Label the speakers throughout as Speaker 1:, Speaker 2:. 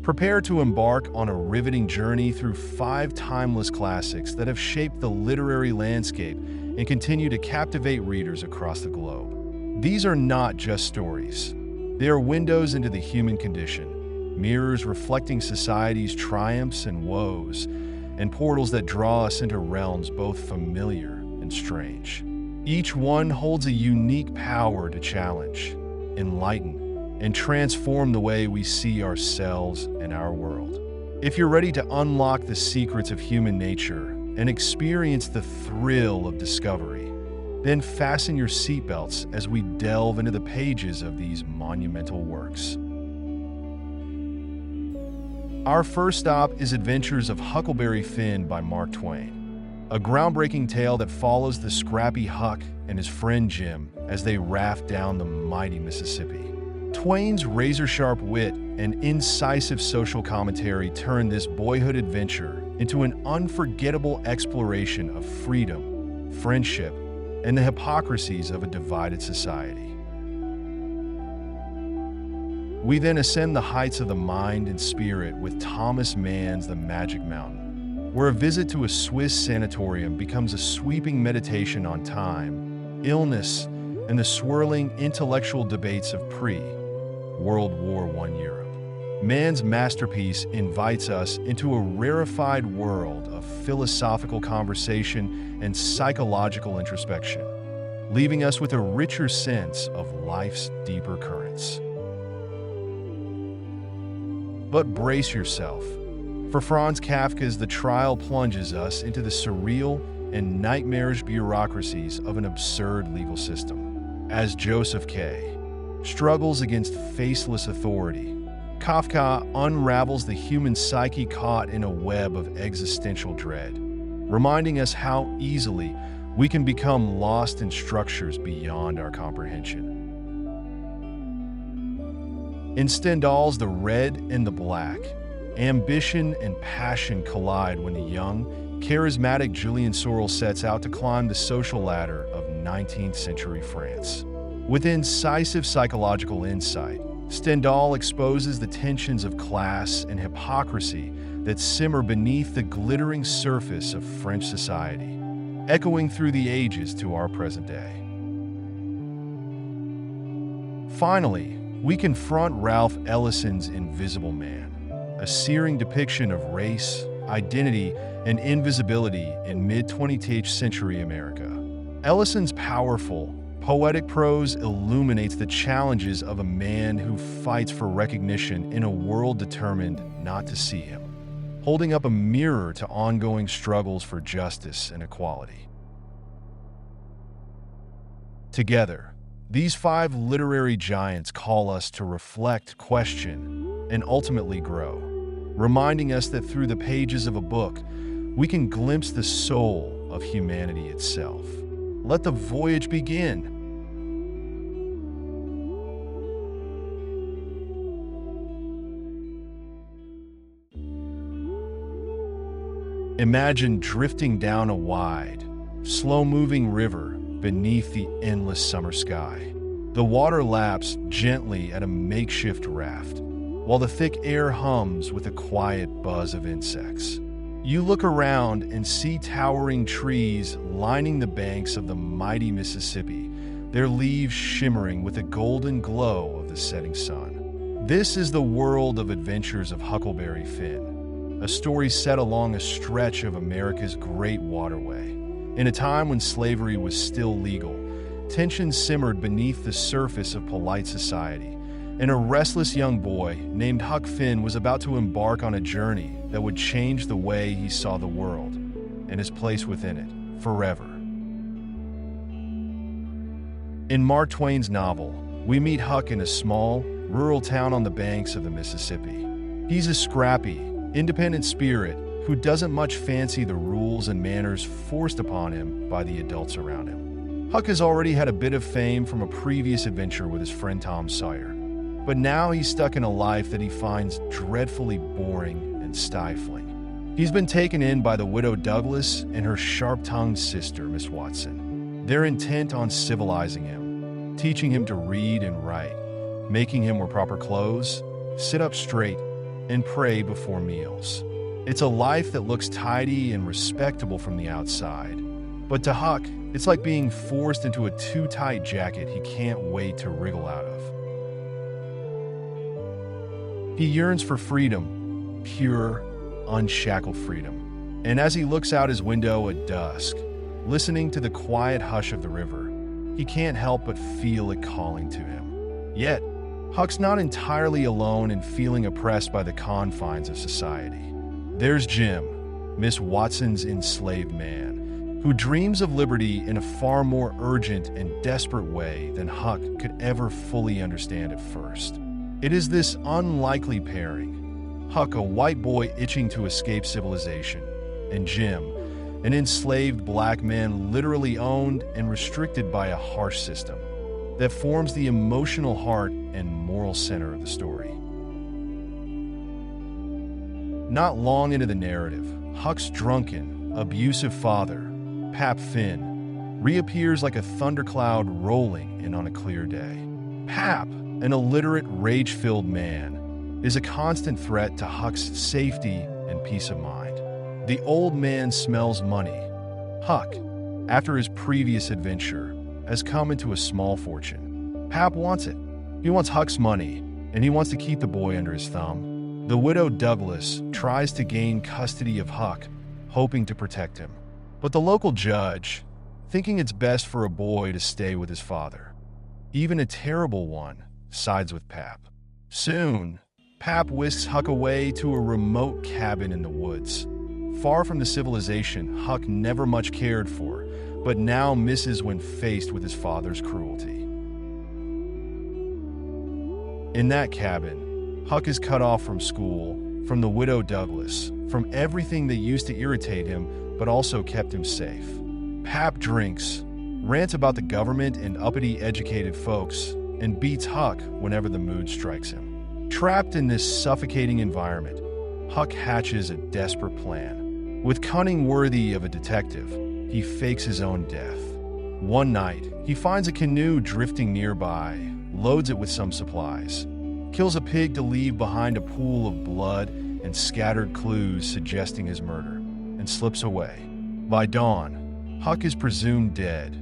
Speaker 1: Prepare to embark on a riveting journey through 5 timeless classics that have shaped the literary landscape and continue to captivate readers across the globe. These are not just stories. They are windows into the human condition, mirrors reflecting society's triumphs and woes, and portals that draw us into realms both familiar and strange. Each one holds a unique power to challenge, enlighten, and transform the way we see ourselves and our world. If you're ready to unlock the secrets of human nature and experience the thrill of discovery, then fasten your seatbelts as we delve into the pages of these monumental works. Our first stop is Adventures of Huckleberry Finn by Mark Twain, a groundbreaking tale that follows the scrappy Huck and his friend Jim as they raft down the mighty Mississippi. Twain's razor-sharp wit and incisive social commentary turn this boyhood adventure into an unforgettable exploration of freedom, friendship, and the hypocrisies of a divided society. We then ascend the heights of the mind and spirit with Thomas Mann's The Magic Mountain, where a visit to a Swiss sanatorium becomes a sweeping meditation on time, illness, and the swirling intellectual debates of pre-World War I Europe. Mann's masterpiece invites us into a rarefied world of philosophical conversation and psychological introspection, leaving us with a richer sense of life's deeper currents. But brace yourself, for Franz Kafka's The Trial plunges us into the surreal and nightmarish bureaucracies of an absurd legal system. As Joseph K. struggles against faceless authority, Kafka unravels the human psyche caught in a web of existential dread, reminding us how easily we can become lost in structures beyond our comprehension. In Stendhal's The Red and the Black, ambition and passion collide when the young, charismatic Julian Sorel sets out to climb the social ladder of 19th century France. With incisive psychological insight, Stendhal exposes the tensions of class and hypocrisy that simmer beneath the glittering surface of French society, echoing through the ages to our present day. Finally, we confront Ralph Ellison's Invisible Man, a searing depiction of race, identity, and invisibility in mid-20th century America. Ellison's powerful, poetic prose illuminates the challenges of a man who fights for recognition in a world determined not to see him, holding up a mirror to ongoing struggles for justice and equality. Together, these 5 literary giants call us to reflect, question, and ultimately grow, reminding us that through the pages of a book, we can glimpse the soul of humanity itself. Let the voyage begin. Imagine drifting down a wide, slow-moving river beneath the endless summer sky. The water laps gently at a makeshift raft, while the thick air hums with a quiet buzz of insects. You look around and see towering trees lining the banks of the mighty Mississippi, their leaves shimmering with the golden glow of the setting sun. This is the world of Adventures of Huckleberry Finn, a story set along a stretch of America's great waterway. In a time when slavery was still legal, tensions simmered beneath the surface of polite society, and a restless young boy named Huck Finn was about to embark on a journey that would change the way he saw the world and his place within it forever. In Mark Twain's novel, we meet Huck in a small, rural town on the banks of the Mississippi. He's a scrappy, independent spirit who doesn't much fancy the rules and manners forced upon him by the adults around him. Huck has already had a bit of fame from a previous adventure with his friend Tom Sawyer, but now he's stuck in a life that he finds dreadfully boring and stifling. He's been taken in by the widow Douglas and her sharp-tongued sister, Miss Watson. They're intent on civilizing him, teaching him to read and write, making him wear proper clothes, sit up straight, and pray before meals. It's a life that looks tidy and respectable from the outside. But to Huck, it's like being forced into a too-tight jacket he can't wait to wriggle out of. He yearns for freedom, pure, unshackled freedom. And as he looks out his window at dusk, listening to the quiet hush of the river, he can't help but feel it calling to him. Yet, Huck's not entirely alone in feeling oppressed by the confines of society. There's Jim, Miss Watson's enslaved man, who dreams of liberty in a far more urgent and desperate way than Huck could ever fully understand at first. It is this unlikely pairing, Huck, a white boy itching to escape civilization, and Jim, an enslaved black man literally owned and restricted by a harsh system, that forms the emotional heart and moral center of the story. Not long into the narrative, Huck's drunken, abusive father, Pap Finn, reappears like a thundercloud rolling in on a clear day. Pap, an illiterate, rage-filled man, is a constant threat to Huck's safety and peace of mind. The old man smells money. Huck, after his previous adventure, has come into a small fortune. Pap wants it. He wants Huck's money, and he wants to keep the boy under his thumb. The widow Douglas tries to gain custody of Huck, hoping to protect him. But the local judge, thinking it's best for a boy to stay with his father, even a terrible one, sides with Pap. Soon, Pap whisks Huck away to a remote cabin in the woods, far from the civilization Huck never much cared for, but now misses when faced with his father's cruelty. In that cabin, Huck is cut off from school, from the widow Douglas, from everything that used to irritate him but also kept him safe. Pap drinks, rants about the government and uppity educated folks, and beats Huck whenever the mood strikes him. Trapped in this suffocating environment, Huck hatches a desperate plan. With cunning worthy of a detective, he fakes his own death. One night, he finds a canoe drifting nearby, loads it with some supplies, kills a pig to leave behind a pool of blood and scattered clues suggesting his murder, and slips away. By dawn, Huck is presumed dead,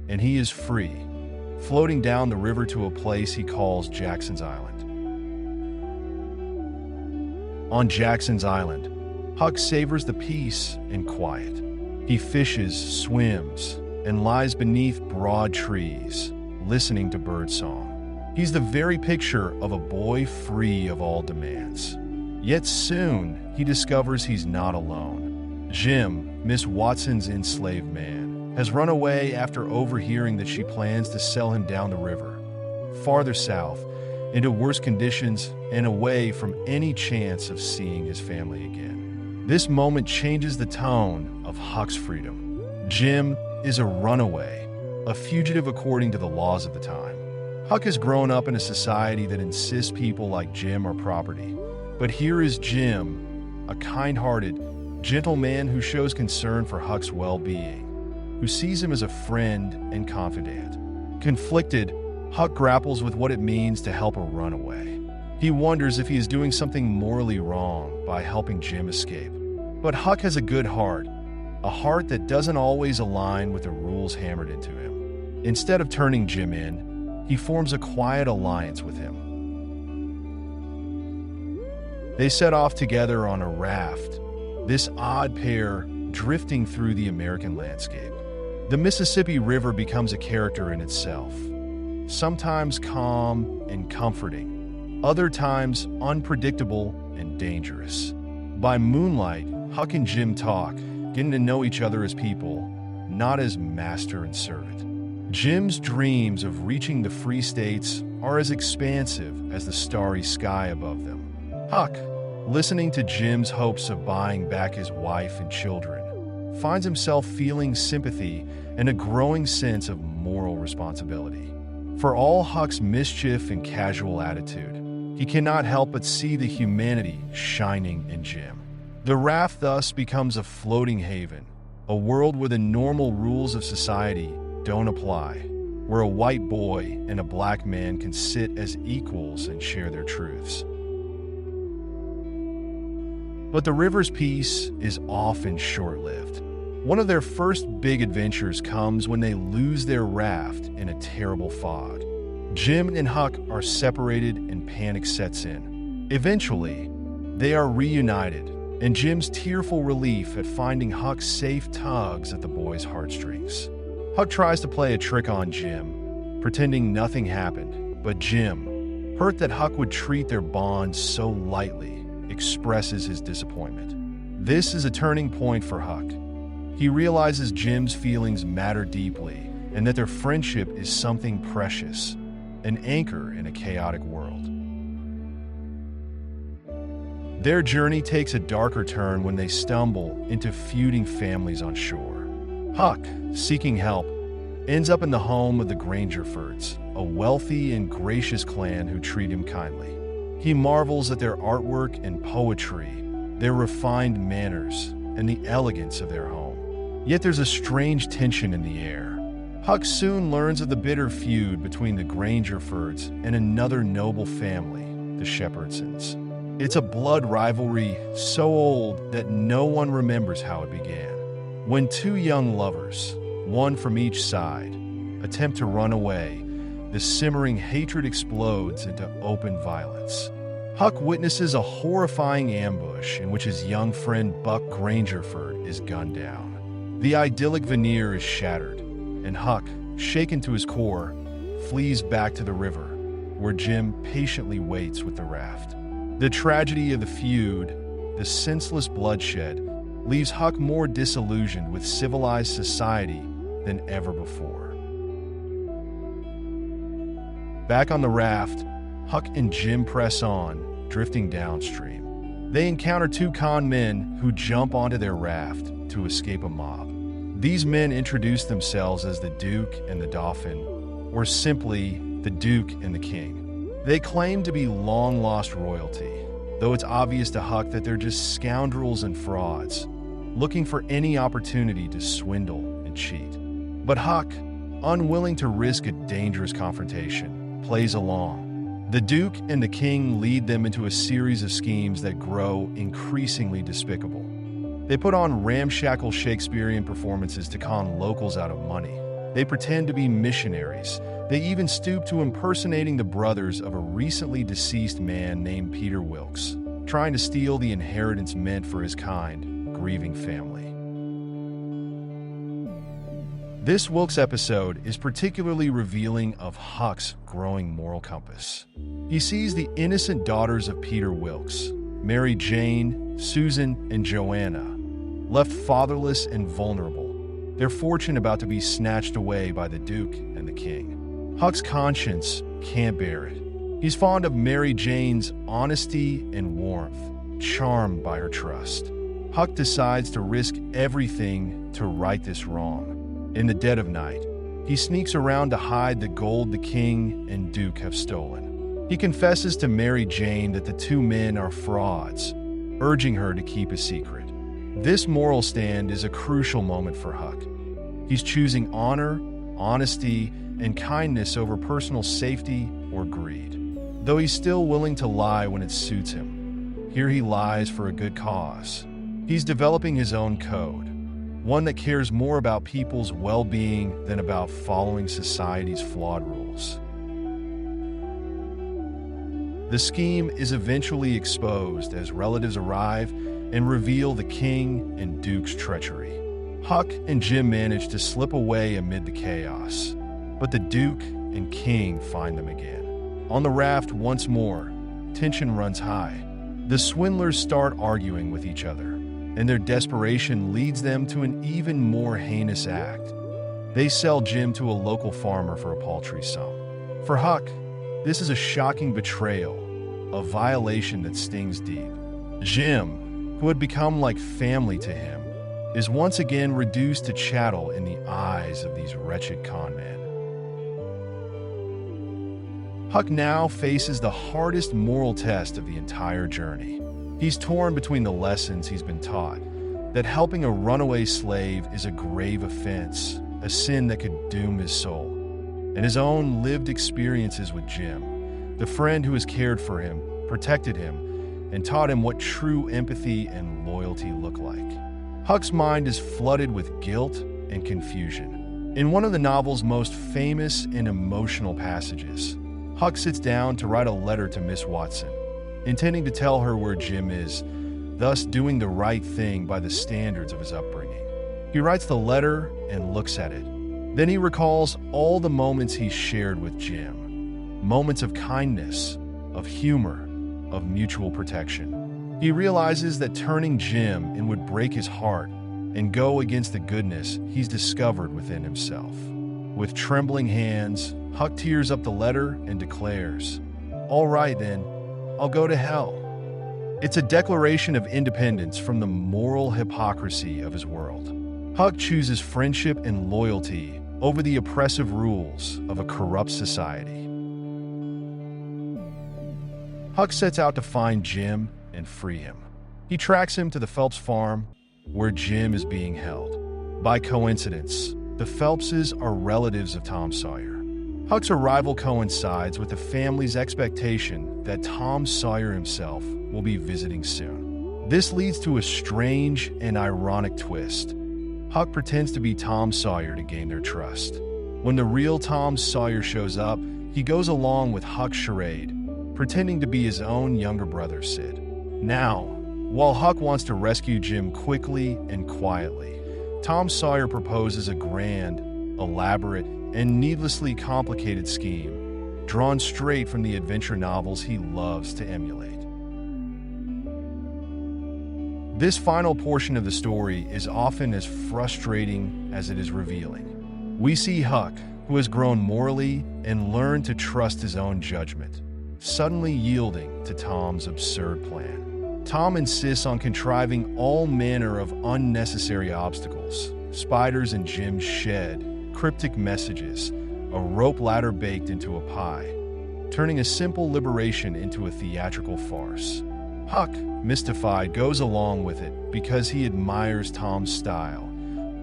Speaker 1: and he is free, floating down the river to a place he calls Jackson's Island. On Jackson's Island, Huck savors the peace and quiet. He fishes, swims, and lies beneath broad trees, listening to birdsong. He's the very picture of a boy free of all demands. Yet soon, he discovers he's not alone. Jim, Miss Watson's enslaved man, has run away after overhearing that she plans to sell him down the river, farther south, into worse conditions and away from any chance of seeing his family again. This moment changes the tone of Huck's freedom. Jim is a runaway, a fugitive according to the laws of the time. Huck has grown up in a society that insists people like Jim are property. But here is Jim, a kind-hearted, gentle man who shows concern for Huck's well-being, who sees him as a friend and confidant. Conflicted, Huck grapples with what it means to help a runaway. He wonders if he is doing something morally wrong by helping Jim escape. But Huck has a good heart, a heart that doesn't always align with the rules hammered into him. Instead of turning Jim in, he forms a quiet alliance with him. They set off together on a raft, this odd pair drifting through the American landscape. The Mississippi River becomes a character in itself, sometimes calm and comforting, other times unpredictable and dangerous. By moonlight, Huck and Jim talk, getting to know each other as people, not as master and servant. Jim's dreams of reaching the free states are as expansive as the starry sky above them. Huck, listening to Jim's hopes of buying back his wife and children, finds himself feeling sympathy and a growing sense of moral responsibility. For all Huck's mischief and casual attitude, he cannot help but see the humanity shining in Jim. The raft thus becomes a floating haven, a world where the normal rules of society don't apply, where a white boy and a black man can sit as equals and share their truths. But the river's peace is often short-lived. One of their first big adventures comes when they lose their raft in a terrible fog. Jim and Huck are separated and panic sets in. Eventually, they are reunited, and Jim's tearful relief at finding Huck's safe tugs at the boy's heartstrings. Huck tries to play a trick on Jim, pretending nothing happened, but Jim, hurt that Huck would treat their bond so lightly, expresses his disappointment. This is a turning point for Huck. He realizes Jim's feelings matter deeply and that their friendship is something precious, an anchor in a chaotic world. Their journey takes a darker turn when they stumble into feuding families on shore. Huck, seeking help, ends up in the home of the Grangerfords, a wealthy and gracious clan who treat him kindly. He marvels at their artwork and poetry, their refined manners, and the elegance of their home. Yet there's a strange tension in the air. Huck soon learns of the bitter feud between the Grangerfords and another noble family, the Shepherdsons. It's a blood rivalry so old that no one remembers how it began. When two young lovers, one from each side, attempt to run away, the simmering hatred explodes into open violence. Huck witnesses a horrifying ambush in which his young friend Buck Grangerford is gunned down. The idyllic veneer is shattered, and Huck, shaken to his core, flees back to the river, where Jim patiently waits with the raft. The tragedy of the feud, the senseless bloodshed, leaves Huck more disillusioned with civilized society than ever before. Back on the raft, Huck and Jim press on, drifting downstream. They encounter two con men who jump onto their raft to escape a mob. These men introduce themselves as the Duke and the Dauphin, or simply the Duke and the King. They claim to be long-lost royalty, though it's obvious to Huck that they're just scoundrels and frauds, looking for any opportunity to swindle and cheat. But Huck, unwilling to risk a dangerous confrontation, plays along. The Duke and the King lead them into a series of schemes that grow increasingly despicable. They put on ramshackle Shakespearean performances to con locals out of money. They pretend to be missionaries. They even stoop to impersonating the brothers of a recently deceased man named Peter Wilkes, trying to steal the inheritance meant for his kind, grieving family. This Wilkes episode is particularly revealing of Huck's growing moral compass. He sees the innocent daughters of Peter Wilkes, Mary Jane, Susan, and Joanna, left fatherless and vulnerable, their fortune about to be snatched away by the Duke and the King. Huck's conscience can't bear it. He's fond of Mary Jane's honesty and warmth, charmed by her trust. Huck decides to risk everything to right this wrong. In the dead of night, he sneaks around to hide the gold the King and Duke have stolen. He confesses to Mary Jane that the two men are frauds, urging her to keep a secret. This moral stand is a crucial moment for Huck. He's choosing honor, honesty, and kindness over personal safety or greed. Though he's still willing to lie when it suits him, here he lies for a good cause. He's developing his own code, one that cares more about people's well-being than about following society's flawed rules. The scheme is eventually exposed as relatives arrive and reveal the King and Duke's treachery. Huck and Jim manage to slip away amid the chaos, but the Duke and King find them again. On the raft once more, tension runs high. The swindlers start arguing with each other, and their desperation leads them to an even more heinous act. They sell Jim to a local farmer for a paltry sum. For Huck, this is a shocking betrayal, a violation that stings deep. Jim, who had become like family to him, is once again reduced to chattel in the eyes of these wretched con men. Huck now faces the hardest moral test of the entire journey. He's torn between the lessons he's been taught, that helping a runaway slave is a grave offense, a sin that could doom his soul, and his own lived experiences with Jim, the friend who has cared for him, protected him, and taught him what true empathy and loyalty look like. Huck's mind is flooded with guilt and confusion. In one of the novel's most famous and emotional passages, Huck sits down to write a letter to Miss Watson, intending to tell her where Jim is, thus doing the right thing by the standards of his upbringing. He writes the letter and looks at it. Then he recalls all the moments he shared with Jim, moments of kindness, of humor, of mutual protection. He realizes that turning Jim in would break his heart and go against the goodness he's discovered within himself. With trembling hands, Huck tears up the letter and declares, "All right then, I'll go to hell." It's a declaration of independence from the moral hypocrisy of his world. Huck chooses friendship and loyalty over the oppressive rules of a corrupt society. Huck sets out to find Jim and free him. He tracks him to the Phelps farm, where Jim is being held. By coincidence, the Phelpses are relatives of Tom Sawyer. Huck's arrival coincides with the family's expectation that Tom Sawyer himself will be visiting soon. This leads to a strange and ironic twist. Huck pretends to be Tom Sawyer to gain their trust. When the real Tom Sawyer shows up, he goes along with Huck's charade, pretending to be his own younger brother, Sid. Now, while Huck wants to rescue Jim quickly and quietly, Tom Sawyer proposes a grand, elaborate, and needlessly complicated scheme, drawn straight from the adventure novels he loves to emulate. This final portion of the story is often as frustrating as it is revealing. We see Huck, who has grown morally and learned to trust his own judgment, suddenly yielding to Tom's absurd plan. Tom insists on contriving all manner of unnecessary obstacles, spiders in Jim's shed, cryptic messages, a rope ladder baked into a pie, turning a simple liberation into a theatrical farce. Huck, mystified, goes along with it because he admires Tom's style,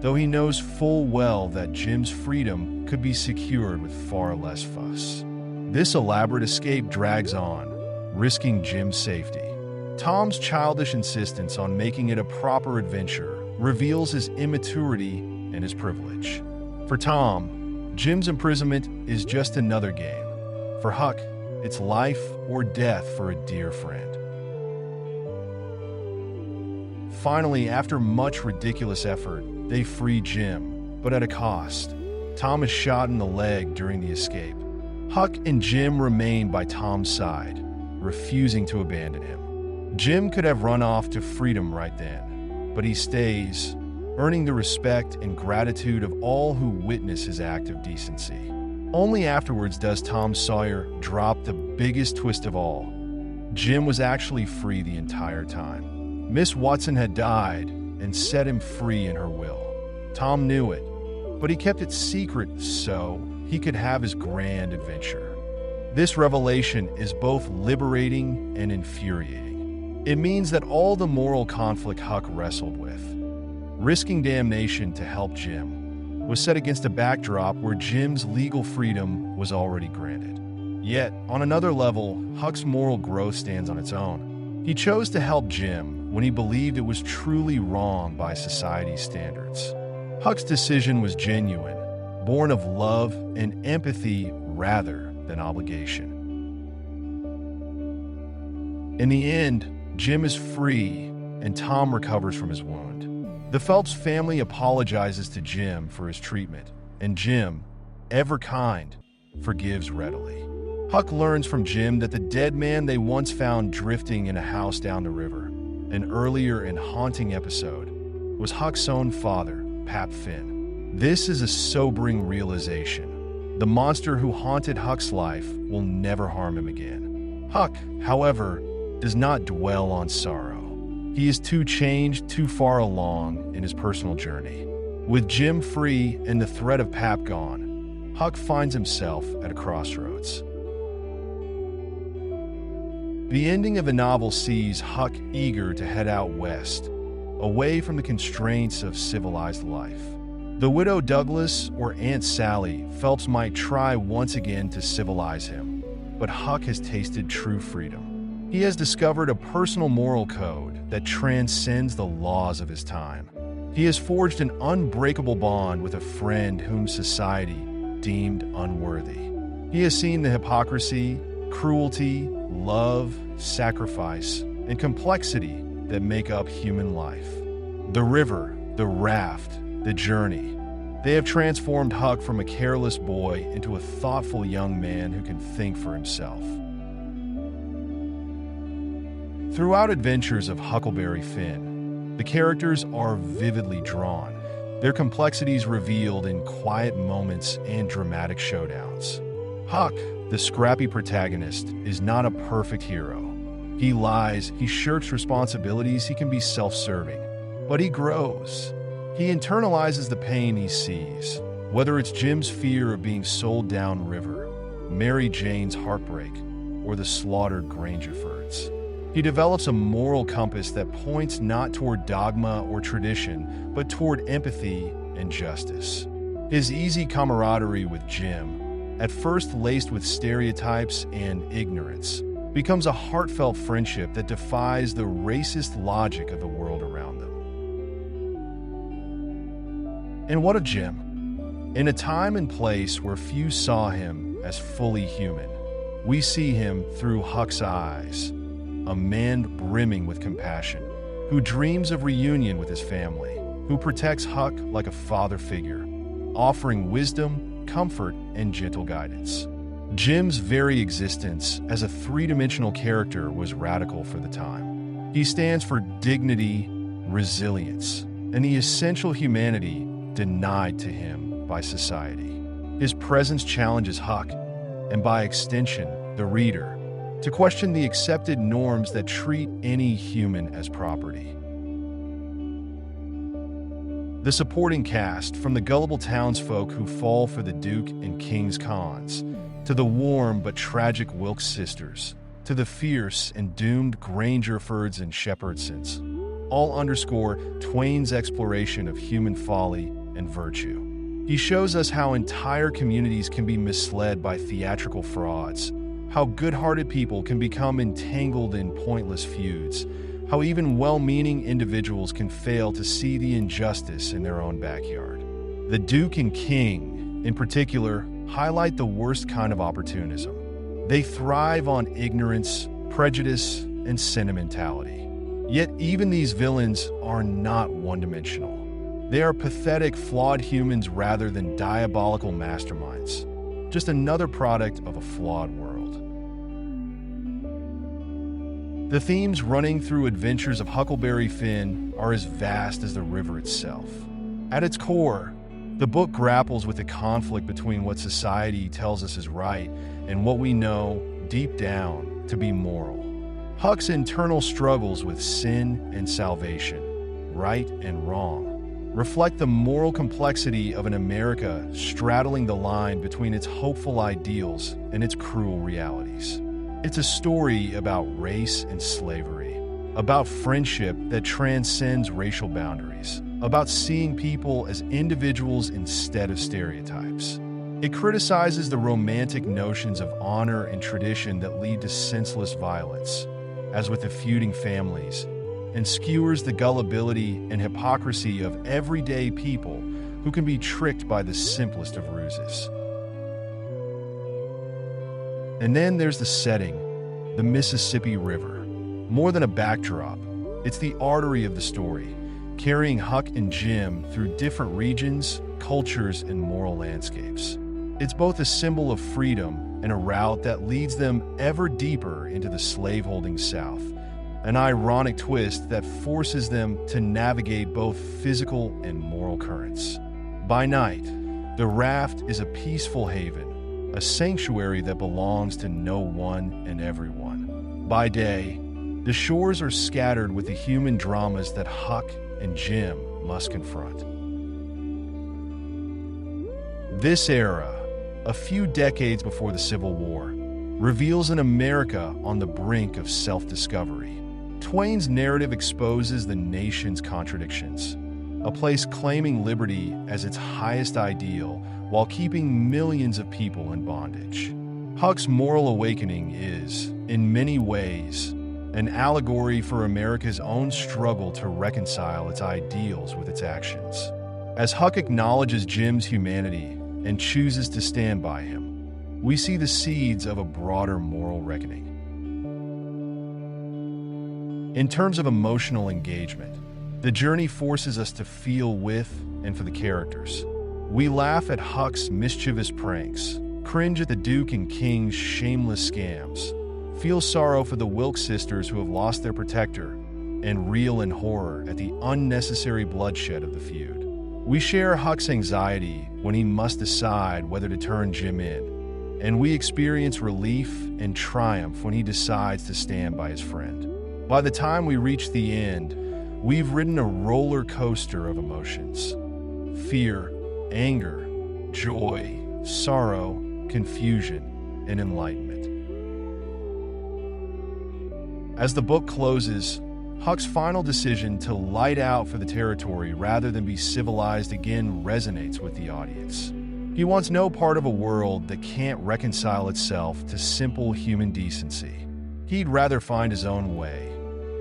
Speaker 1: though he knows full well that Jim's freedom could be secured with far less fuss. This elaborate escape drags on, risking Jim's safety. Tom's childish insistence on making it a proper adventure reveals his immaturity and his privilege. For Tom, Jim's imprisonment is just another game. For Huck, it's life or death for a dear friend. Finally, after much ridiculous effort, they free Jim, but at a cost. Tom is shot in the leg during the escape. Huck and Jim remain by Tom's side, refusing to abandon him. Jim could have run off to freedom right then, but he stays, earning the respect and gratitude of all who witness his act of decency. Only afterwards does Tom Sawyer drop the biggest twist of all. Jim was actually free the entire time. Miss Watson had died and set him free in her will. Tom knew it, but he kept it secret so he could have his grand adventure. This revelation is both liberating and infuriating. It means that all the moral conflict Huck wrestled with, risking damnation to help Jim, was set against a backdrop where Jim's legal freedom was already granted. Yet, on another level, Huck's moral growth stands on its own. He chose to help Jim when he believed it was truly wrong by society's standards. Huck's decision was genuine, born of love and empathy rather than obligation. In the end, Jim is free, and Tom recovers from his wound. The Phelps family apologizes to Jim for his treatment, and Jim, ever kind, forgives readily. Huck learns from Jim that the dead man they once found drifting in a house down the river, an earlier and haunting episode, was Huck's own father, Pap Finn. This is a sobering realization. The monster who haunted Huck's life will never harm him again. Huck, however, does not dwell on sorrow. He is too changed, too far along in his personal journey. With Jim free and the threat of Pap gone, Huck finds himself at a crossroads. The ending of the novel sees Huck eager to head out west, away from the constraints of civilized life. The widow Douglas or Aunt Sally Phelps might try once again to civilize him, but Huck has tasted true freedom. He has discovered a personal moral code that transcends the laws of his time. He has forged an unbreakable bond with a friend whom society deemed unworthy. He has seen the hypocrisy, cruelty, love, sacrifice, and complexity that make up human life. The river, the raft, the journey. They have transformed Huck from a careless boy into a thoughtful young man who can think for himself. Throughout Adventures of Huckleberry Finn, the characters are vividly drawn, their complexities revealed in quiet moments and dramatic showdowns. Huck, the scrappy protagonist, is not a perfect hero. He lies, he shirks responsibilities, he can be self-serving. But he grows. He internalizes the pain he sees, whether it's Jim's fear of being sold downriver, Mary Jane's heartbreak, or the slaughtered Grangerfords. He develops a moral compass that points not toward dogma or tradition, but toward empathy and justice. His easy camaraderie with Jim, at first laced with stereotypes and ignorance, becomes a heartfelt friendship that defies the racist logic of the world around them. And what of Jim? In a time and place where few saw him as fully human, we see him through Huck's eyes, a man brimming with compassion, who dreams of reunion with his family, who protects Huck like a father figure, offering wisdom, comfort, and gentle guidance. Jim's very existence as a three-dimensional character was radical for the time. He stands for dignity, resilience, and the essential humanity denied to him by society. His presence challenges Huck, and by extension, the reader, to question the accepted norms that treat any human as property. The supporting cast, from the gullible townsfolk who fall for the Duke and King's cons, to the warm but tragic Wilkes sisters, to the fierce and doomed Grangerfords and Shepherdsons, all underscore Twain's exploration of human folly and virtue. He shows us how entire communities can be misled by theatrical frauds, how good-hearted people can become entangled in pointless feuds, how even well-meaning individuals can fail to see the injustice in their own backyard. The Duke and King, in particular, highlight the worst kind of opportunism. They thrive on ignorance, prejudice, and sentimentality. Yet even these villains are not one-dimensional. They are pathetic, flawed humans rather than diabolical masterminds, just another product of a flawed world. The themes running through Adventures of Huckleberry Finn are as vast as the river itself. At its core, the book grapples with the conflict between what society tells us is right and what we know, deep down, to be moral. Huck's internal struggles with sin and salvation, right and wrong, reflect the moral complexity of an America straddling the line between its hopeful ideals and its cruel realities. It's a story about race and slavery, about friendship that transcends racial boundaries, about seeing people as individuals instead of stereotypes. It criticizes the romantic notions of honor and tradition that lead to senseless violence, as with the feuding families, and skewers the gullibility and hypocrisy of everyday people who can be tricked by the simplest of ruses. And then there's the setting, the Mississippi River. More than a backdrop, it's the artery of the story, carrying Huck and Jim through different regions, cultures, and moral landscapes. It's both a symbol of freedom and a route that leads them ever deeper into the slaveholding South, an ironic twist that forces them to navigate both physical and moral currents. By night, the raft is a peaceful haven, a sanctuary that belongs to no one and everyone. By day, the shores are scattered with the human dramas that Huck and Jim must confront. This era, a few decades before the Civil War, reveals an America on the brink of self-discovery. Twain's narrative exposes the nation's contradictions, a place claiming liberty as its highest ideal while keeping millions of people in bondage. Huck's moral awakening is, in many ways, an allegory for America's own struggle to reconcile its ideals with its actions. As Huck acknowledges Jim's humanity and chooses to stand by him, we see the seeds of a broader moral reckoning. In terms of emotional engagement, the journey forces us to feel with and for the characters. We laugh at Huck's mischievous pranks, cringe at the Duke and King's shameless scams, feel sorrow for the Wilkes sisters who have lost their protector, and reel in horror at the unnecessary bloodshed of the feud. We share Huck's anxiety when he must decide whether to turn Jim in, and we experience relief and triumph when he decides to stand by his friend. By the time we reach the end, we've ridden a roller coaster of emotions: fear, anger, joy, sorrow, confusion, and enlightenment. As the book closes, Huck's final decision to light out for the territory rather than be civilized again resonates with the audience. He wants no part of a world that can't reconcile itself to simple human decency. He'd rather find his own way,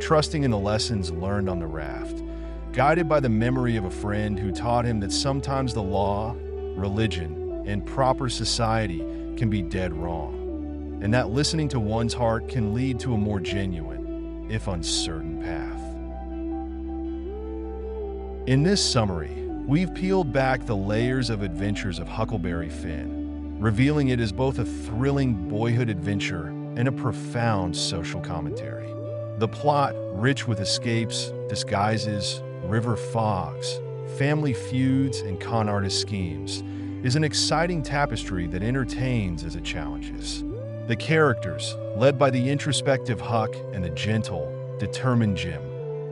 Speaker 1: trusting in the lessons learned on the raft, guided by the memory of a friend who taught him that sometimes the law, religion, and proper society can be dead wrong, and that listening to one's heart can lead to a more genuine, if uncertain, path. In this summary, we've peeled back the layers of Adventures of Huckleberry Finn, revealing it as both a thrilling boyhood adventure and a profound social commentary. The plot, rich with escapes, disguises, river fogs, family feuds, and con artist schemes, is an exciting tapestry that entertains as it challenges. The characters, led by the introspective Huck and the gentle, determined Jim,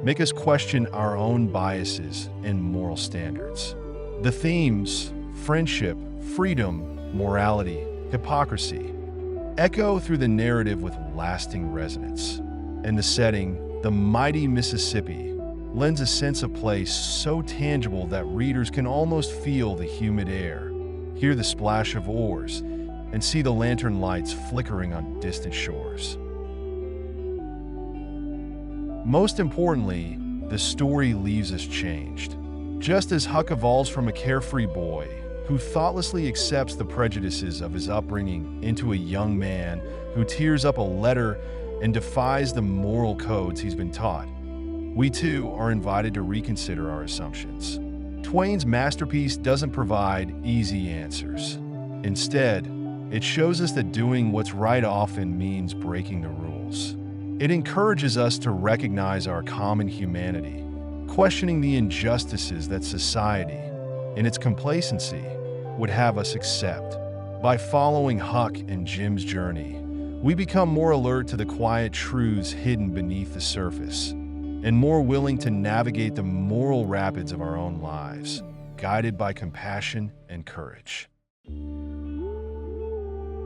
Speaker 1: make us question our own biases and moral standards. The themes, friendship, freedom, morality, hypocrisy, echo through the narrative with lasting resonance. And the setting, the mighty Mississippi, lends a sense of place so tangible that readers can almost feel the humid air, hear the splash of oars, and see the lantern lights flickering on distant shores. Most importantly, the story leaves us changed. Just as Huck evolves from a carefree boy who thoughtlessly accepts the prejudices of his upbringing into a young man who tears up a letter and defies the moral codes he's been taught, we too are invited to reconsider our assumptions. Twain's masterpiece doesn't provide easy answers. Instead, it shows us that doing what's right often means breaking the rules. It encourages us to recognize our common humanity, questioning the injustices that society, in its complacency, would have us accept. By following Huck and Jim's journey, we become more alert to the quiet truths hidden beneath the surface, and more willing to navigate the moral rapids of our own lives, guided by compassion and courage.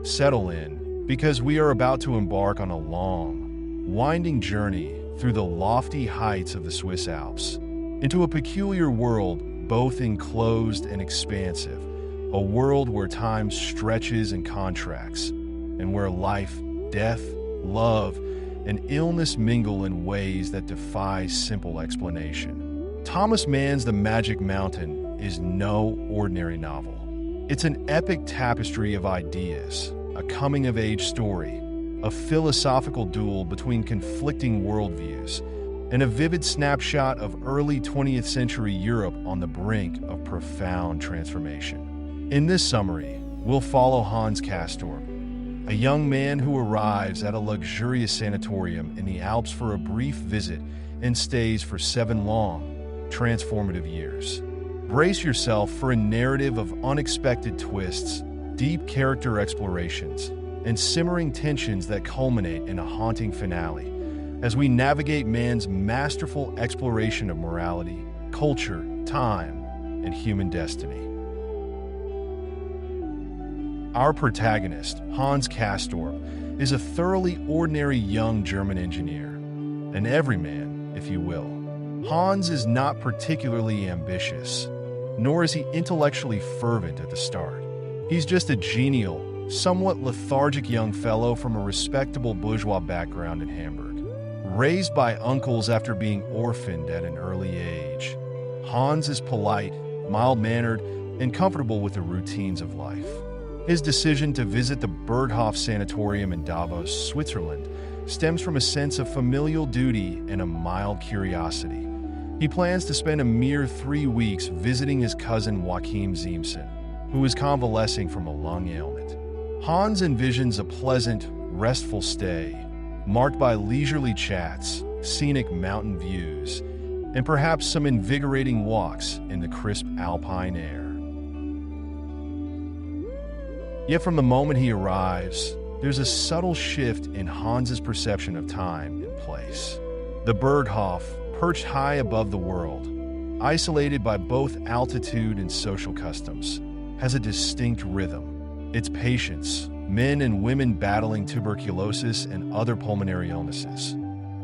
Speaker 1: Settle in, because we are about to embark on a long, winding journey through the lofty heights of the Swiss Alps, into a peculiar world both enclosed and expansive, a world where time stretches and contracts, and where life, death, love, and illness mingle in ways that defy simple explanation. Thomas Mann's The Magic Mountain is no ordinary novel. It's an epic tapestry of ideas, a coming-of-age story, a philosophical duel between conflicting worldviews, and a vivid snapshot of early 20th century Europe on the brink of profound transformation. In this summary, we'll follow Hans Castorp, a young man who arrives at a luxurious sanatorium in the Alps for a brief visit and stays for 7 long, transformative years. Brace yourself for a narrative of unexpected twists, deep character explorations, and simmering tensions that culminate in a haunting finale as we navigate Mann's masterful exploration of morality, culture, time, and human destiny. Our protagonist, Hans Castorp, is a thoroughly ordinary young German engineer, an everyman, if you will. Hans is not particularly ambitious, nor is he intellectually fervent at the start. He's just a genial, somewhat lethargic young fellow from a respectable bourgeois background in Hamburg. Raised by uncles after being orphaned at an early age, Hans is polite, mild-mannered, and comfortable with the routines of life. His decision to visit the Berghof Sanatorium in Davos, Switzerland, stems from a sense of familial duty and a mild curiosity. He plans to spend a mere 3 weeks visiting his cousin Joachim Ziemßen, who is convalescing from a lung ailment. Hans envisions a pleasant, restful stay, marked by leisurely chats, scenic mountain views, and perhaps some invigorating walks in the crisp alpine air. Yet from the moment he arrives, there's a subtle shift in Hans's perception of time and place. The Berghof, perched high above the world, isolated by both altitude and social customs, has a distinct rhythm. Its patients, men and women battling tuberculosis and other pulmonary illnesses,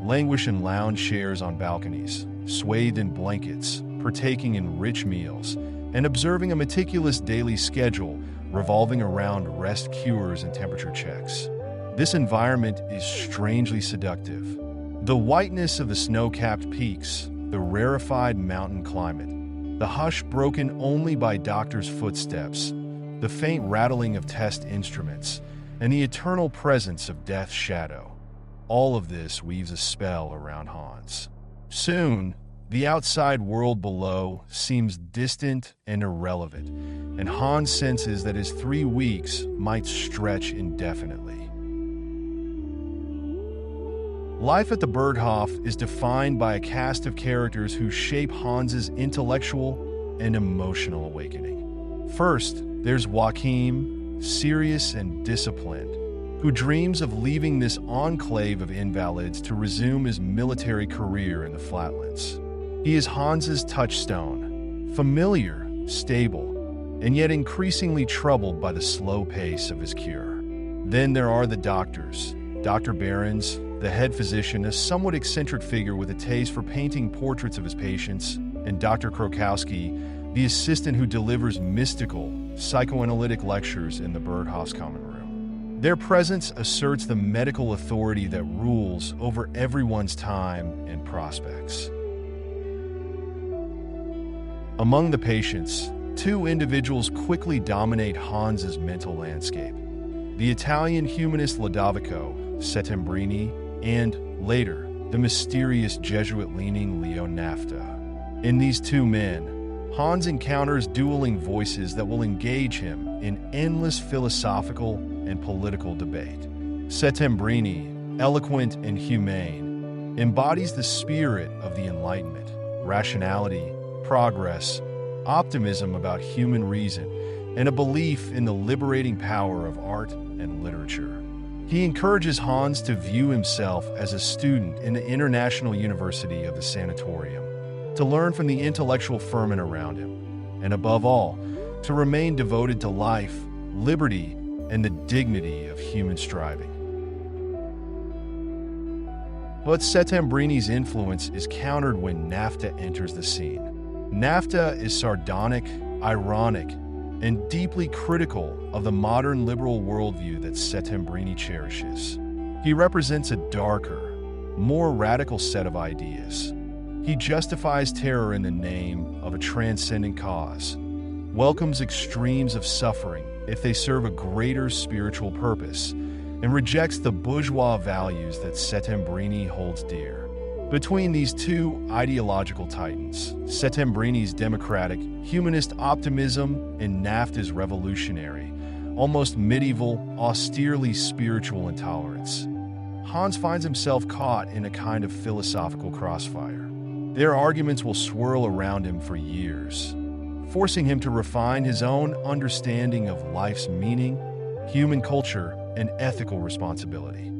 Speaker 1: languish in lounge chairs on balconies, swathed in blankets, partaking in rich meals, and observing a meticulous daily schedule revolving around rest cures and temperature checks. This environment is strangely seductive. The whiteness of the snow-capped peaks, the rarefied mountain climate, the hush broken only by doctors' footsteps, the faint rattling of test instruments, and the eternal presence of death's shadow. All of this weaves a spell around Hans. Soon, the outside world below seems distant and irrelevant, and Hans senses that his 3 weeks might stretch indefinitely. Life at the Berghof is defined by a cast of characters who shape Hans's intellectual and emotional awakening. First, there's Joachim, serious and disciplined, who dreams of leaving this enclave of invalids to resume his military career in the flatlands. He is Hans's touchstone, familiar, stable, and yet increasingly troubled by the slow pace of his cure. Then there are the doctors. Dr. Behrens, the head physician, a somewhat eccentric figure with a taste for painting portraits of his patients, and Dr. Krokowski, the assistant who delivers mystical, psychoanalytic lectures in the Berghof's common room. Their presence asserts the medical authority that rules over everyone's time and prospects. Among the patients, 2 individuals quickly dominate Hans's mental landscape: the Italian humanist Lodovico Settembrini and, later, the mysterious Jesuit-leaning Leo Nafta. In these 2 men, Hans encounters dueling voices that will engage him in endless philosophical and political debate. Settembrini, eloquent and humane, embodies the spirit of the Enlightenment: rationality, progress, optimism about human reason, and a belief in the liberating power of art and literature. He encourages Hans to view himself as a student in the International University of the Sanatorium, to learn from the intellectual ferment around him, and above all, to remain devoted to life, liberty, and the dignity of human striving. But Settembrini's influence is countered when Nafta enters the scene. Nafta is sardonic, ironic, and deeply critical of the modern liberal worldview that Settembrini cherishes. He represents a darker, more radical set of ideas. He justifies terror in the name of a transcendent cause, welcomes extremes of suffering if they serve a greater spiritual purpose, and rejects the bourgeois values that Settembrini holds dear. Between these 2 ideological titans, Settembrini's democratic, humanist optimism and Nafta's revolutionary, almost medieval, austerely spiritual intolerance, Hans finds himself caught in a kind of philosophical crossfire. Their arguments will swirl around him for years, forcing him to refine his own understanding of life's meaning, human culture, and ethical responsibility.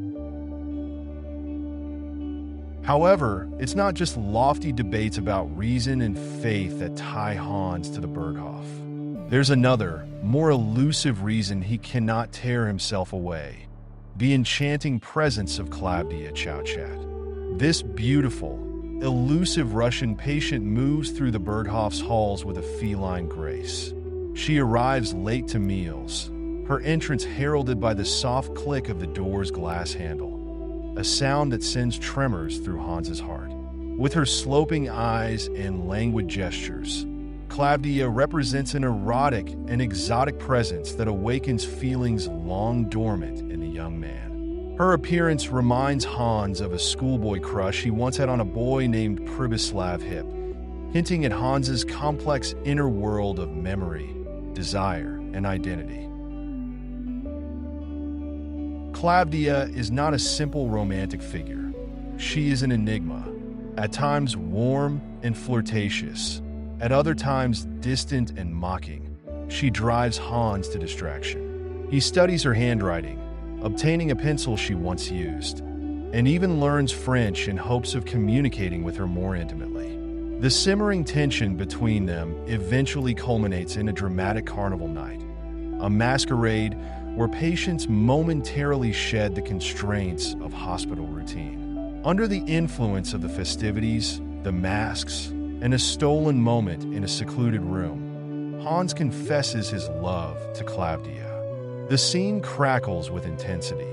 Speaker 1: However, it's not just lofty debates about reason and faith that tie Hans to the Berghof. There's another, more elusive reason he cannot tear himself away: the enchanting presence of Klavdia Chowchat. This beautiful, elusive Russian patient moves through the Berghof's halls with a feline grace. She arrives late to meals, her entrance heralded by the soft click of the door's glass handle. a sound that sends tremors through Hans's heart. With her sloping eyes and languid gestures, Claudia represents an erotic and exotic presence that awakens feelings long dormant in the young man. Her appearance reminds Hans of a schoolboy crush he once had on a boy named Pribislav Hip, hinting at Hans's complex inner world of memory, desire, and identity. Claudia is not a simple romantic figure. She is an enigma, at times warm and flirtatious, at other times distant and mocking. She drives Hans to distraction. He studies her handwriting, obtaining a pencil she once used, and even learns French in hopes of communicating with her more intimately. The simmering tension between them eventually culminates in a dramatic carnival night, a masquerade where patients momentarily shed the constraints of hospital routine. Under the influence of the festivities, the masks, and a stolen moment in a secluded room, Hans confesses his love to Claudia. The scene crackles with intensity.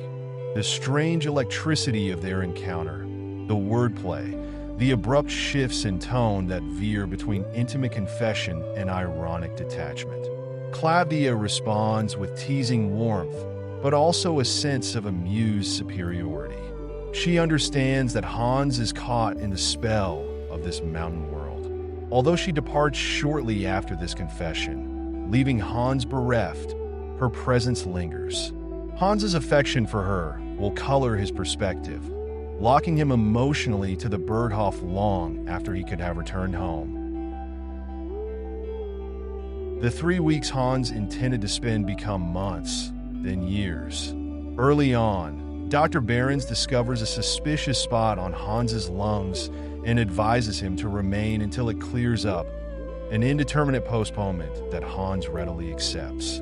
Speaker 1: The strange electricity of their encounter, the wordplay, the abrupt shifts in tone that veer between intimate confession and ironic detachment. Claudia responds with teasing warmth, but also a sense of amused superiority. She understands that Hans is caught in the spell of this mountain world. Although she departs shortly after this confession, leaving Hans bereft, her presence lingers. Hans's affection for her will color his perspective, locking him emotionally to the Berghof long after he could have returned home. The 3 weeks Hans intended to spend become months, then years. Early on, Dr. Behrens discovers a suspicious spot on Hans's lungs and advises him to remain until it clears up, an indeterminate postponement that Hans readily accepts.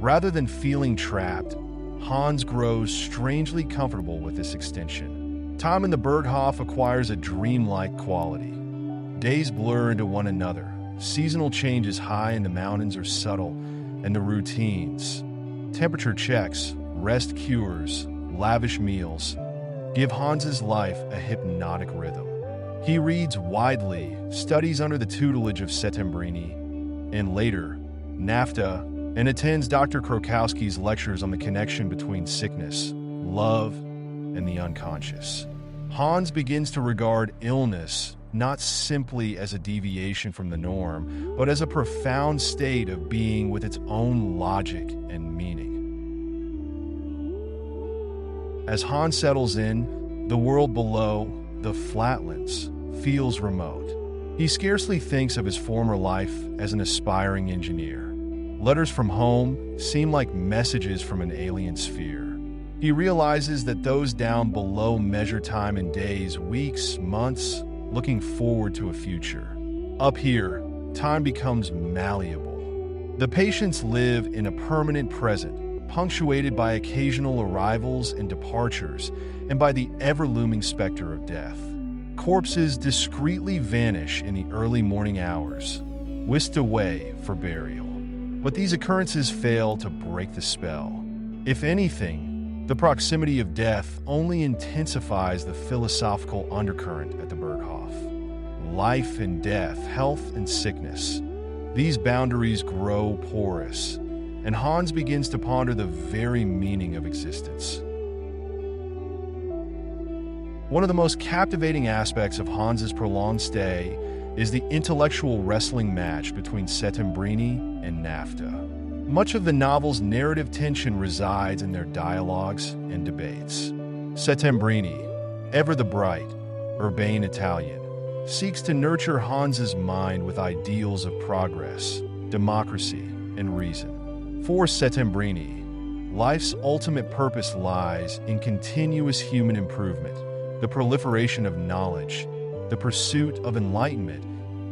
Speaker 1: Rather than feeling trapped, Hans grows strangely comfortable with this extension. Time in the Berghof acquires a dreamlike quality. Days blur into one another. Seasonal changes high in the mountains are subtle, and the routines, temperature checks, rest cures, lavish meals, give Hans's life a hypnotic rhythm. He reads widely, studies under the tutelage of Settembrini, and later, NAFTA, and attends Dr. Krokowski's lectures on the connection between sickness, love, and the unconscious. Hans begins to regard illness not simply as a deviation from the norm, but as a profound state of being with its own logic and meaning. As Hans settles in, the world below, the flatlands, feels remote. He scarcely thinks of his former life as an aspiring engineer. Letters from home seem like messages from an alien sphere. He realizes that those down below measure time in days, weeks, months, looking forward to a future. Up here, time becomes malleable. The patients live in a permanent present, punctuated by occasional arrivals and departures, and by the ever-looming specter of death. Corpses discreetly vanish in the early morning hours, whisked away for burial. But these occurrences fail to break the spell. If anything, the proximity of death only intensifies the philosophical undercurrent at the Berghof. Life and death, health and sickness. These boundaries grow porous, and Hans begins to ponder the very meaning of existence. One of the most captivating aspects of Hans's prolonged stay is the intellectual wrestling match between Settembrini and NAFTA. Much of the novel's narrative tension resides in their dialogues and debates. Settembrini, ever the bright, urbane Italian, seeks to nurture Hans's mind with ideals of progress, democracy, and reason. For Settembrini, life's ultimate purpose lies in continuous human improvement, the proliferation of knowledge, the pursuit of enlightenment,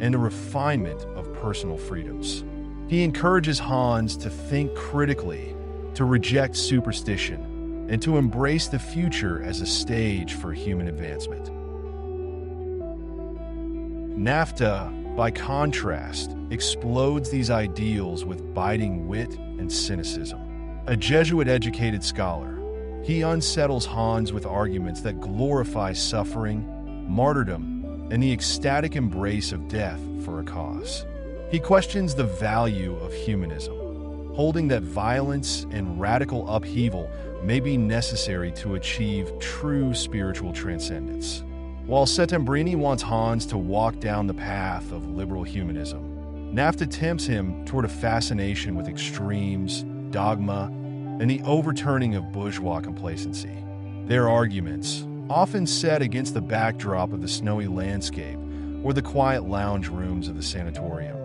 Speaker 1: and the refinement of personal freedoms. He encourages Hans to think critically, to reject superstition, and to embrace the future as a stage for human advancement. NAFTA, by contrast, explodes these ideals with biting wit and cynicism. A Jesuit-educated scholar, he unsettles Hans with arguments that glorify suffering, martyrdom, and the ecstatic embrace of death for a cause. He questions the value of humanism, holding that violence and radical upheaval may be necessary to achieve true spiritual transcendence. While Settembrini wants Hans to walk down the path of liberal humanism, Nafta tempts him toward a fascination with extremes, dogma, and the overturning of bourgeois complacency. Their arguments, often set against the backdrop of the snowy landscape or the quiet lounge rooms of the sanatorium,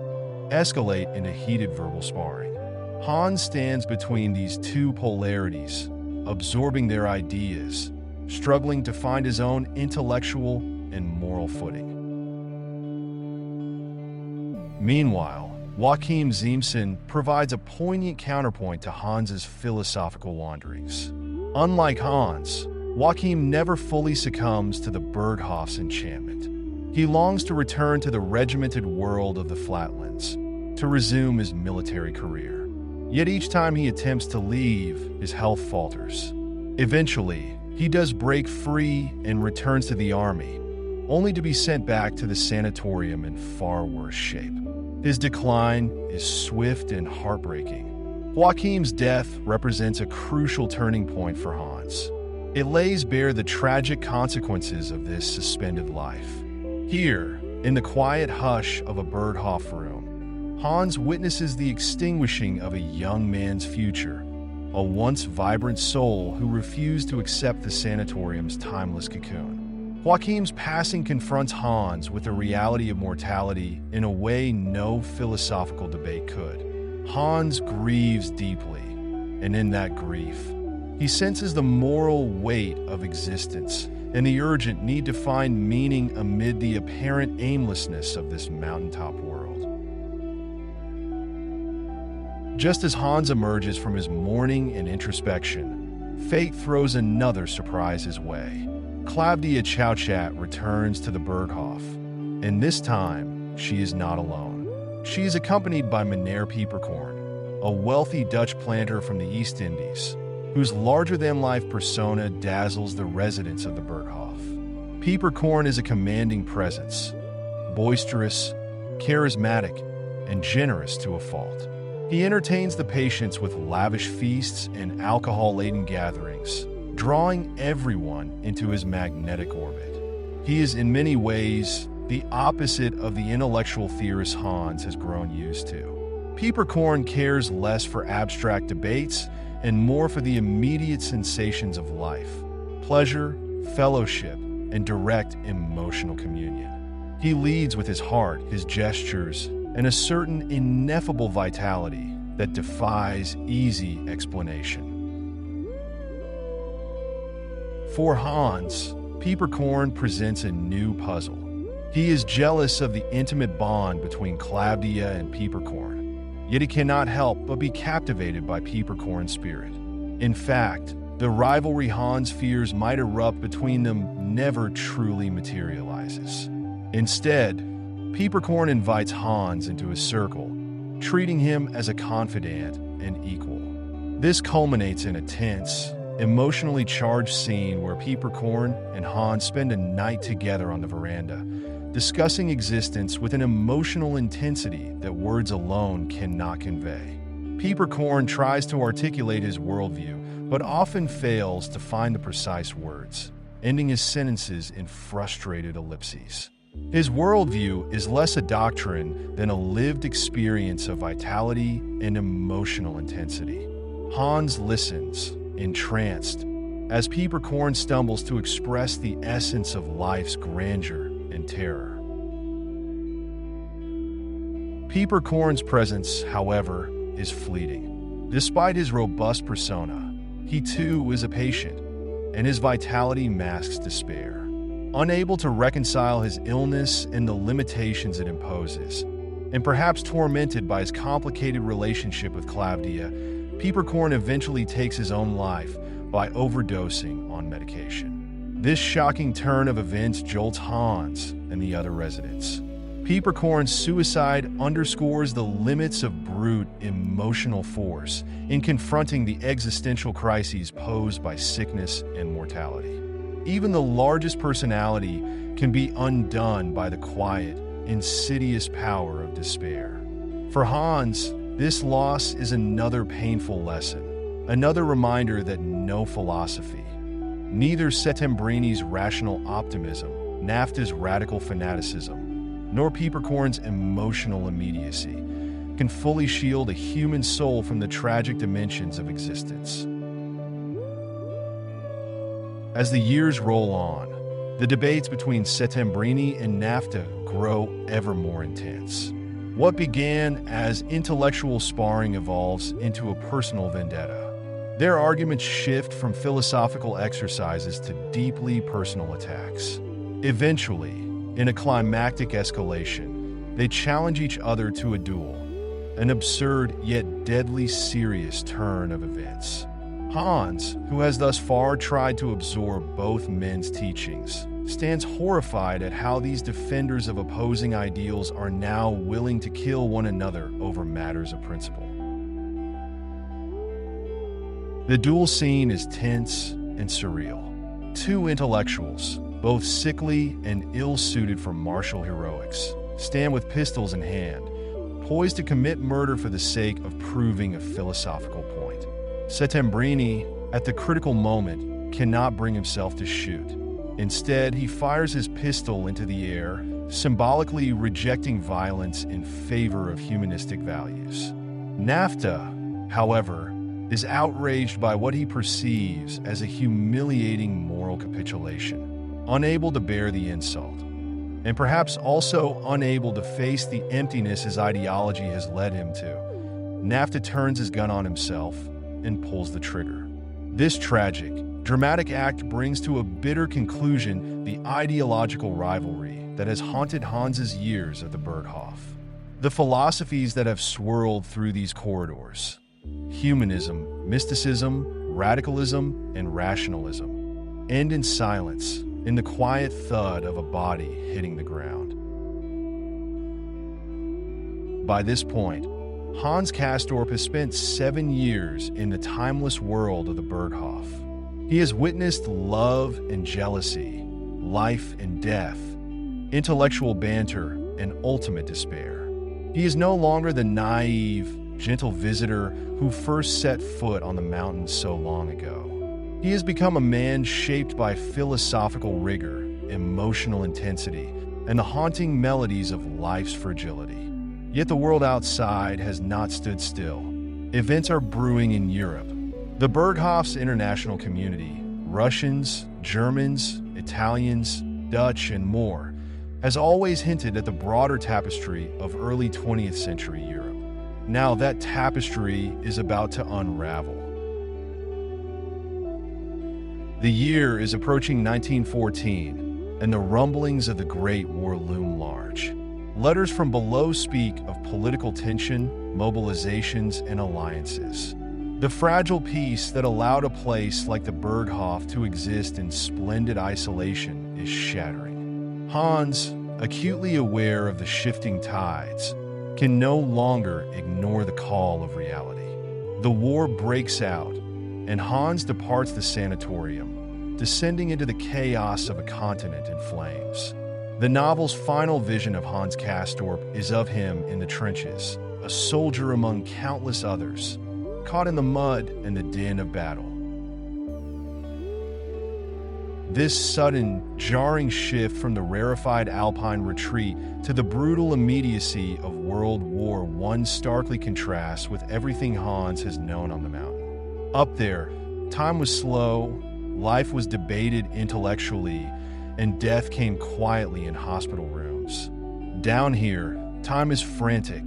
Speaker 1: escalate into heated verbal sparring. Hans stands between these two polarities, absorbing their ideas, struggling to find his own intellectual and moral footing. Meanwhile, Joachim Ziemßen provides a poignant counterpoint to Hans's philosophical wanderings. Unlike Hans, Joachim never fully succumbs to the Berghof's enchantment. He longs to return to the regimented world of the flatlands, to resume his military career. Yet each time he attempts to leave, his health falters. Eventually, he does break free and returns to the army, only to be sent back to the sanatorium in far worse shape. His decline is swift and heartbreaking. Joachim's death represents a crucial turning point for Hans. It lays bare the tragic consequences of this suspended life. Here, in the quiet hush of a Berghof room, Hans witnesses the extinguishing of a young man's future, a once vibrant soul who refused to accept the sanatorium's timeless cocoon. Joachim's passing confronts Hans with the reality of mortality in a way no philosophical debate could. Hans grieves deeply, and in that grief, he senses the moral weight of existence and the urgent need to find meaning amid the apparent aimlessness of this mountaintop world. Just as Hans emerges from his mourning and introspection, fate throws another surprise his way. Claudia Chauchat returns to the Berghof, and this time, she is not alone. She is accompanied by Meneer Peperkorn, a wealthy Dutch planter from the East Indies, whose larger-than-life persona dazzles the residents of the Berghof. Peperkorn is a commanding presence, boisterous, charismatic, and generous to a fault. He entertains the patients with lavish feasts and alcohol-laden gatherings, drawing everyone into his magnetic orbit. He is in many ways the opposite of the intellectual theorist Hans has grown used to. Peperkorn cares less for abstract debates and more for the immediate sensations of life, pleasure, fellowship, and direct emotional communion. He leads with his heart, his gestures, and a certain ineffable vitality that defies easy explanation. For Hans, Peperkorn presents a new puzzle. He is jealous of the intimate bond between Claudia and Peperkorn, yet he cannot help but be captivated by Peperkorn's spirit. In fact, the rivalry Hans fears might erupt between them never truly materializes. Instead, Peperkorn invites Hans into his circle, treating him as a confidant and equal. This culminates in a tense, emotionally charged scene where Peperkorn and Hans spend a night together on the veranda, discussing existence with an emotional intensity that words alone cannot convey. Peperkorn tries to articulate his worldview, but often fails to find the precise words, ending his sentences in frustrated ellipses. His worldview is less a doctrine than a lived experience of vitality and emotional intensity. Hans listens, entranced, as Peperkorn stumbles to express the essence of life's grandeur and terror. Peperkorn's presence, however, is fleeting. Despite his robust persona, he too is a patient, and his vitality masks despair. Unable to reconcile his illness and the limitations it imposes, and perhaps tormented by his complicated relationship with Claudia, Peperkorn eventually takes his own life by overdosing on medication. This shocking turn of events jolts Hans and the other residents. Peppercorn's suicide underscores the limits of brute emotional force in confronting the existential crises posed by sickness and mortality. Even the largest personality can be undone by the quiet, insidious power of despair. For Hans, this loss is another painful lesson, another reminder that no philosophy, neither Settembrini's rational optimism, Nafta's radical fanaticism, nor Peppercorn's emotional immediacy can fully shield a human soul from the tragic dimensions of existence. As the years roll on, the debates between Settembrini and Nafta grow ever more intense. What began as intellectual sparring evolves into a personal vendetta. Their arguments shift from philosophical exercises to deeply personal attacks. Eventually, in a climactic escalation, they challenge each other to a duel, an absurd yet deadly serious turn of events. Hans, who has thus far tried to absorb both men's teachings, stands horrified at how these defenders of opposing ideals are now willing to kill one another over matters of principle. The duel scene is tense and surreal. Two intellectuals, both sickly and ill-suited for martial heroics, stand with pistols in hand, poised to commit murder for the sake of proving a philosophical point. Settembrini, at the critical moment, cannot bring himself to shoot. Instead, he fires his pistol into the air, symbolically rejecting violence in favor of humanistic values. Nafta, however, is outraged by what he perceives as a humiliating moral capitulation. Unable to bear the insult, and perhaps also unable to face the emptiness his ideology has led him to, Nafta turns his gun on himself and pulls the trigger. This tragic, dramatic act brings to a bitter conclusion the ideological rivalry that has haunted Hans's years at the Berghof. The philosophies that have swirled through these corridors: humanism, mysticism, radicalism, and rationalism, end in silence, in the quiet thud of a body hitting the ground. By this point, Hans Castorp has spent 7 years in the timeless world of the Berghof. He has witnessed love and jealousy, life and death, intellectual banter, and ultimate despair. He is no longer the naive, gentle visitor who first set foot on the mountain so long ago. He has become a man shaped by philosophical rigor, emotional intensity, and the haunting melodies of life's fragility. Yet the world outside has not stood still. Events are brewing in Europe. The Berghof's international community, Russians, Germans, Italians, Dutch, and more, has always hinted at the broader tapestry of early 20th century Europe. Now that tapestry is about to unravel. The year is approaching 1914, and the rumblings of the Great War loom large. Letters from below speak of political tension, mobilizations, and alliances. The fragile peace that allowed a place like the Berghof to exist in splendid isolation is shattering. Hans, acutely aware of the shifting tides, can no longer ignore the call of reality. The war breaks out, and Hans departs the sanatorium, descending into the chaos of a continent in flames. The novel's final vision of Hans Castorp is of him in the trenches, a soldier among countless others, caught in the mud and the din of battle. This sudden, jarring shift from the rarefied Alpine retreat to the brutal immediacy of World War I starkly contrasts with everything Hans has known on the mountain. Up there, time was slow, life was debated intellectually, and death came quietly in hospital rooms. Down here, time is frantic,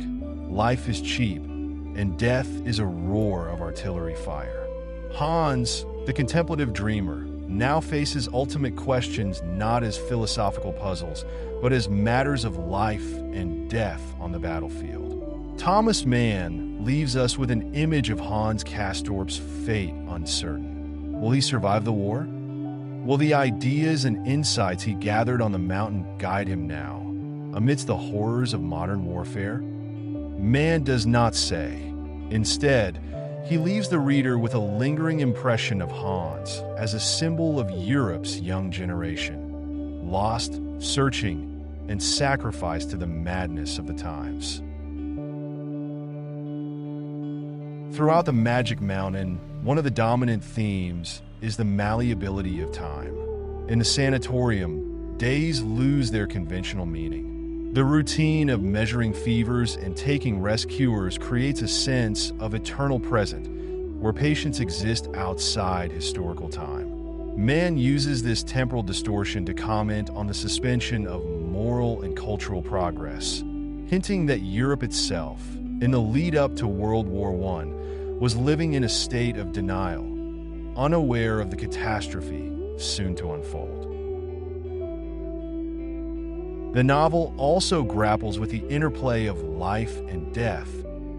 Speaker 1: life is cheap, and death is a roar of artillery fire. Hans, the contemplative dreamer, now faces ultimate questions not as philosophical puzzles, but as matters of life and death on the battlefield. Thomas Mann leaves us with an image of Hans Castorp's fate uncertain. Will he survive the war? Will the ideas and insights he gathered on the mountain guide him now? amidst the horrors of modern warfare? Mann does not say. Instead, he leaves the reader with a lingering impression of Hans as a symbol of Europe's young generation, lost, searching, and sacrificed to the madness of the times. Throughout The Magic Mountain, one of the dominant themes is the malleability of time. In the sanatorium, days lose their conventional meaning. The routine of measuring fevers and taking rest cures creates a sense of eternal present, where patients exist outside historical time. Mann uses this temporal distortion to comment on the suspension of moral and cultural progress, hinting that Europe itself, in the lead-up to World War I, was living in a state of denial, unaware of the catastrophe soon to unfold. The novel also grapples with the interplay of life and death,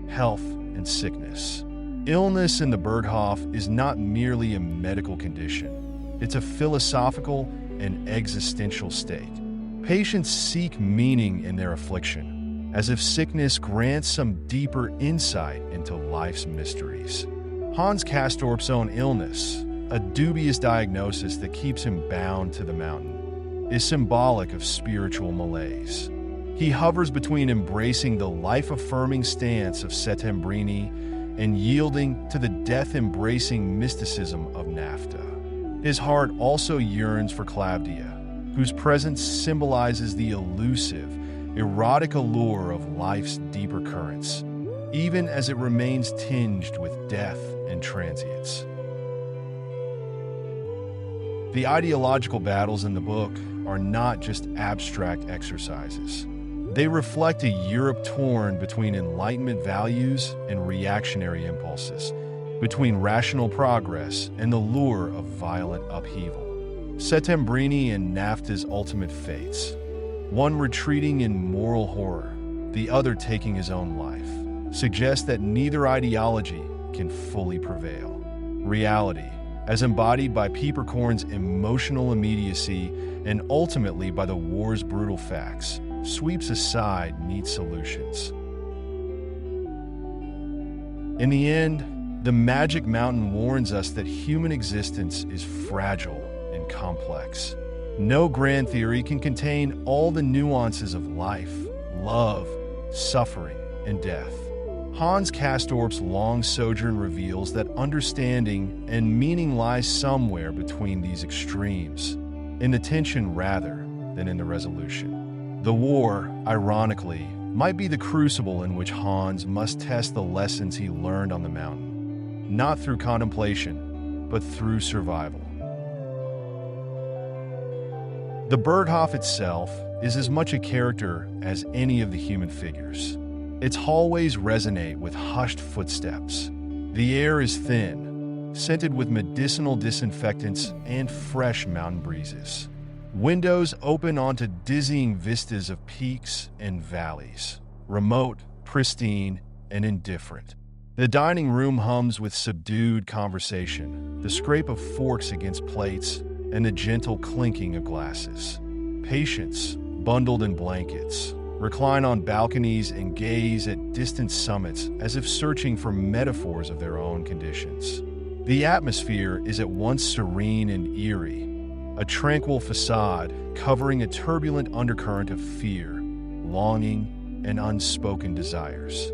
Speaker 1: health and sickness. Illness in the Berghof is not merely a medical condition. It's a philosophical and existential state. Patients seek meaning in their affliction, as if sickness grants some deeper insight into life's mysteries. Hans Castorp's own illness, a dubious diagnosis that keeps him bound to the mountain, is symbolic of spiritual malaise. He hovers between embracing the life-affirming stance of Settembrini and yielding to the death-embracing mysticism of Nafta. His heart also yearns for Clavdia, whose presence symbolizes the elusive, erotic allure of life's deeper currents, even as it remains tinged with death and transience. The ideological battles in the book are not just abstract exercises. They reflect a Europe torn between Enlightenment values and reactionary impulses, between rational progress and the lure of violent upheaval. Settembrini and Nafta's ultimate fates, one retreating in moral horror, the other taking his own life, suggest that neither ideology can fully prevail. Reality, as embodied by Pieperkorn's emotional immediacy and ultimately by the war's brutal facts, sweeps aside neat solutions. In the end, The Magic Mountain warns us that human existence is fragile and complex. No grand theory can contain all the nuances of life, love, suffering, and death. Hans Castorp's long sojourn reveals that understanding and meaning lies somewhere between these extremes, in the tension rather than in the resolution. The war, ironically, might be the crucible in which Hans must test the lessons he learned on the mountain, not through contemplation, but through survival. The Berghof itself is as much a character as any of the human figures. Its hallways resonate with hushed footsteps. The air is thin, scented with medicinal disinfectants and fresh mountain breezes. Windows open onto dizzying vistas of peaks and valleys, remote, pristine, and indifferent. The dining room hums with subdued conversation, the scrape of forks against plates, and the gentle clinking of glasses. Patients, bundled in blankets, recline on balconies and gaze at distant summits as if searching for metaphors of their own conditions. The atmosphere is at once serene and eerie, a tranquil facade covering a turbulent undercurrent of fear, longing, and unspoken desires.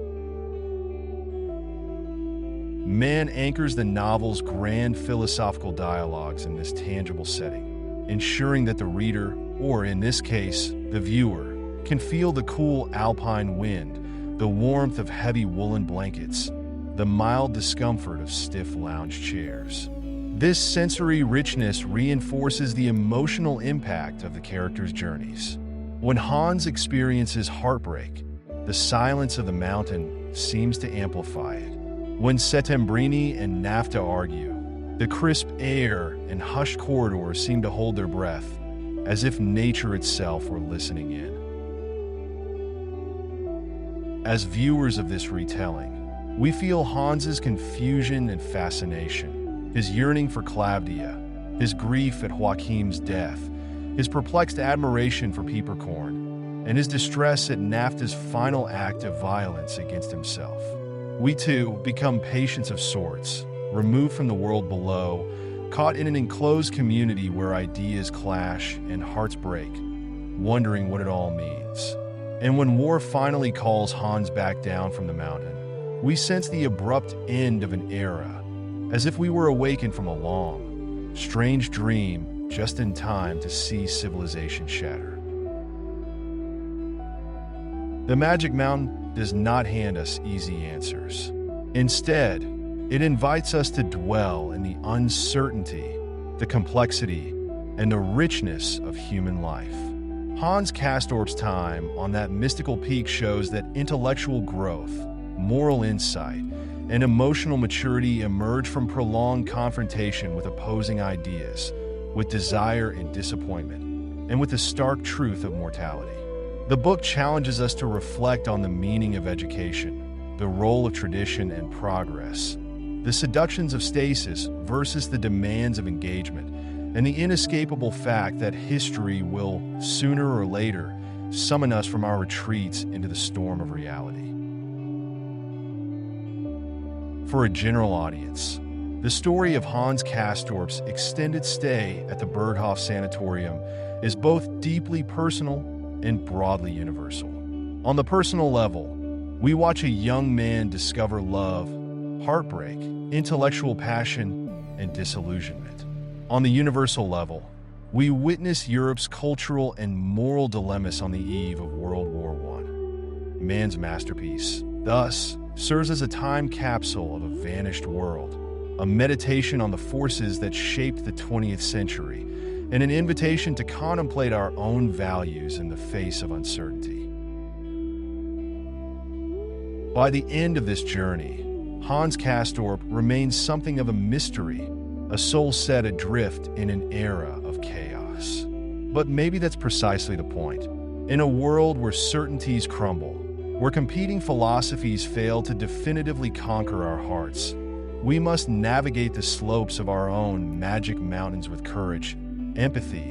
Speaker 1: Mann anchors the novel's grand philosophical dialogues in this tangible setting, ensuring that the reader, or in this case, the viewer, can feel the cool alpine wind, the warmth of heavy woolen blankets, the mild discomfort of stiff lounge chairs. This sensory richness reinforces the emotional impact of the characters' journeys. When Hans experiences heartbreak, the silence of the mountain seems to amplify it. When Settembrini and Nafta argue, the crisp air and hushed corridors seem to hold their breath, as if nature itself were listening in. As viewers of this retelling, we feel Hans's confusion and fascination, his yearning for Clavdia, his grief at Joachim's death, his perplexed admiration for Pieperkorn, and his distress at Nafta's final act of violence against himself. We too become patients of sorts, removed from the world below, caught in an enclosed community where ideas clash and hearts break, wondering what it all means. And when war finally calls Hans back down from the mountain, we sense the abrupt end of an era, as if we were awakened from a long, strange dream just in time to see civilization shatter. The Magic Mountain does not hand us easy answers. Instead, it invites us to dwell in the uncertainty, the complexity, and the richness of human life. Hans Castorp's time on that mystical peak shows that intellectual growth, moral insight, and emotional maturity emerge from prolonged confrontation with opposing ideas, with desire and disappointment, and with the stark truth of mortality. The book challenges us to reflect on the meaning of education, the role of tradition and progress, the seductions of stasis versus the demands of engagement, and the inescapable fact that history will, sooner or later, summon us from our retreats into the storm of reality. For a general audience, the story of Hans Castorp's extended stay at the Berghof Sanatorium is both deeply personal and broadly universal. On the personal level, we watch a young man discover love, heartbreak, intellectual passion, and disillusionment. On the universal level, we witness Europe's cultural and moral dilemmas on the eve of World War I. Mann's masterpiece, thus, serves as a time capsule of a vanished world, a meditation on the forces that shaped the 20th century, and an invitation to contemplate our own values in the face of uncertainty. By the end of this journey, Hans Castorp remains something of a mystery, a soul set adrift in an era of chaos. But maybe that's precisely the point. In a world where certainties crumble, where competing philosophies fail to definitively conquer our hearts, we must navigate the slopes of our own magic mountains with courage, empathy,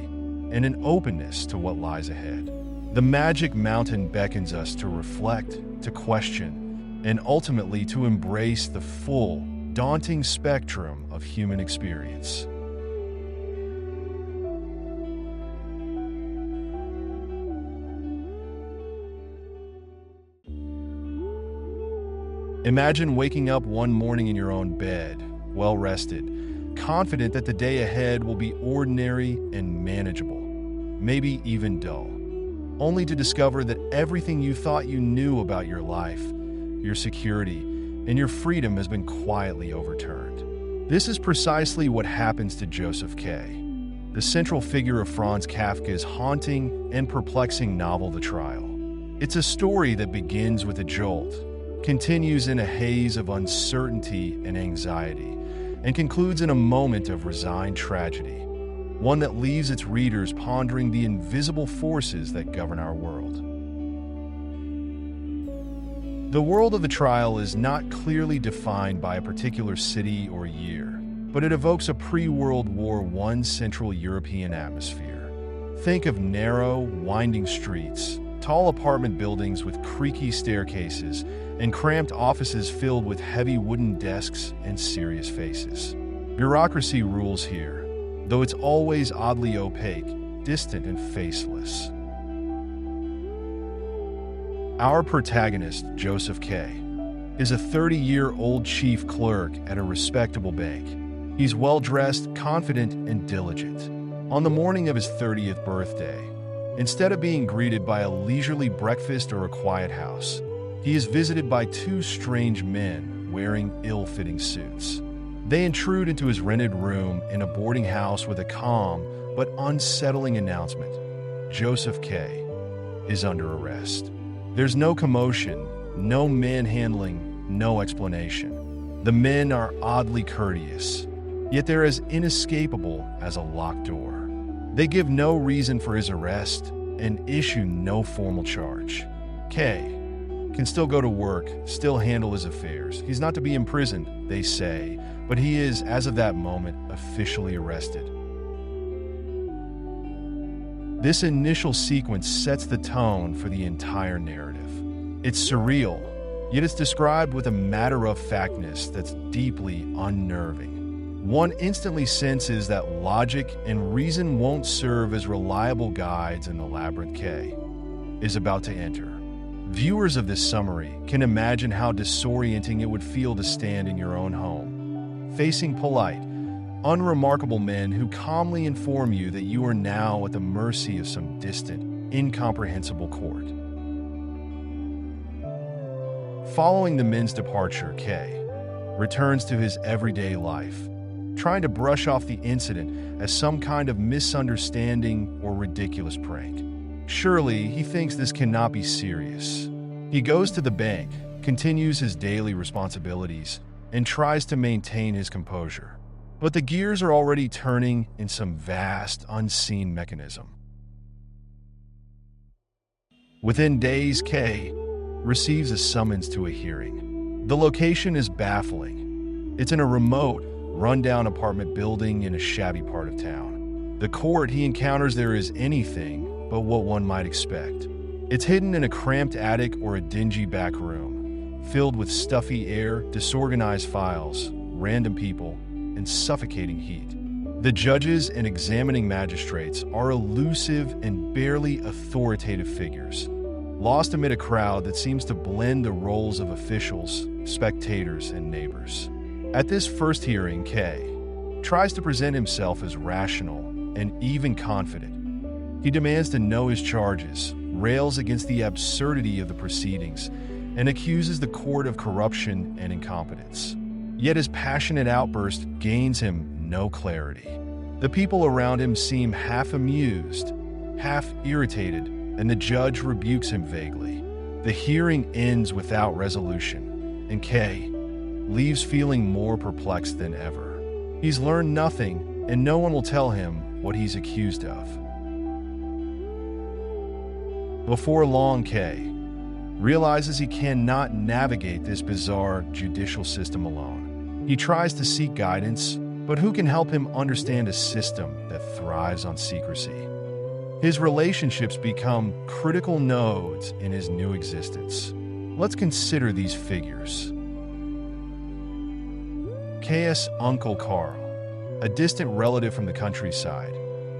Speaker 1: and an openness to what lies ahead. The Magic Mountain beckons us to reflect, to question, and ultimately to embrace the full, daunting spectrum of human experience. Imagine waking up one morning in your own bed, well-rested, confident that the day ahead will be ordinary and manageable, maybe even dull, only to discover that everything you thought you knew about your life, your security, and your freedom has been quietly overturned. This is precisely what happens to Joseph K., the central figure of Franz Kafka's haunting and perplexing novel The Trial. It's a story that begins with a jolt, continues in a haze of uncertainty and anxiety, and concludes in a moment of resigned tragedy, one that leaves its readers pondering the invisible forces that govern our world. The world of The Trial is not clearly defined by a particular city or year, but it evokes a pre-World War I Central European atmosphere. Think of narrow, winding streets, tall apartment buildings with creaky staircases, and cramped offices filled with heavy wooden desks and serious faces. Bureaucracy rules here, though it's always oddly opaque, distant, and faceless. Our protagonist, Joseph K., is a 30-year-old chief clerk at a respectable bank. He's well-dressed, confident, and diligent. On the morning of his 30th birthday, instead of being greeted by a leisurely breakfast or a quiet house, he is visited by two strange men wearing ill-fitting suits. They intrude into his rented room in a boarding house with a calm but unsettling announcement. Joseph K. is under arrest. There's no commotion, no manhandling, no explanation. The men are oddly courteous, yet they're as inescapable as a locked door. They give no reason for his arrest and issue no formal charge. K can still go to work, still handle his affairs. He's not to be imprisoned, they say, but he is, as of that moment, officially arrested. This initial sequence sets the tone for the entire narrative. It's surreal, yet it's described with a matter-of-factness that's deeply unnerving. One instantly senses that logic and reason won't serve as reliable guides in the labyrinth K is about to enter. Viewers of this summary can imagine how disorienting it would feel to stand in your own home, facing polite, unremarkable men who calmly inform you that you are now at the mercy of some distant, incomprehensible court. Following the men's departure, K returns to his everyday life, trying to brush off the incident as some kind of misunderstanding or ridiculous prank. Surely, he thinks this cannot be serious. He goes to the bank, continues his daily responsibilities, and tries to maintain his composure. But the gears are already turning in some vast, unseen mechanism. Within days, K receives a summons to a hearing. The location is baffling. It's in a remote, run-down apartment building in a shabby part of town. The court he encounters there is anything but what one might expect. It's hidden in a cramped attic or a dingy back room, filled with stuffy air, disorganized files, random people, and suffocating heat. The judges and examining magistrates are elusive and barely authoritative figures, lost amid a crowd that seems to blend the roles of officials, spectators, and neighbors. At this first hearing, K tries to present himself as rational and even confident. He demands to know his charges, rails against the absurdity of the proceedings, and accuses the court of corruption and incompetence. Yet his passionate outburst gains him no clarity. The people around him seem half amused, half irritated, and the judge rebukes him vaguely. The hearing ends without resolution, and K leaves feeling more perplexed than ever. He's learned nothing, and no one will tell him what he's accused of. Before long, K realizes he cannot navigate this bizarre judicial system alone. He tries to seek guidance, but who can help him understand a system that thrives on secrecy? His relationships become critical nodes in his new existence. Let's consider these figures. K's Uncle Carl, a distant relative from the countryside.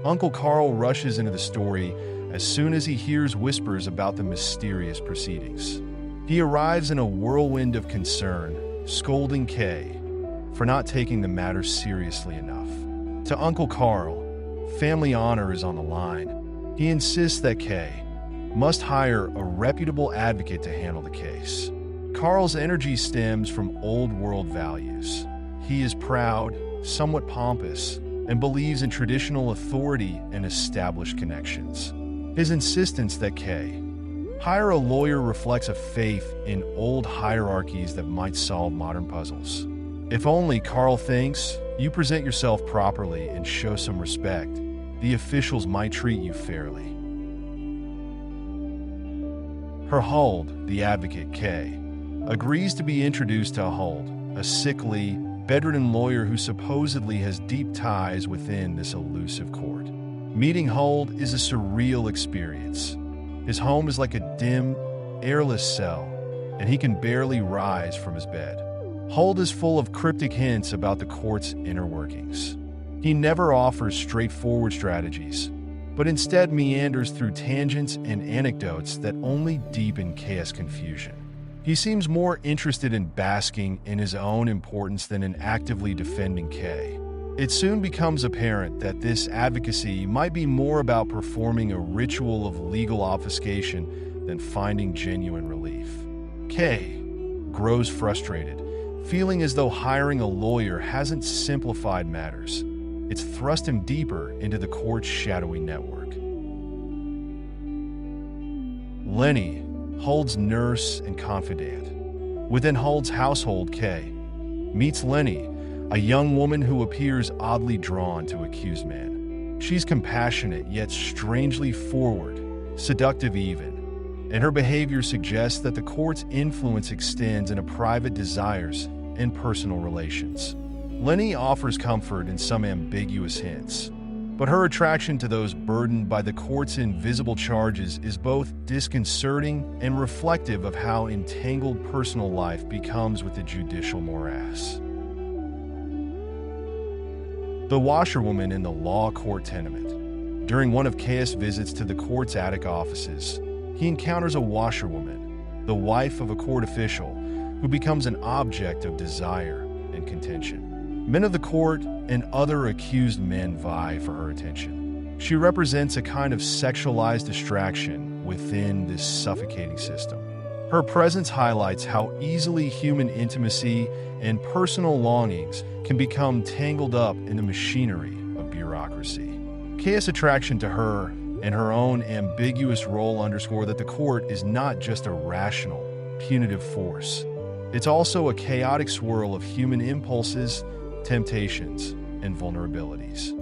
Speaker 1: Uncle Carl rushes into the story as soon as he hears whispers about the mysterious proceedings. He arrives in a whirlwind of concern, scolding K for not taking the matter seriously enough. To Uncle Carl, family honor is on the line. He insists that K must hire a reputable advocate to handle the case. Carl's energy stems from old-world values. He is proud, somewhat pompous, and believes in traditional authority and established connections. His insistence that K hire a lawyer reflects a faith in old hierarchies that might solve modern puzzles. If only, Carl thinks, you present yourself properly and show some respect, the officials might treat you fairly. Huld, the advocate K, agrees to be introduced to Huld, a sickly, bedridden lawyer who supposedly has deep ties within this elusive court. Meeting Huld is a surreal experience. His home is like a dim, airless cell, and he can barely rise from his bed. Huld is full of cryptic hints about the court's inner workings. He never offers straightforward strategies, but instead meanders through tangents and anecdotes that only deepen K's confusion. He seems more interested in basking in his own importance than in actively defending K. It soon becomes apparent that this advocacy might be more about performing a ritual of legal obfuscation than finding genuine relief. K grows frustrated, feeling as though hiring a lawyer hasn't simplified matters. It's thrust him deeper into the court's shadowy network. Lenny, Huld's nurse and confidant. Within Huld's household, K meets Lenny, a young woman who appears oddly drawn to accused man. She's compassionate yet strangely forward, seductive even, and her behavior suggests that the court's influence extends into private desires and personal relations. Lenny offers comfort in some ambiguous hints. But her attraction to those burdened by the court's invisible charges is both disconcerting and reflective of how entangled personal life becomes with the judicial morass. The washerwoman in the law court tenement. During one of Kay's visits to the court's attic offices, he encounters a washerwoman, the wife of a court official, who becomes an object of desire and contention. Men of the court and other accused men vie for her attention. She represents a kind of sexualized distraction within this suffocating system. Her presence highlights how easily human intimacy and personal longings can become tangled up in the machinery of bureaucracy. Kay's attraction to her and her own ambiguous role underscore that the court is not just a rational, punitive force. It's also a chaotic swirl of human impulses, temptations, and vulnerabilities.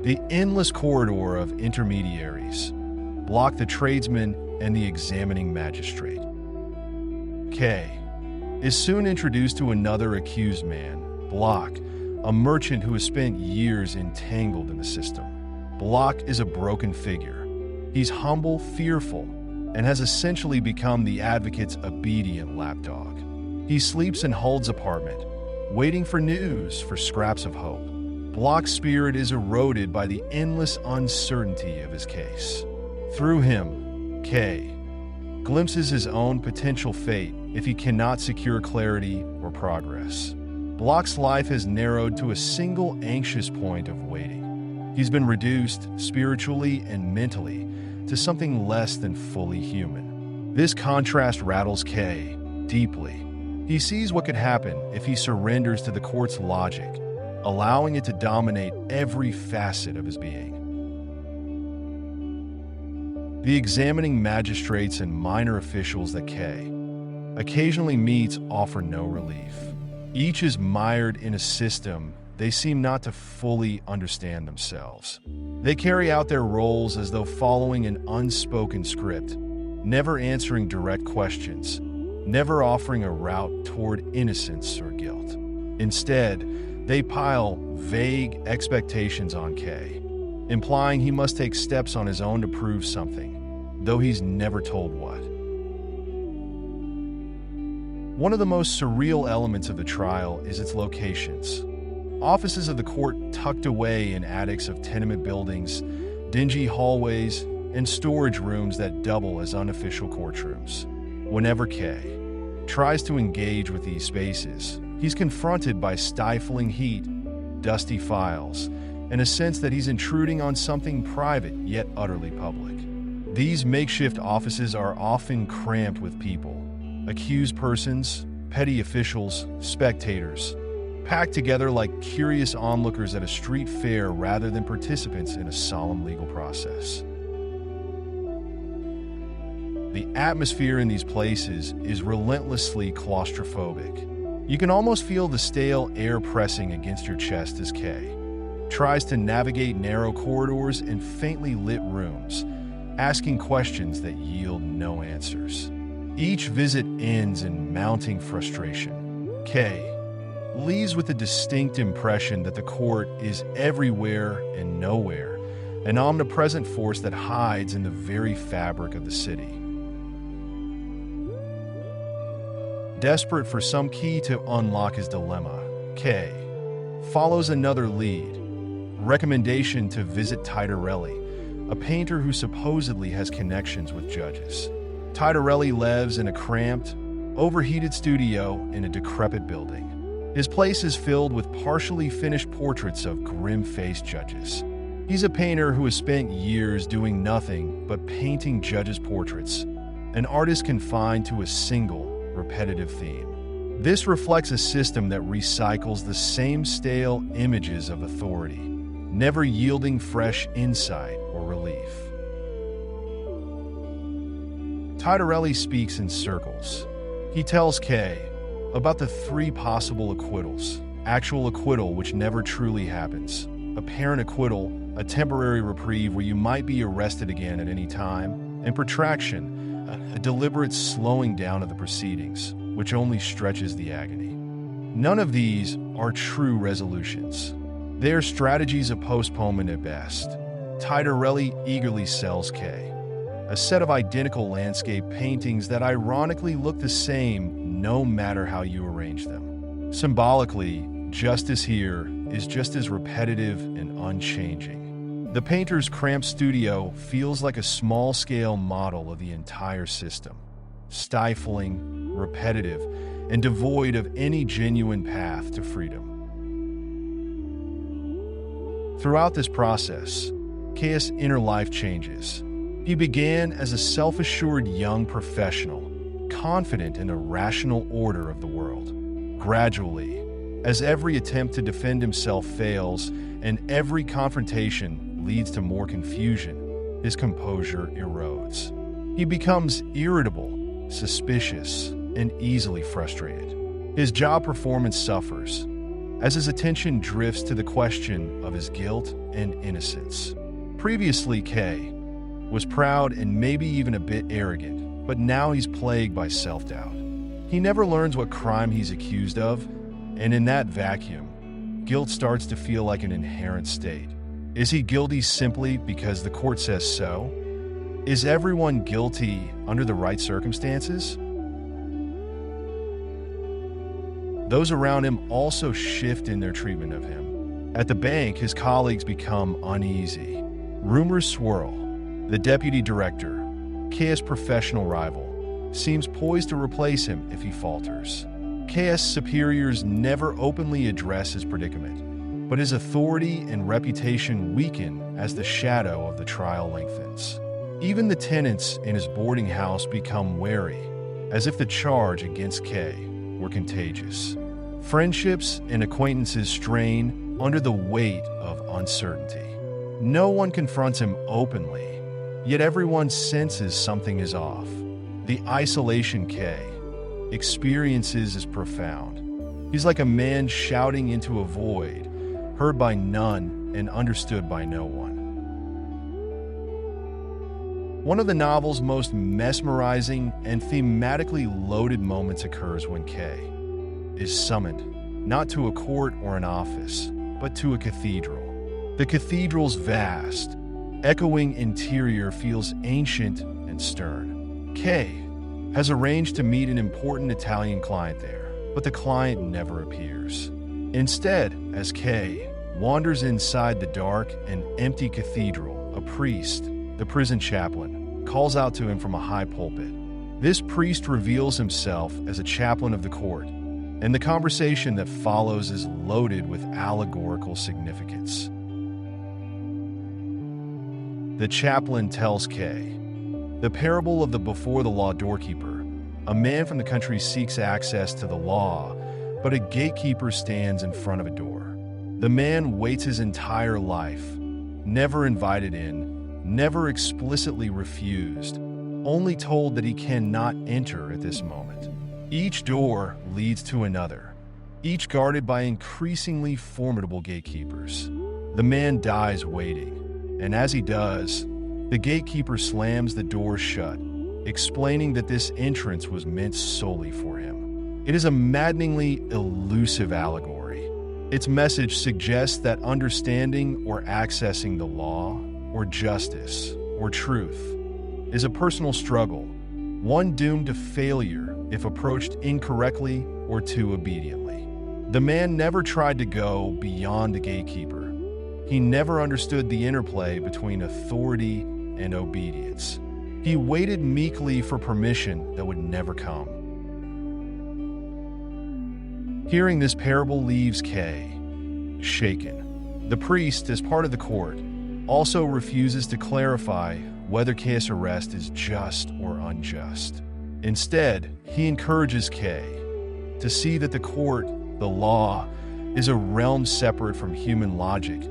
Speaker 1: The endless corridor of intermediaries block the tradesman and the examining magistrate. Kay is soon introduced to another accused man, Block, a merchant who has spent years entangled in the system. Block is a broken figure. He's humble, fearful, and has essentially become the advocate's obedient lapdog. He sleeps in Huld's apartment, waiting for news, for scraps of hope. Block's spirit is eroded by the endless uncertainty of his case. Through him, Kay glimpses his own potential fate if he cannot secure clarity or progress. Block's life has narrowed to a single anxious point of waiting. He's been reduced, spiritually and mentally, to something less than fully human. This contrast rattles Kay deeply. He sees what could happen if he surrenders to the court's logic, allowing it to dominate every facet of his being. The examining magistrates and minor officials that Kay occasionally meets offer no relief. Each is mired in a system they seem not to fully understand themselves. They carry out their roles as though following an unspoken script, never answering direct questions, never offering a route toward innocence or guilt. Instead, they pile vague expectations on Kay, implying he must take steps on his own to prove something, though he's never told what. One of the most surreal elements of the trial is its locations. Offices of the court tucked away in attics of tenement buildings, dingy hallways, and storage rooms that double as unofficial courtrooms. Whenever Kay tries to engage with these spaces, he's confronted by stifling heat, dusty files, and a sense that he's intruding on something private yet utterly public. These makeshift offices are often cramped with people, accused persons, petty officials, spectators, packed together like curious onlookers at a street fair rather than participants in a solemn legal process. The atmosphere in these places is relentlessly claustrophobic. You can almost feel the stale air pressing against your chest as Kay tries to navigate narrow corridors and faintly lit rooms, asking questions that yield no answers. Each visit ends in mounting frustration. Kay leaves with a distinct impression that the court is everywhere and nowhere, an omnipresent force that hides in the very fabric of the city. Desperate for some key to unlock his dilemma, Kay follows another lead, recommendation to visit Titorelli, a painter who supposedly has connections with judges. Titorelli lives in a cramped, overheated studio in a decrepit building. His place is filled with partially finished portraits of grim-faced judges. He's a painter who has spent years doing nothing but painting judges' portraits, an artist confined to a single, repetitive theme. This reflects a system that recycles the same stale images of authority, never yielding fresh insight or relief. Titorelli speaks in circles. He tells Kay about the three possible acquittals: actual acquittal, which never truly happens; apparent acquittal, a temporary reprieve where you might be arrested again at any time; and protraction, a deliberate slowing down of the proceedings, which only stretches the agony. None of these are true resolutions. They are strategies of postponement at best. Titorelli eagerly sells Kay a set of identical landscape paintings that ironically look the same no matter how you arrange them. Symbolically, justice here is just as repetitive and unchanging. The painter's cramped studio feels like a small-scale model of the entire system, stifling, repetitive, and devoid of any genuine path to freedom. Throughout this process, Kay's inner life changes. He began as a self-assured young professional, confident in a rational order of the world. Gradually, as every attempt to defend himself fails and every confrontation leads to more confusion, his composure erodes. He becomes irritable, suspicious, and easily frustrated. His job performance suffers, as his attention drifts to the question of his guilt and innocence. Previously, Kay was proud and maybe even a bit arrogant, but now he's plagued by self-doubt. He never learns what crime he's accused of, and in that vacuum, guilt starts to feel like an inherent state. Is he guilty simply because the court says so? Is everyone guilty under the right circumstances? Those around him also shift in their treatment of him. At the bank, his colleagues become uneasy. Rumors swirl. The deputy director, Kay's professional rival, seems poised to replace him if he falters. Kay's superiors never openly address his predicament, but his authority and reputation weaken as the shadow of the trial lengthens. Even the tenants in his boarding house become wary, as if the charge against Kay were contagious. Friendships and acquaintances strain under the weight of uncertainty. No one confronts him openly, yet everyone senses something is off. The isolation Kay experiences is profound. He's like a man shouting into a void, heard by none and understood by no one. One of the novel's most mesmerizing and thematically loaded moments occurs when Kay is summoned, not to a court or an office, but to a cathedral. The cathedral's vast, echoing interior feels ancient and stern. Kay has arranged to meet an important Italian client there, but the client never appears. Instead, as Kay wanders inside the dark and empty cathedral, a priest, the prison chaplain, calls out to him from a high pulpit. This priest reveals himself as a chaplain of the court, and the conversation that follows is loaded with allegorical significance. The chaplain tells Kay the parable of the before-the-law doorkeeper. A man from the country seeks access to the law, but a gatekeeper stands in front of a door. The man waits his entire life, never invited in, never explicitly refused, only told that he cannot enter at this moment. Each door leads to another, each guarded by increasingly formidable gatekeepers. The man dies waiting. And as he does, the gatekeeper slams the door shut, explaining that this entrance was meant solely for him. It is a maddeningly elusive allegory. Its message suggests that understanding or accessing the law, or justice, or truth, is a personal struggle, one doomed to failure if approached incorrectly or too obediently. The man never tried to go beyond the gatekeeper. He never understood the interplay between authority and obedience. He waited meekly for permission that would never come. Hearing this parable leaves Kay shaken. The priest, as part of the court, also refuses to clarify whether Kay's arrest is just or unjust. Instead, he encourages Kay to see that the court, the law, is a realm separate from human logic,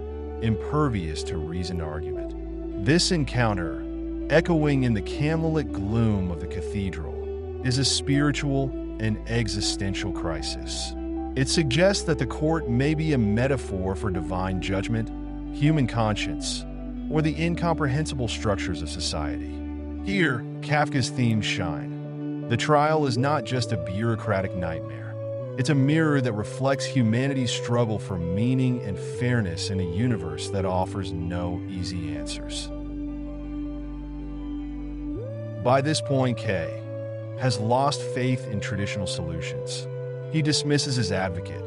Speaker 1: impervious to reasoned argument. This encounter, echoing in the candlelit gloom of the cathedral, is a spiritual and existential crisis. It suggests that the court may be a metaphor for divine judgment, human conscience, or the incomprehensible structures of society. Here, Kafka's themes shine. The trial is not just a bureaucratic nightmare. It's a mirror that reflects humanity's struggle for meaning and fairness in a universe that offers no easy answers. By this point, Kay has lost faith in traditional solutions. He dismisses his advocate,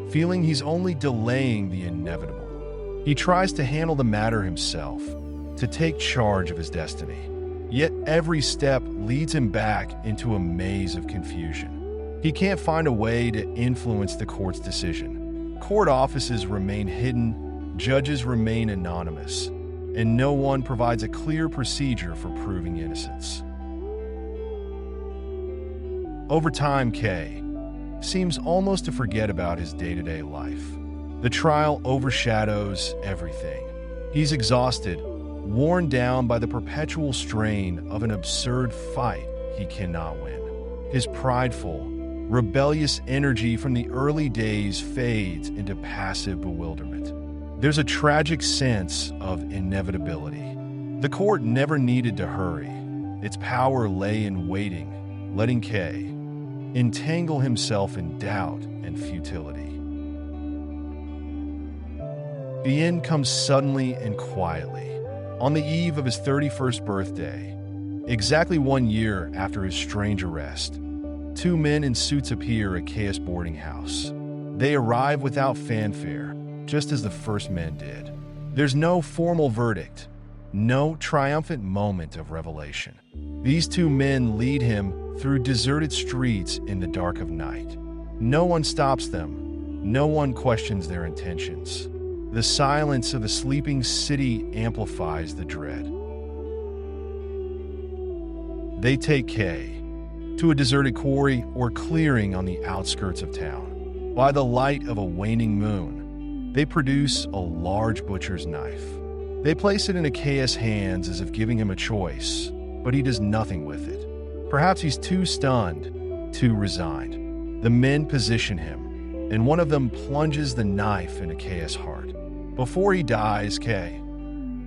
Speaker 1: feeling he's only delaying the inevitable. He tries to handle the matter himself, to take charge of his destiny. Yet every step leads him back into a maze of confusion. He can't find a way to influence the court's decision. Court offices remain hidden, judges remain anonymous, and no one provides a clear procedure for proving innocence. Over time, Kay seems almost to forget about his day-to-day life. The trial overshadows everything. He's exhausted, worn down by the perpetual strain of an absurd fight he cannot win. His prideful, rebellious energy from the early days fades into passive bewilderment. There's a tragic sense of inevitability. The court never needed to hurry. Its power lay in waiting, letting Kay entangle himself in doubt and futility. The end comes suddenly and quietly. On the eve of his 31st birthday, exactly 1 year after his strange arrest, two men in suits appear at Kay's boarding house. They arrive without fanfare, just as the first men did. There's no formal verdict, no triumphant moment of revelation. These two men lead him through deserted streets in the dark of night. No one stops them, no one questions their intentions. The silence of a sleeping city amplifies the dread. They take Kay to a deserted quarry or clearing on the outskirts of town. By the light of a waning moon, they produce a large butcher's knife. They place it into Kay's hands as if giving him a choice, but he does nothing with it. Perhaps he's too stunned, too resigned. The men position him, and one of them plunges the knife into Kay's heart. Before he dies, Kay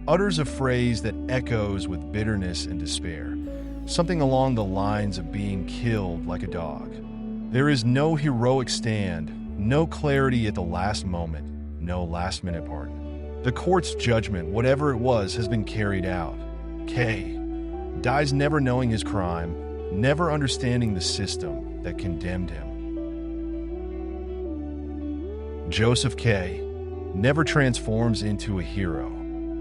Speaker 1: utters a phrase that echoes with bitterness and despair, something along the lines of being killed like a dog. There is no heroic stand, no clarity at the last moment, no last-minute pardon. The court's judgment, whatever it was, has been carried out. Kay dies never knowing his crime, never understanding the system that condemned him. Joseph Kay never transforms into a hero.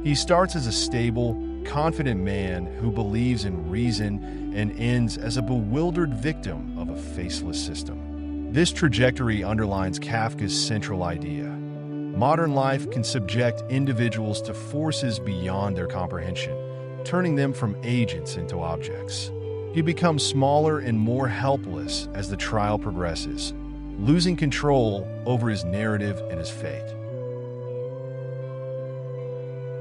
Speaker 1: He starts as a stable, confident man who believes in reason and ends as a bewildered victim of a faceless system. This trajectory underlines Kafka's central idea. Modern life can subject individuals to forces beyond their comprehension, turning them from agents into objects. He becomes smaller and more helpless as the trial progresses, losing control over his narrative and his fate.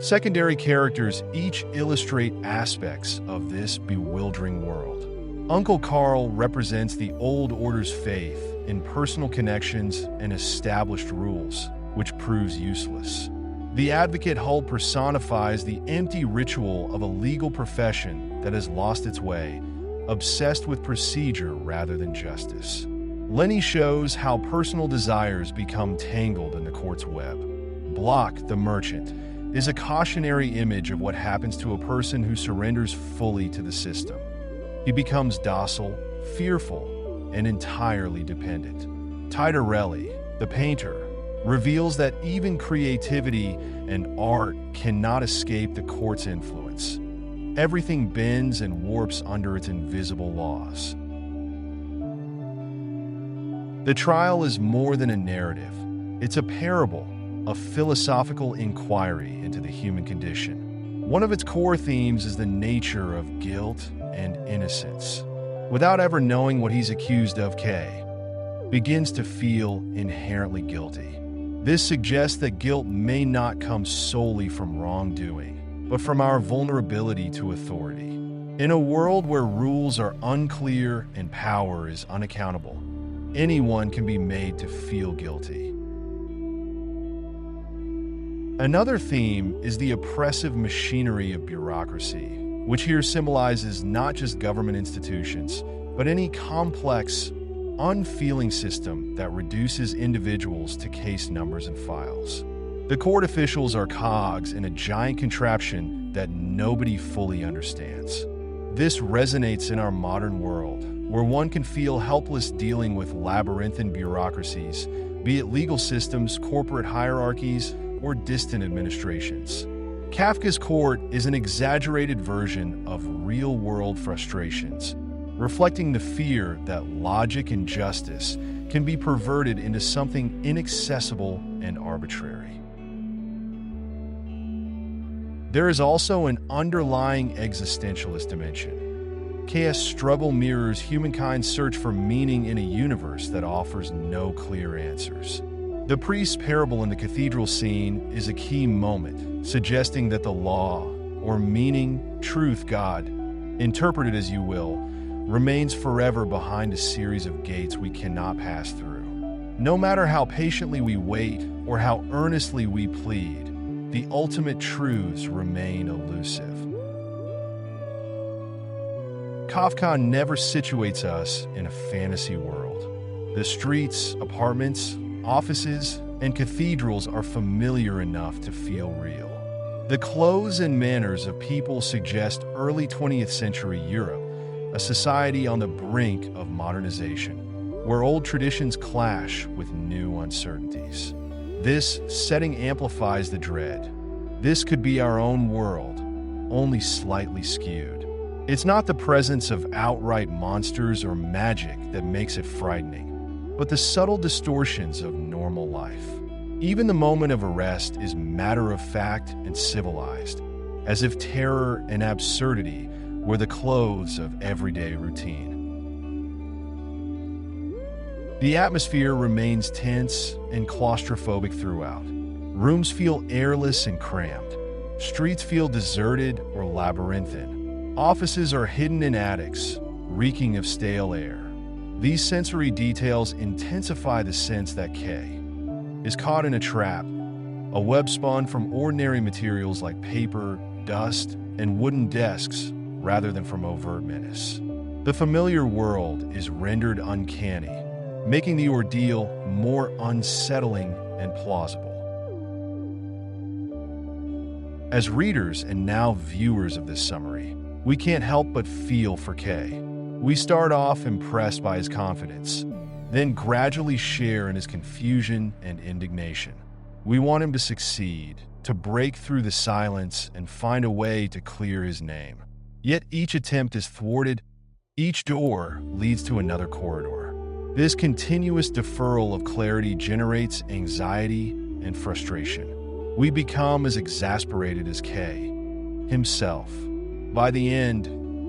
Speaker 1: Secondary characters each illustrate aspects of this bewildering world. Uncle Carl represents the old order's faith in personal connections and established rules, which proves useless. The advocate Hull personifies the empty ritual of a legal profession that has lost its way, obsessed with procedure rather than justice. Lenny shows how personal desires become tangled in the court's web. Block, the merchant, is a cautionary image of what happens to a person who surrenders fully to the system. He becomes docile, fearful, and entirely dependent. Titorelli, the painter, reveals that even creativity and art cannot escape the court's influence. Everything bends and warps under its invisible laws. The trial is more than a narrative. It's a parable, a philosophical inquiry into the human condition. One of its core themes is the nature of guilt and innocence. Without ever knowing what he's accused of, Kay begins to feel inherently guilty. This suggests that guilt may not come solely from wrongdoing, but from our vulnerability to authority. In a world where rules are unclear and power is unaccountable, anyone can be made to feel guilty. Another theme is the oppressive machinery of bureaucracy, which here symbolizes not just government institutions, but any complex, unfeeling system that reduces individuals to case numbers and files. The court officials are cogs in a giant contraption that nobody fully understands. This resonates in our modern world, where one can feel helpless dealing with labyrinthine bureaucracies, be it legal systems, corporate hierarchies, or distant administrations. Kafka's court is an exaggerated version of real-world frustrations, reflecting the fear that logic and justice can be perverted into something inaccessible and arbitrary. There is also an underlying existentialist dimension. Kafka's struggle mirrors humankind's search for meaning in a universe that offers no clear answers. The priest's parable in the cathedral scene is a key moment, suggesting that the law, or meaning, truth, God, interpret it as you will, remains forever behind a series of gates we cannot pass through. No matter how patiently we wait or how earnestly we plead, the ultimate truths remain elusive. Kafka never situates us in a fantasy world. The streets, apartments, offices, and cathedrals are familiar enough to feel real. The clothes and manners of people suggest early 20th century Europe, a society on the brink of modernization, where old traditions clash with new uncertainties. This setting amplifies the dread. This could be our own world, only slightly skewed. It's not the presence of outright monsters or magic that makes it frightening, but the subtle distortions of normal life. Even the moment of arrest is matter-of-fact and civilized, as if terror and absurdity were the clothes of everyday routine. The atmosphere remains tense and claustrophobic throughout. Rooms feel airless and cramped. Streets feel deserted or labyrinthine. Offices are hidden in attics, reeking of stale air. These sensory details intensify the sense that K is caught in a trap, a web spun from ordinary materials like paper, dust, and wooden desks, rather than from overt menace. The familiar world is rendered uncanny, making the ordeal more unsettling and plausible. As readers and now viewers of this summary, we can't help but feel for K. We start off impressed by his confidence, then gradually share in his confusion and indignation. We want him to succeed, to break through the silence and find a way to clear his name. Yet each attempt is thwarted. Each door leads to another corridor. This continuous deferral of clarity generates anxiety and frustration. We become as exasperated as K himself. By the end,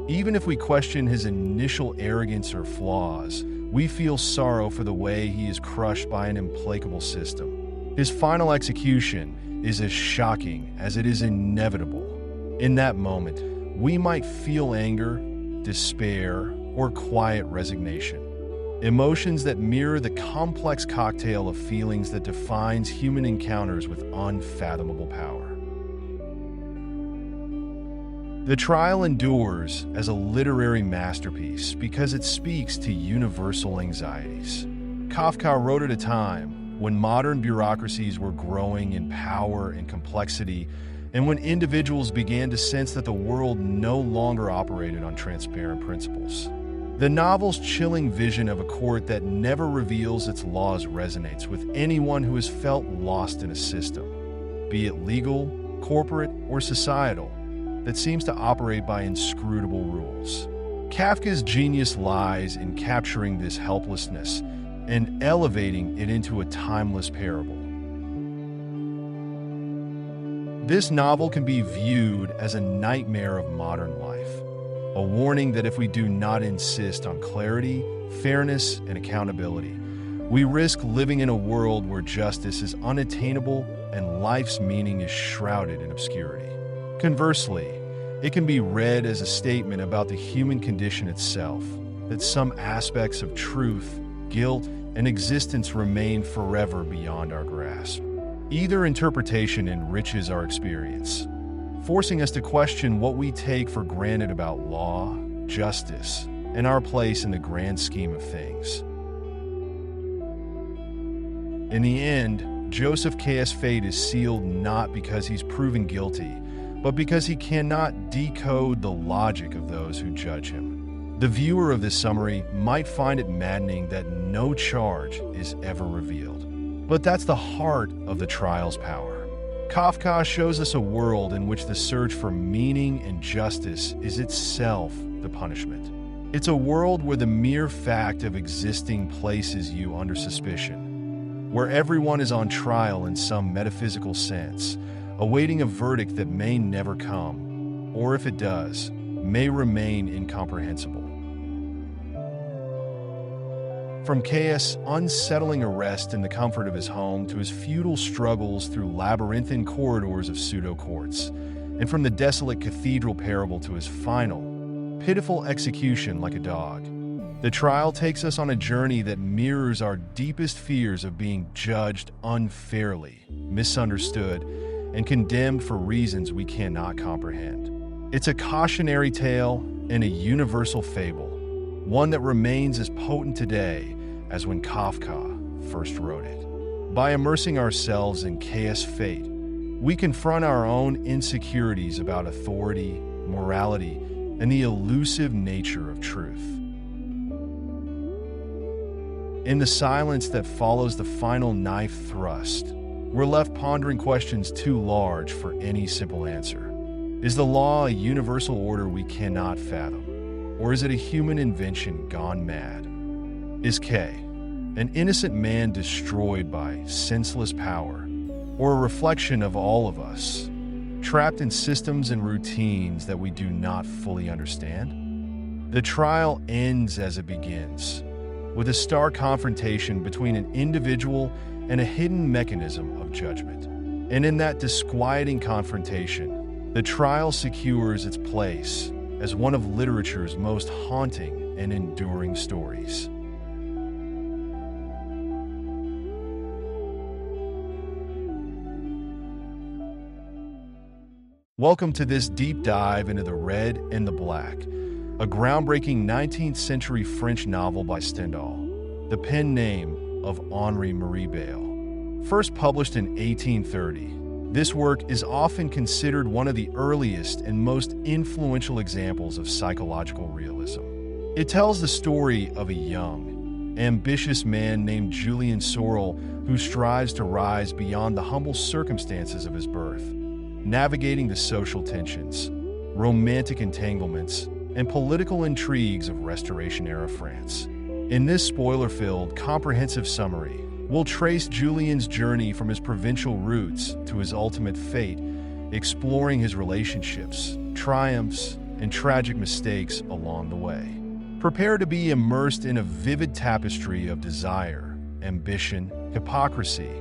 Speaker 1: even if we question his initial arrogance or flaws, we feel sorrow for the way he is crushed by an implacable system. His final execution is as shocking as it is inevitable. In that moment, we might feel anger, despair, or quiet resignation. Emotions that mirror the complex cocktail of feelings that defines human encounters with unfathomable power. The trial endures as a literary masterpiece because it speaks to universal anxieties. Kafka wrote at a time when modern bureaucracies were growing in power and complexity, and when individuals began to sense that the world no longer operated on transparent principles. The novel's chilling vision of a court that never reveals its laws resonates with anyone who has felt lost in a system, be it legal, corporate, or societal, that seems to operate by inscrutable rules. Kafka's genius lies in capturing this helplessness and elevating it into a timeless parable. This novel can be viewed as a nightmare of modern life, a warning that if we do not insist on clarity, fairness, and accountability, we risk living in a world where justice is unattainable and life's meaning is shrouded in obscurity. Conversely, it can be read as a statement about the human condition itself, that some aspects of truth, guilt, and existence remain forever beyond our grasp. Either interpretation enriches our experience, forcing us to question what we take for granted about law, justice, and our place in the grand scheme of things. In the end, Joseph K.'s fate is sealed not because he's proven guilty, but because he cannot decode the logic of those who judge him. The viewer of this summary might find it maddening that no charge is ever revealed. But that's the heart of the trial's power. Kafka shows us a world in which the search for meaning and justice is itself the punishment. It's a world where the mere fact of existing places you under suspicion, where everyone is on trial in some metaphysical sense, awaiting a verdict that may never come, or if it does, may remain incomprehensible. From K.'s unsettling arrest in the comfort of his home to his futile struggles through labyrinthine corridors of pseudo-courts, and from the desolate cathedral parable to his final, pitiful execution like a dog, the trial takes us on a journey that mirrors our deepest fears of being judged unfairly, misunderstood, and condemned for reasons we cannot comprehend. It's a cautionary tale and a universal fable, one that remains as potent today as when Kafka first wrote it. By immersing ourselves in K.'s fate, we confront our own insecurities about authority, morality, and the elusive nature of truth. In the silence that follows the final knife thrust, we're left pondering questions too large for any simple answer. Is the law a universal order we cannot fathom? Or is it a human invention gone mad? Is K, an innocent man destroyed by senseless power, or a reflection of all of us, trapped in systems and routines that we do not fully understand? The trial ends as it begins, with a stark confrontation between an individual and a hidden mechanism of judgment. And in that disquieting confrontation, the trial secures its place as one of literature's most haunting and enduring stories. Welcome to this deep dive into The Red and the Black, a groundbreaking 19th century French novel by Stendhal, the pen name of Henri Marie Bale. First published in 1830, this work is often considered one of the earliest and most influential examples of psychological realism. It tells the story of a young, ambitious man named Julien Sorel who strives to rise beyond the humble circumstances of his birth, navigating the social tensions, romantic entanglements, and political intrigues of Restoration-era France. In this spoiler-filled, comprehensive summary, we'll trace Julien's journey from his provincial roots to his ultimate fate, exploring his relationships, triumphs, and tragic mistakes along the way. Prepare to be immersed in a vivid tapestry of desire, ambition, hypocrisy,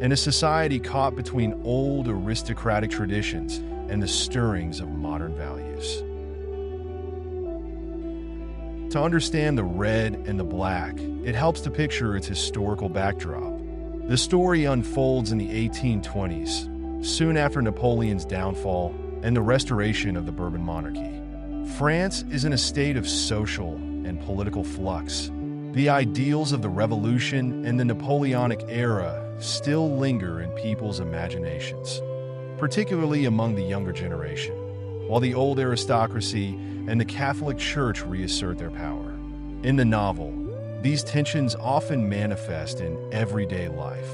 Speaker 1: and a society caught between old aristocratic traditions and the stirrings of modern values. To understand The Red and the Black, it helps to picture its historical backdrop. The story unfolds in the 1820s, soon after Napoleon's downfall and the restoration of the Bourbon monarchy. France is in a state of social and political flux. The ideals of the Revolution and the Napoleonic era still linger in people's imaginations, particularly among the younger generation, while the old aristocracy and the Catholic Church reassert their power. In the novel, these tensions often manifest in everyday life.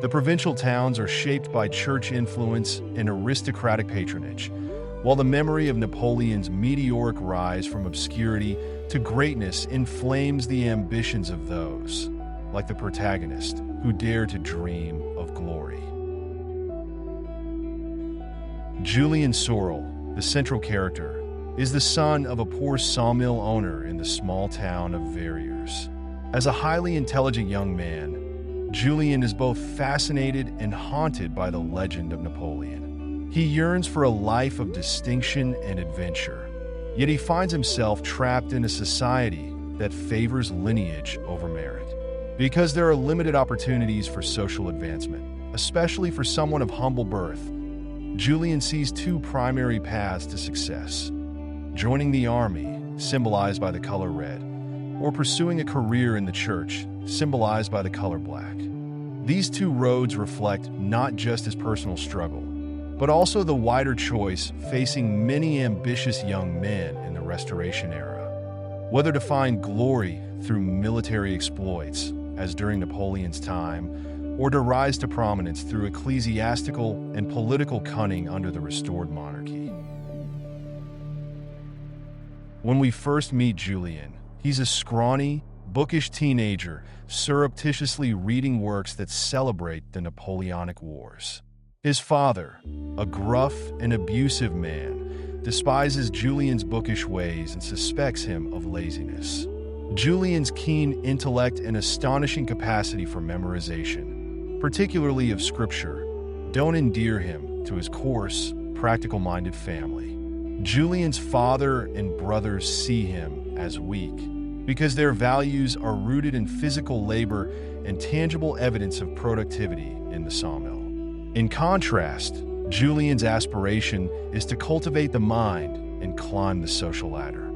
Speaker 1: The provincial towns are shaped by church influence and aristocratic patronage, while the memory of Napoleon's meteoric rise from obscurity to greatness inflames the ambitions of those, like the protagonist, who dare to dream of glory. Julien Sorel, the central character, is the son of a poor sawmill owner in the small town of Verrières. As a highly intelligent young man, Julien is both fascinated and haunted by the legend of Napoleon. He yearns for a life of distinction and adventure, yet he finds himself trapped in a society that favors lineage over merit. Because there are limited opportunities for social advancement, especially for someone of humble birth, Julien sees two primary paths to success: joining the army, symbolized by the color red, or pursuing a career in the church, symbolized by the color black. These two roads reflect not just his personal struggle, but also the wider choice facing many ambitious young men in the Restoration era. Whether to find glory through military exploits, as during Napoleon's time, or to rise to prominence through ecclesiastical and political cunning under the restored monarchy. When we first meet Julian, he's a scrawny, bookish teenager surreptitiously reading works that celebrate the Napoleonic Wars. His father, a gruff and abusive man, despises Julian's bookish ways and suspects him of laziness. Julian's keen intellect and astonishing capacity for memorization, particularly of scripture, don't endear him to his coarse, practical-minded family. Julian's father and brothers see him as weak because their values are rooted in physical labor and tangible evidence of productivity in the sawmill. In contrast, Julian's aspiration is to cultivate the mind and climb the social ladder.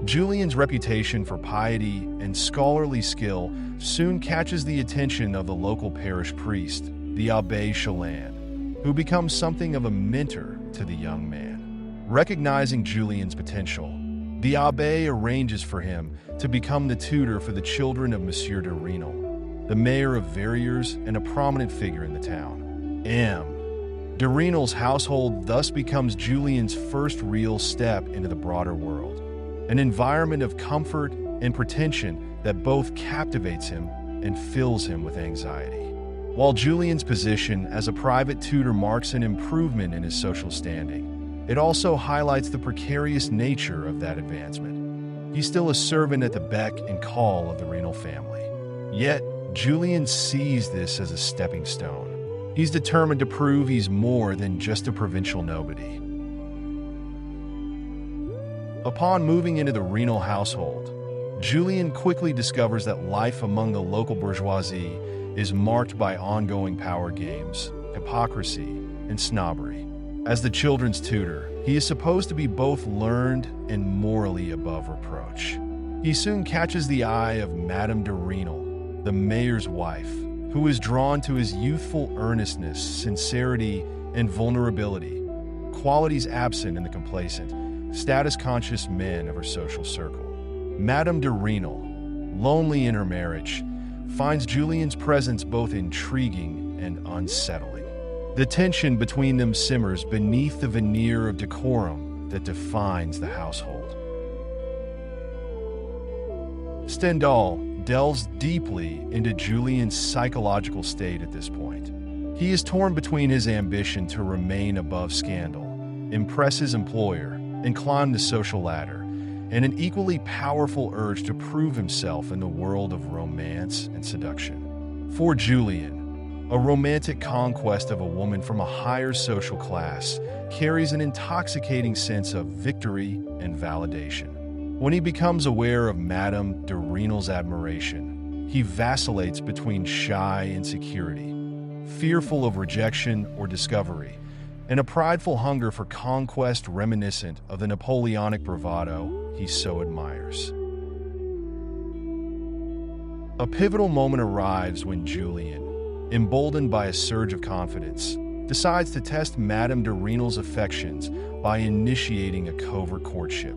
Speaker 1: Julian's reputation for piety and scholarly skill soon catches the attention of the local parish priest, the Abbé Chalin, who becomes something of a mentor to the young man. Recognizing Julian's potential, the abbé arranges for him to become the tutor for the children of Monsieur de Rênal, the mayor of Verrières and a prominent figure in the town. De Rênal's household thus becomes Julian's first real step into the broader world, an environment of comfort and pretension that both captivates him and fills him with anxiety. While Julian's position as a private tutor marks an improvement in his social standing, it also highlights the precarious nature of that advancement. He's still a servant at the beck and call of the Rênal family. Yet, Julian sees this as a stepping stone. He's determined to prove he's more than just a provincial nobody. Upon moving into the Rênal household, Julian quickly discovers that life among the local bourgeoisie is marked by ongoing power games, hypocrisy, and snobbery. As the children's tutor, he is supposed to be both learned and morally above reproach. He soon catches the eye of Madame de Rênal, the mayor's wife, who is drawn to his youthful earnestness, sincerity, and vulnerability, qualities absent in the complacent, status-conscious men of her social circle. Madame de Rênal, lonely in her marriage, finds Julian's presence both intriguing and unsettling. The tension between them simmers beneath the veneer of decorum that defines the household. Stendhal delves deeply into Julian's psychological state at this point. He is torn between his ambition to remain above scandal, impress his employer, and climb the social ladder, and an equally powerful urge to prove himself in the world of romance and seduction. For Julian, a romantic conquest of a woman from a higher social class carries an intoxicating sense of victory and validation. When he becomes aware of Madame de Rênal's admiration, he vacillates between shy insecurity, fearful of rejection or discovery, and a prideful hunger for conquest reminiscent of the Napoleonic bravado he so admires. A pivotal moment arrives when Julian, emboldened by a surge of confidence, decides to test Madame de Rênal's affections by initiating a covert courtship.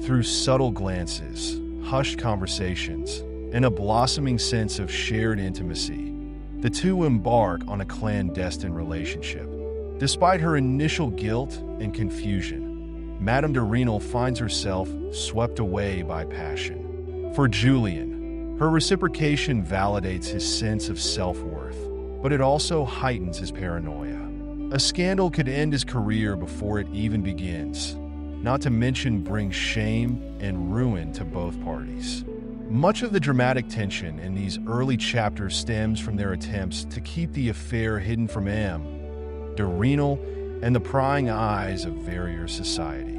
Speaker 1: Through subtle glances, hushed conversations, and a blossoming sense of shared intimacy, the two embark on a clandestine relationship. Despite her initial guilt and confusion, Madame de Rênal finds herself swept away by passion. For Julian, her reciprocation validates his sense of self-worth, but it also heightens his paranoia. A scandal could end his career before it even begins, not to mention bring shame and ruin to both parties. Much of the dramatic tension in these early chapters stems from their attempts to keep the affair hidden from de Rênal and the prying eyes of Verrières society.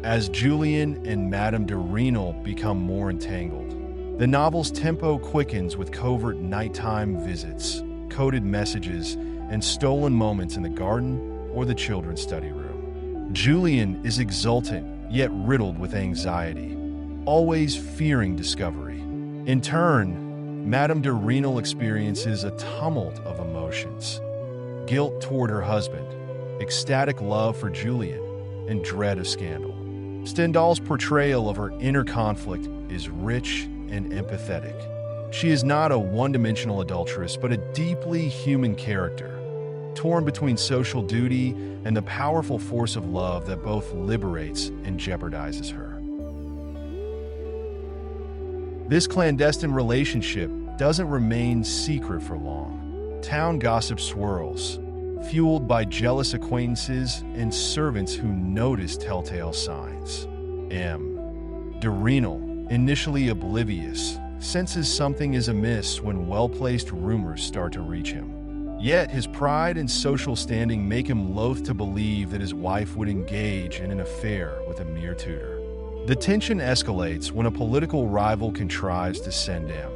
Speaker 1: As Julian and Madame de Rênal become more entangled, the novel's tempo quickens with covert nighttime visits, coded messages, and stolen moments in the garden or the children's study room. Julian is exultant, yet riddled with anxiety. always fearing discovery. In turn, Madame de Renal experiences a tumult of emotions: guilt toward her husband, ecstatic love for Julian, and dread of scandal. Stendhal's portrayal of her inner conflict is rich and empathetic. She is not a one-dimensional adulteress, but a deeply human character, torn between social duty and the powerful force of love that both liberates and jeopardizes her. This clandestine relationship doesn't remain secret for long. Town gossip swirls, fueled by jealous acquaintances and servants who notice telltale signs. M. de Renal, initially oblivious, senses something is amiss when well-placed rumors start to reach him. Yet his pride and social standing make him loath to believe that his wife would engage in an affair with a mere tutor. The tension escalates when a political rival contrives to send M.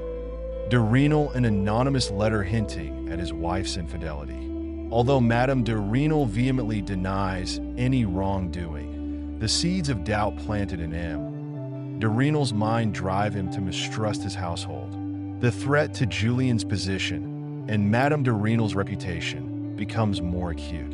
Speaker 1: de Renal an anonymous letter hinting at his wife's infidelity. Although Madame de Renal vehemently denies any wrongdoing, the seeds of doubt planted in M. de Renal's mind drive him to mistrust his household. The threat to Julian's position and Madame de Renal's reputation becomes more acute.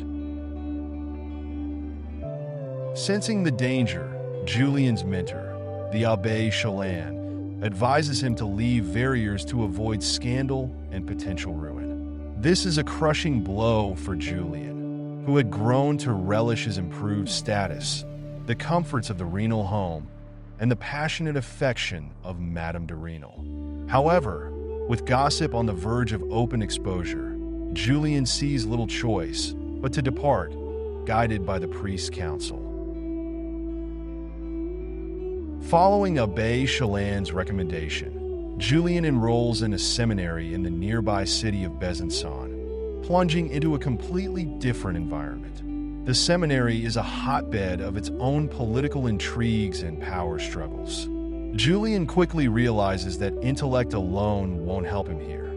Speaker 1: Sensing the danger, Julian's mentor, the Abbé Chalin, advises him to leave Verrières to avoid scandal and potential ruin. This is a crushing blow for Julian, who had grown to relish his improved status, the comforts of the Renal home, and the passionate affection of Madame de Renal. However, with gossip on the verge of open exposure, Julian sees little choice but to depart, guided by the priest's counsel. Following Abbé Chalin's recommendation, Julian enrolls in a seminary in the nearby city of Besançon, plunging into a completely different environment. The seminary is a hotbed of its own political intrigues and power struggles. Julian quickly realizes that intellect alone won't help him here.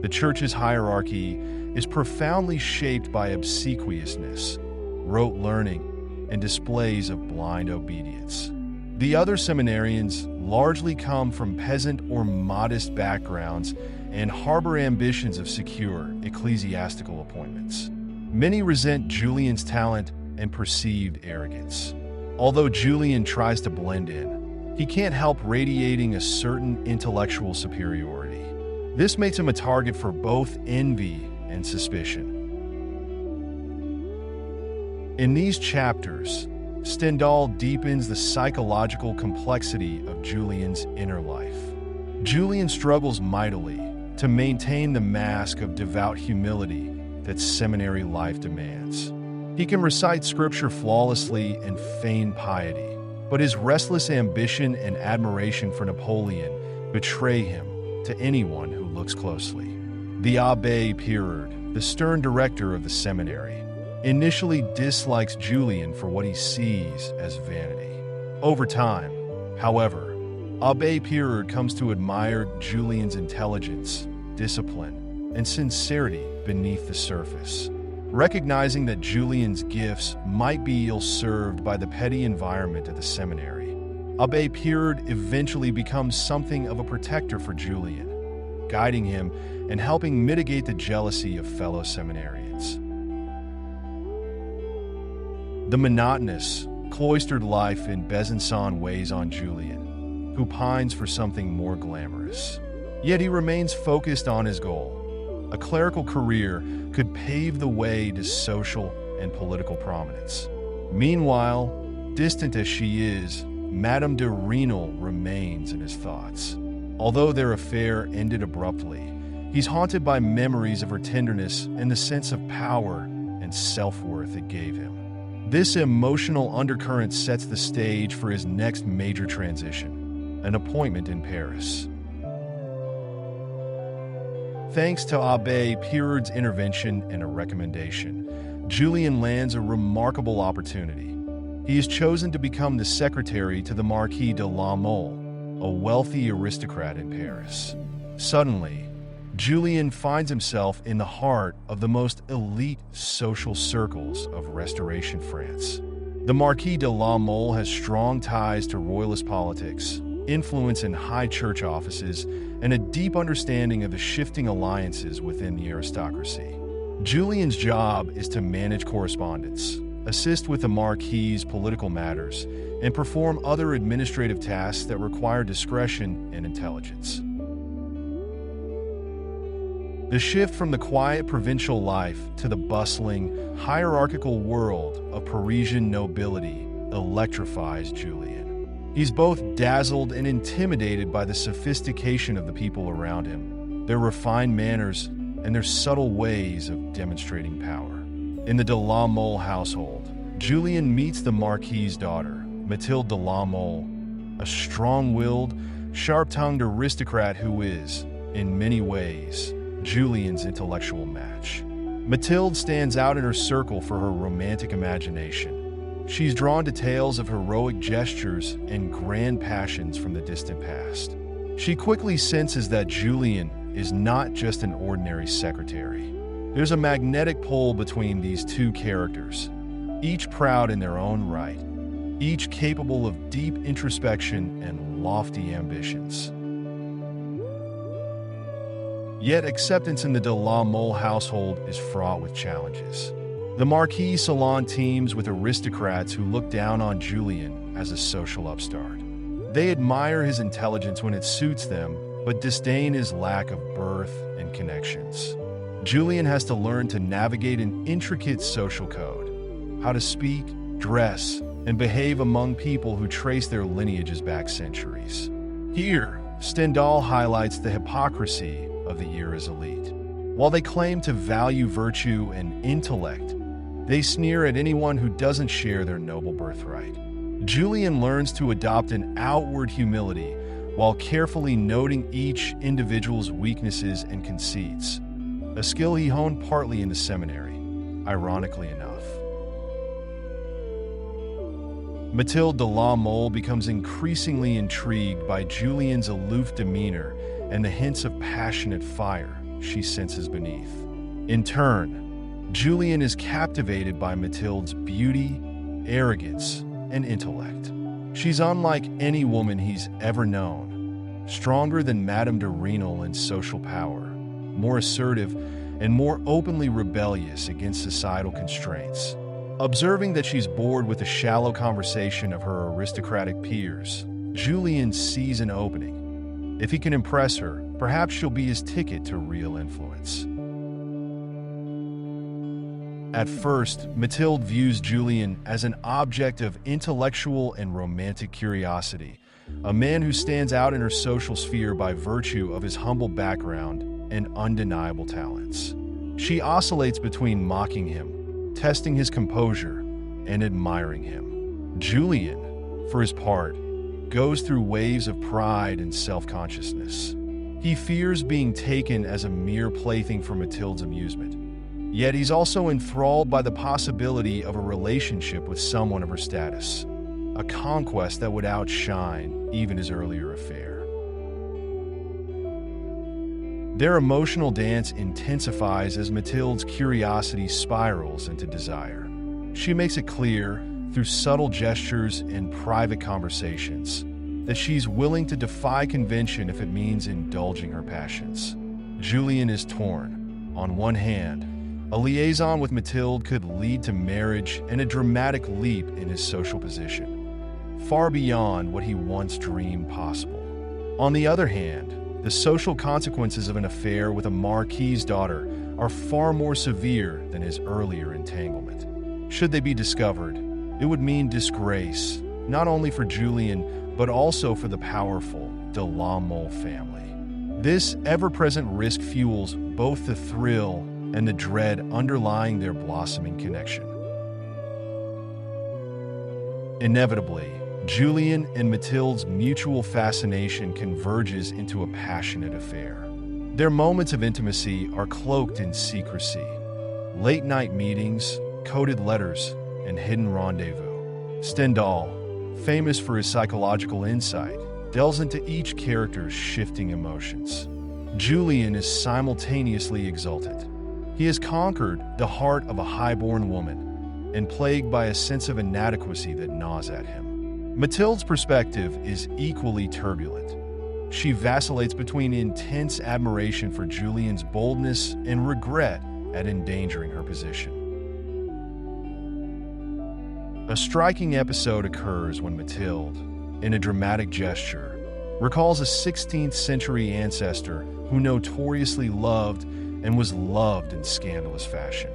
Speaker 1: The church's hierarchy is profoundly shaped by obsequiousness, rote learning, and displays of blind obedience. The other seminarians largely come from peasant or modest backgrounds and harbor ambitions of secure ecclesiastical appointments. Many resent Julian's talent and perceived arrogance. Although Julian tries to blend in, he can't help radiating a certain intellectual superiority. This makes him a target for both envy and suspicion. In these chapters, Stendhal deepens the psychological complexity of Julian's inner life. Julian struggles mightily to maintain the mask of devout humility that seminary life demands. He can recite scripture flawlessly and feign piety, but his restless ambition and admiration for Napoleon betray him to anyone who looks closely. The Abbé Pirard, the stern director of the seminary, initially dislikes Julian for what he sees as vanity. Over time, however, Abbé Pirard comes to admire Julian's intelligence, discipline, and sincerity beneath the surface. Recognizing that Julian's gifts might be ill-served by the petty environment of the seminary, Abbé Pirard eventually becomes something of a protector for Julian, guiding him and helping mitigate the jealousy of fellow seminarians. The monotonous, cloistered life in Besançon weighs on Julian, who pines for something more glamorous. Yet he remains focused on his goal. A clerical career could pave the way to social and political prominence. Meanwhile, distant as she is, Madame de Renal remains in his thoughts. Although their affair ended abruptly, he's haunted by memories of her tenderness and the sense of power and self-worth it gave him. This emotional undercurrent sets the stage for his next major transition, an appointment in Paris. Thanks to Abbé Pirard's intervention and a recommendation, Julian lands a remarkable opportunity. He is chosen to become the secretary to the Marquis de La Mole, a wealthy aristocrat in Paris. Suddenly, Julian finds himself in the heart of the most elite social circles of Restoration France. The Marquis de La Mole has strong ties to royalist politics, influence in high church offices, and a deep understanding of the shifting alliances within the aristocracy. Julian's job is to manage correspondence, assist with the Marquis's political matters, and perform other administrative tasks that require discretion and intelligence. The shift from the quiet provincial life to the bustling, hierarchical world of Parisian nobility electrifies Julian. He's both dazzled and intimidated by the sophistication of the people around him, their refined manners, and their subtle ways of demonstrating power. In the de la Mole household, Julian meets the Marquis's daughter, Mathilde de la Mole, a strong-willed, sharp-tongued aristocrat who is, in many ways, Julian's intellectual match. Mathilde stands out in her circle for her romantic imagination. She's drawn to tales of heroic gestures and grand passions from the distant past. She quickly senses that Julian is not just an ordinary secretary. There's a magnetic pull between these two characters, each proud in their own right, each capable of deep introspection and lofty ambitions. Yet acceptance in the de la Mole household is fraught with challenges. The Marquis salon teams with aristocrats who look down on Julian as a social upstart. They admire his intelligence when it suits them, but disdain his lack of birth and connections. Julian has to learn to navigate an intricate social code, how to speak, dress, and behave among people who trace their lineages back centuries. Here, Stendhal highlights the hypocrisy of the era's elite. While they claim to value virtue and intellect, they sneer at anyone who doesn't share their noble birthright. Julian learns to adopt an outward humility while carefully noting each individual's weaknesses and conceits, a skill he honed partly in the seminary, ironically enough. Mathilde de la Mole becomes increasingly intrigued by Julian's aloof demeanor and the hints of passionate fire she senses beneath. In turn, Julian is captivated by Mathilde's beauty, arrogance, and intellect. She's unlike any woman he's ever known, stronger than Madame de Renal in social power, more assertive, and more openly rebellious against societal constraints. Observing that she's bored with the shallow conversation of her aristocratic peers, Julian sees an opening. If he can impress her, perhaps she'll be his ticket to real influence. At first, Mathilde views Julian as an object of intellectual and romantic curiosity, a man who stands out in her social sphere by virtue of his humble background and undeniable talents. She oscillates between mocking him, testing his composure, and admiring him. Julian, for his part, goes through waves of pride and self-consciousness. He fears being taken as a mere plaything for Mathilde's amusement. Yet he's also enthralled by the possibility of a relationship with someone of her status, a conquest that would outshine even his earlier affair. Their emotional dance intensifies as Mathilde's curiosity spirals into desire. She makes it clear, through subtle gestures and private conversations, that she's willing to defy convention if it means indulging her passions. Julian is torn. On one hand, a liaison with Mathilde could lead to marriage and a dramatic leap in his social position, far beyond what he once dreamed possible. On the other hand, the social consequences of an affair with a Marquis's daughter are far more severe than his earlier entanglement. Should they be discovered, it would mean disgrace, not only for Julian, but also for the powerful de la Mole family. This ever-present risk fuels both the thrill and the dread underlying their blossoming connection. Inevitably, Julian and Mathilde's mutual fascination converges into a passionate affair. Their moments of intimacy are cloaked in secrecy. Late-night meetings, coded letters, and hidden rendezvous. Stendhal, famous for his psychological insight, delves into each character's shifting emotions. Julian is simultaneously exultant. He has conquered the heart of a high-born woman and plagued by a sense of inadequacy that gnaws at him. Mathilde's perspective is equally turbulent. She vacillates between intense admiration for Julien's boldness and regret at endangering her position. A striking episode occurs when Mathilde, in a dramatic gesture, recalls a 16th century ancestor who notoriously loved and was loved in scandalous fashion.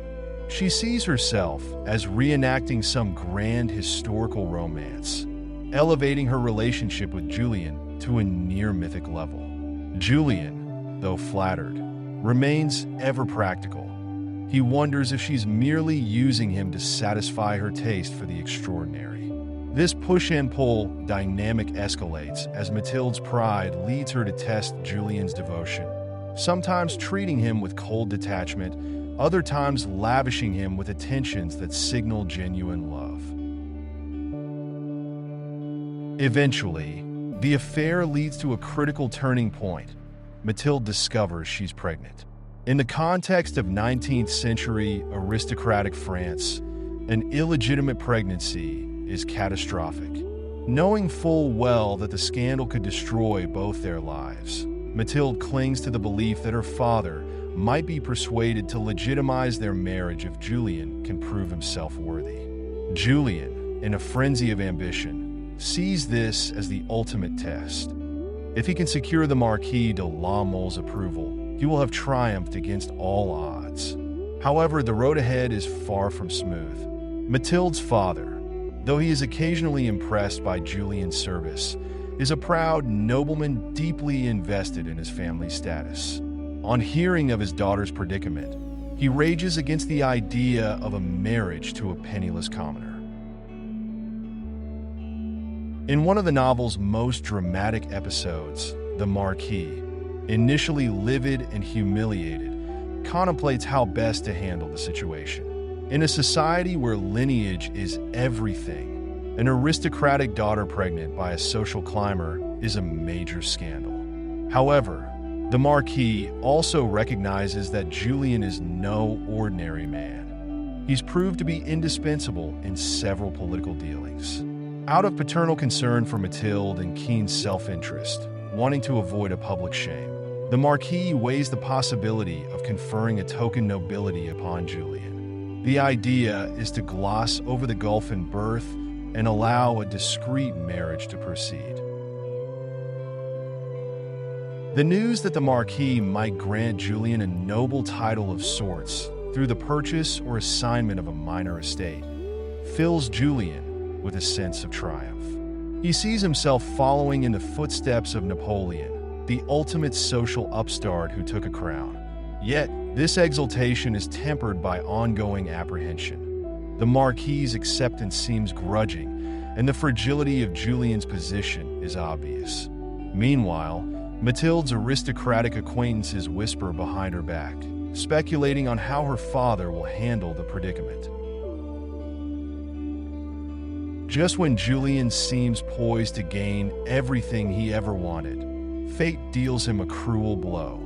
Speaker 1: She sees herself as reenacting some grand historical romance, elevating her relationship with Julien to a near-mythic level. Julien, though flattered, remains ever practical. He wonders if she's merely using him to satisfy her taste for the extraordinary. This push and pull dynamic escalates as Mathilde's pride leads her to test Julien's devotion, sometimes treating him with cold detachment, other times lavishing him with attentions that signal genuine love. Eventually, the affair leads to a critical turning point. Mathilde discovers she's pregnant. In the context of 19th century aristocratic France, an illegitimate pregnancy is catastrophic. Knowing full well that the scandal could destroy both their lives, Mathilde clings to the belief that her father might be persuaded to legitimize their marriage if Julien can prove himself worthy. Julien, in a frenzy of ambition, sees this as the ultimate test. If he can secure the Marquis de la Mole's approval, he will have triumphed against all odds. However, the road ahead is far from smooth. Mathilde's father, though he is occasionally impressed by Julien's service, is a proud nobleman deeply invested in his family's status. On hearing of his daughter's predicament, he rages against the idea of a marriage to a penniless commoner. In one of the novel's most dramatic episodes, the Marquis, initially livid and humiliated, contemplates how best to handle the situation. In a society where lineage is everything, an aristocratic daughter pregnant by a social climber is a major scandal. However, the Marquis also recognizes that Julien is no ordinary man. He's proved to be indispensable in several political dealings. Out of paternal concern for Mathilde and keen self-interest, wanting to avoid a public shame, the Marquis weighs the possibility of conferring a token nobility upon Julien. The idea is to gloss over the gulf in birth and allow a discreet marriage to proceed. The news that the Marquis might grant Julien a noble title of sorts through the purchase or assignment of a minor estate fills Julien with a sense of triumph. He sees himself following in the footsteps of Napoleon, the ultimate social upstart who took a crown. Yet, this exultation is tempered by ongoing apprehension. The Marquis's acceptance seems grudging, and the fragility of Julien's position is obvious. Meanwhile, Mathilde's aristocratic acquaintances whisper behind her back, speculating on how her father will handle the predicament. Just when Julien seems poised to gain everything he ever wanted, fate deals him a cruel blow.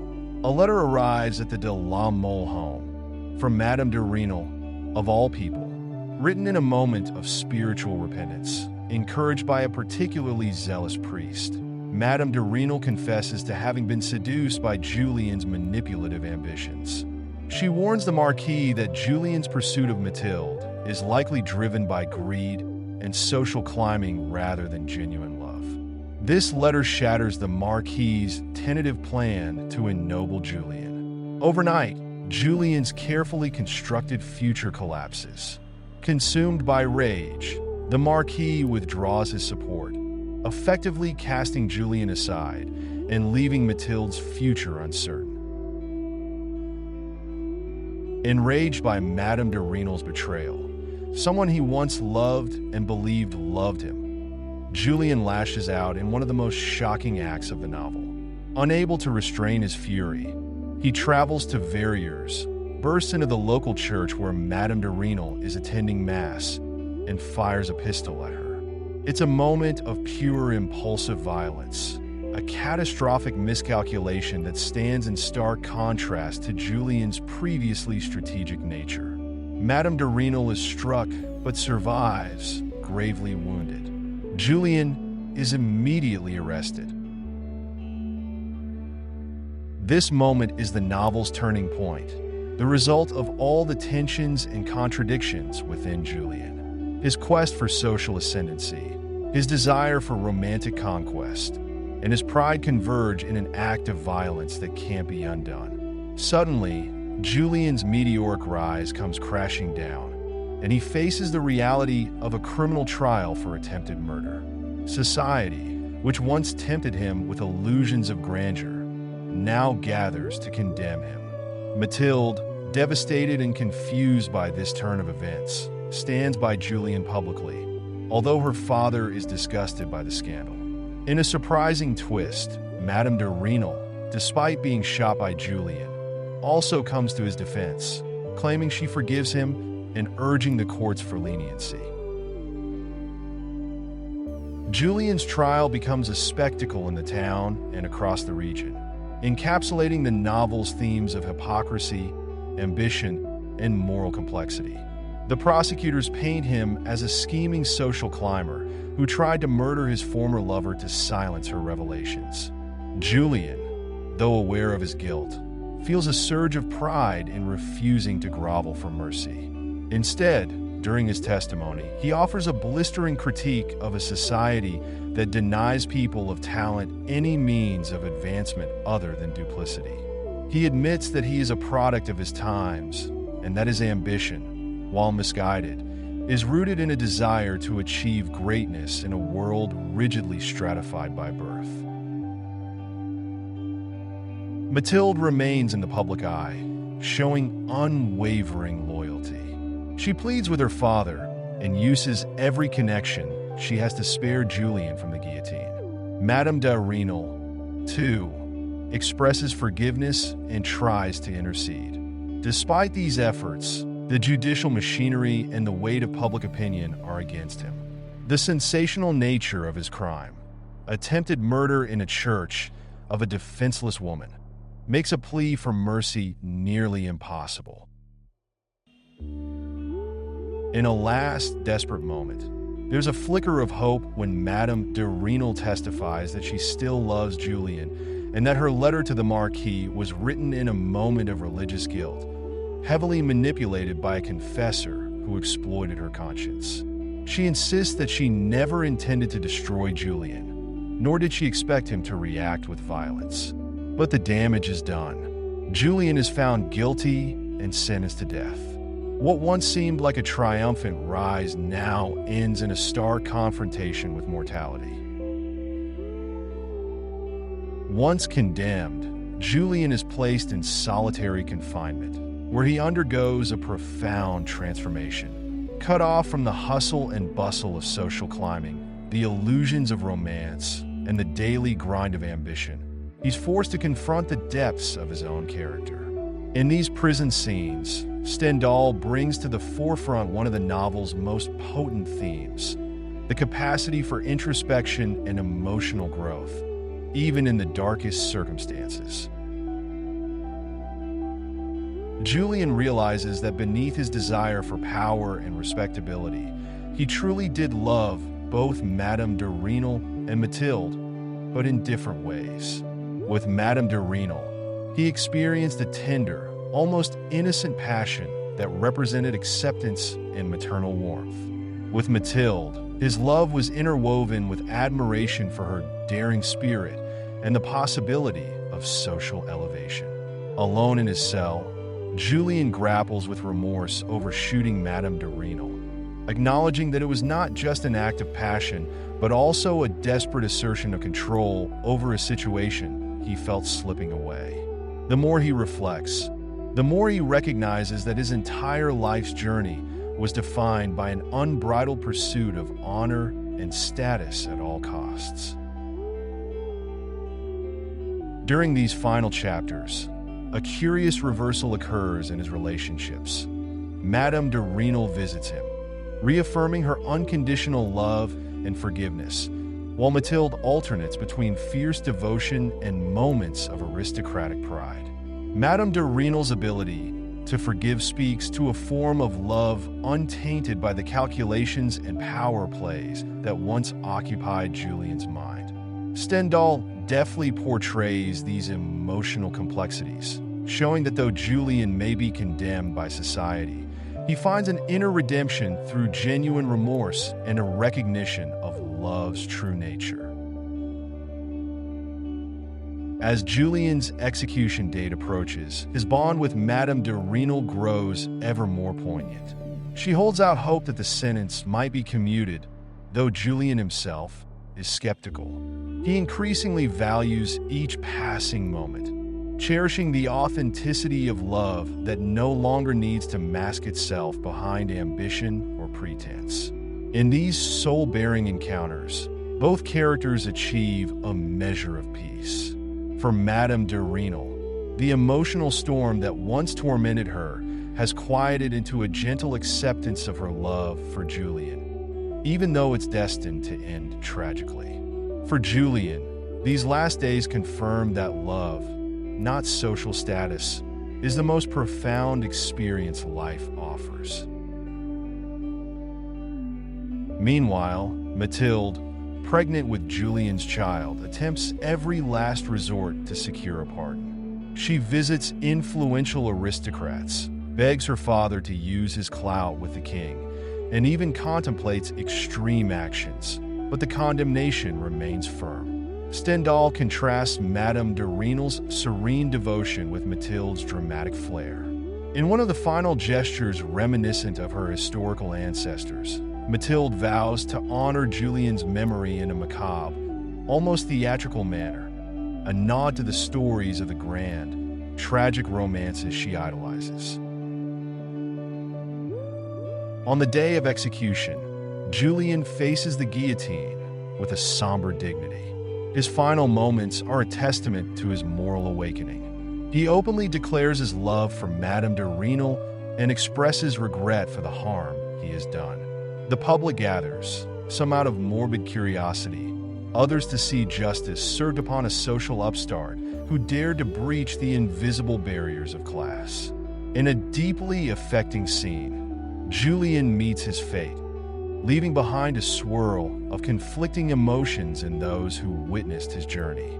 Speaker 1: A letter arrives at the de la Mole home from Madame de Renal, of all people, written in a moment of spiritual repentance, encouraged by a particularly zealous priest. Madame de Renal confesses to having been seduced by Julien's manipulative ambitions. She warns the Marquis that Julien's pursuit of Mathilde is likely driven by greed and social climbing rather than genuine love. This letter shatters the Marquis's tentative plan to ennoble Julien. Overnight, Julien's carefully constructed future collapses. Consumed by rage, the Marquis withdraws his support, effectively casting Julien aside and leaving Mathilde's future uncertain. Enraged by Madame de Renal's betrayal, someone he once loved and believed loved him, Julien lashes out in one of the most shocking acts of the novel. Unable to restrain his fury, he travels to Verrières, bursts into the local church where Madame de Renal is attending Mass, and fires a pistol at her. It's a moment of pure impulsive violence, a catastrophic miscalculation that stands in stark contrast to Julien's previously strategic nature. Madame de Renal is struck, but survives, gravely wounded. Julien is immediately arrested. This moment is the novel's turning point, the result of all the tensions and contradictions within Julien. His quest for social ascendancy, his desire for romantic conquest, and his pride converge in an act of violence that can't be undone. Suddenly, Julien's meteoric rise comes crashing down, and he faces the reality of a criminal trial for attempted murder. Society, which once tempted him with illusions of grandeur, now gathers to condemn him. Mathilde, devastated and confused by this turn of events, stands by Julien publicly, although her father is disgusted by the scandal. In a surprising twist, Madame de Renal, despite being shot by Julien, also comes to his defense, claiming she forgives him and urging the courts for leniency. Julien's trial becomes a spectacle in the town and across the region, encapsulating the novel's themes of hypocrisy, ambition, and moral complexity. The prosecutors paint him as a scheming social climber who tried to murder his former lover to silence her revelations. Julien, though aware of his guilt, feels a surge of pride in refusing to grovel for mercy. Instead, during his testimony, he offers a blistering critique of a society that denies people of talent any means of advancement other than duplicity. He admits that he is a product of his times, and that his ambition, while misguided, is rooted in a desire to achieve greatness in a world rigidly stratified by birth. Mathilde remains in the public eye, showing unwavering loyalty. She pleads with her father and uses every connection she has to spare Julien from the guillotine. Madame de Renal, too, expresses forgiveness and tries to intercede. Despite these efforts, the judicial machinery and the weight of public opinion are against him. The sensational nature of his crime, attempted murder in a church of a defenseless woman, makes a plea for mercy nearly impossible. In a last, desperate moment, there's a flicker of hope when Madame de Renal testifies that she still loves Julien and that her letter to the Marquis was written in a moment of religious guilt, heavily manipulated by a confessor who exploited her conscience. She insists that she never intended to destroy Julien, nor did she expect him to react with violence. But the damage is done. Julien is found guilty and sentenced to death. What once seemed like a triumphant rise now ends in a stark confrontation with mortality. Once condemned, Julien is placed in solitary confinement, where he undergoes a profound transformation. Cut off from the hustle and bustle of social climbing, the illusions of romance, and the daily grind of ambition, he's forced to confront the depths of his own character. In these prison scenes, Stendhal brings to the forefront one of the novel's most potent themes, the capacity for introspection and emotional growth, even in the darkest circumstances. Julien realizes that beneath his desire for power and respectability, he truly did love both Madame de Renal and Mathilde, but in different ways. With Madame de Renal, he experienced a tender, almost innocent passion that represented acceptance and maternal warmth. With Mathilde, his love was interwoven with admiration for her daring spirit and the possibility of social elevation. Alone in his cell, Julien grapples with remorse over shooting Madame de Renal, acknowledging that it was not just an act of passion, but also a desperate assertion of control over a situation he felt slipping away. The more he reflects, the more he recognizes that his entire life's journey was defined by an unbridled pursuit of honor and status at all costs. During these final chapters, a curious reversal occurs in his relationships. Madame de Renal visits him, reaffirming her unconditional love and forgiveness, while Mathilde alternates between fierce devotion and moments of aristocratic pride. Madame de Renal's ability To forgive speaks to a form of love untainted by the calculations and power plays that once occupied Julian's mind. Stendhal deftly portrays these emotional complexities, showing that though Julian may be condemned by society, he finds an inner redemption through genuine remorse and a recognition of love's true nature. As Julian's execution date approaches, his bond with Madame de Renal grows ever more poignant. She holds out hope that the sentence might be commuted, though Julian himself is skeptical. He increasingly values each passing moment, cherishing the authenticity of love that no longer needs to mask itself behind ambition or pretense. In these soul-bearing encounters, both characters achieve a measure of peace. For Madame de Renal, the emotional storm that once tormented her has quieted into a gentle acceptance of her love for Julian, even though it's destined to end tragically. For Julian, these last days confirm that love, not social status, is the most profound experience life offers. Meanwhile, Mathilde, pregnant with Julian's child, attempts every last resort to secure a pardon. She visits influential aristocrats, begs her father to use his clout with the king, and even contemplates extreme actions, but the condemnation remains firm. Stendhal contrasts Madame de Renal's serene devotion with Mathilde's dramatic flair. In one of the final gestures reminiscent of her historical ancestors, Mathilde vows to honor Julian's memory in a macabre, almost theatrical manner, a nod to the stories of the grand, tragic romances she idolizes. On the day of execution, Julian faces the guillotine with a somber dignity. His final moments are a testament to his moral awakening. He openly declares his love for Madame de Renal and expresses regret for the harm he has done. The public gathers, some out of morbid curiosity, others to see justice served upon a social upstart who dared to breach the invisible barriers of class. In a deeply affecting scene, Julian meets his fate, leaving behind a swirl of conflicting emotions in those who witnessed his journey.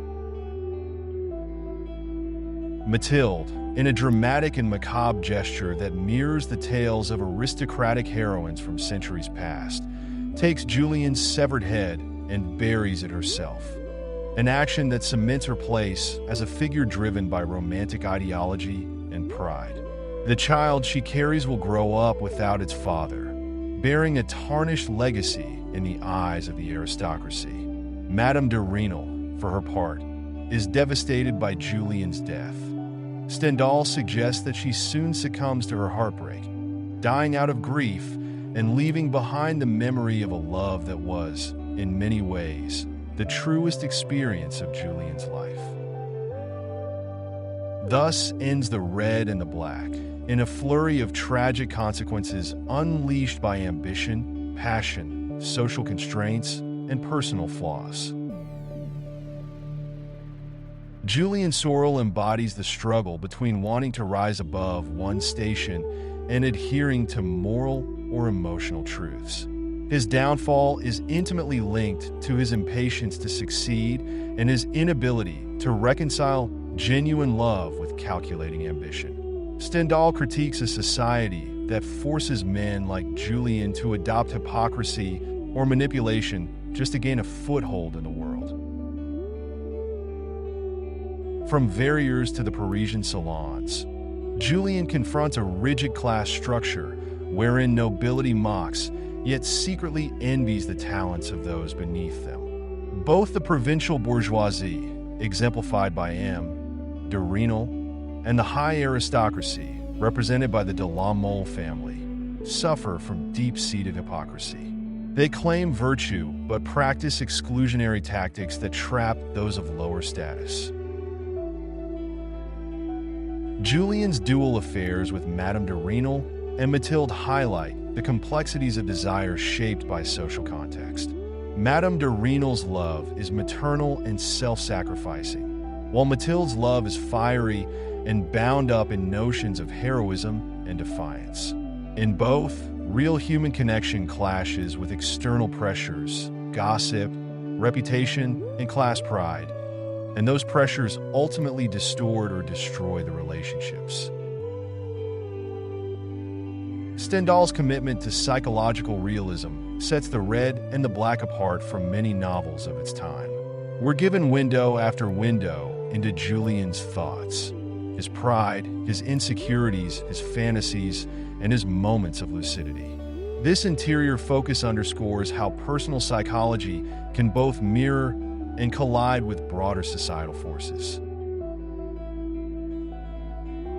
Speaker 1: Mathilde, in a dramatic and macabre gesture that mirrors the tales of aristocratic heroines from centuries past, takes Julian's severed head and buries it herself, an action that cements her place as a figure driven by romantic ideology and pride. The child she carries will grow up without its father, bearing a tarnished legacy in the eyes of the aristocracy. Madame de Renal, for her part, is devastated by Julian's death. Stendhal suggests that she soon succumbs to her heartbreak, dying out of grief and leaving behind the memory of a love that was, in many ways, the truest experience of Julian's life. Thus ends The Red and the Black, in a flurry of tragic consequences unleashed by ambition, passion, social constraints, and personal flaws. Julian Sorrell embodies the struggle between wanting to rise above one's station and adhering to moral or emotional truths. His downfall is intimately linked to his impatience to succeed and his inability to reconcile genuine love with calculating ambition. Stendhal critiques a society that forces men like Julian to adopt hypocrisy or manipulation just to gain a foothold in the world. From Verrières to the Parisian salons, Julian confronts a rigid class structure wherein nobility mocks, yet secretly envies the talents of those beneath them. Both the provincial bourgeoisie, exemplified by M. de Renal, and the high aristocracy, represented by the de la Mole family, suffer from deep-seated hypocrisy. They claim virtue, but practice exclusionary tactics that trap those of lower status. Julian's dual affairs with Madame de Renal and Mathilde highlight the complexities of desire shaped by social context. Madame de Renal's love is maternal and self-sacrificing, while Mathilde's love is fiery and bound up in notions of heroism and defiance. In both, real human connection clashes with external pressures, gossip, reputation, and class pride, and those pressures ultimately distort or destroy the relationships. Stendhal's commitment to psychological realism sets The Red and the Black apart from many novels of its time. We're given window after window into Julian's thoughts, his pride, his insecurities, his fantasies, and his moments of lucidity. This interior focus underscores how personal psychology can both mirror and collide with broader societal forces.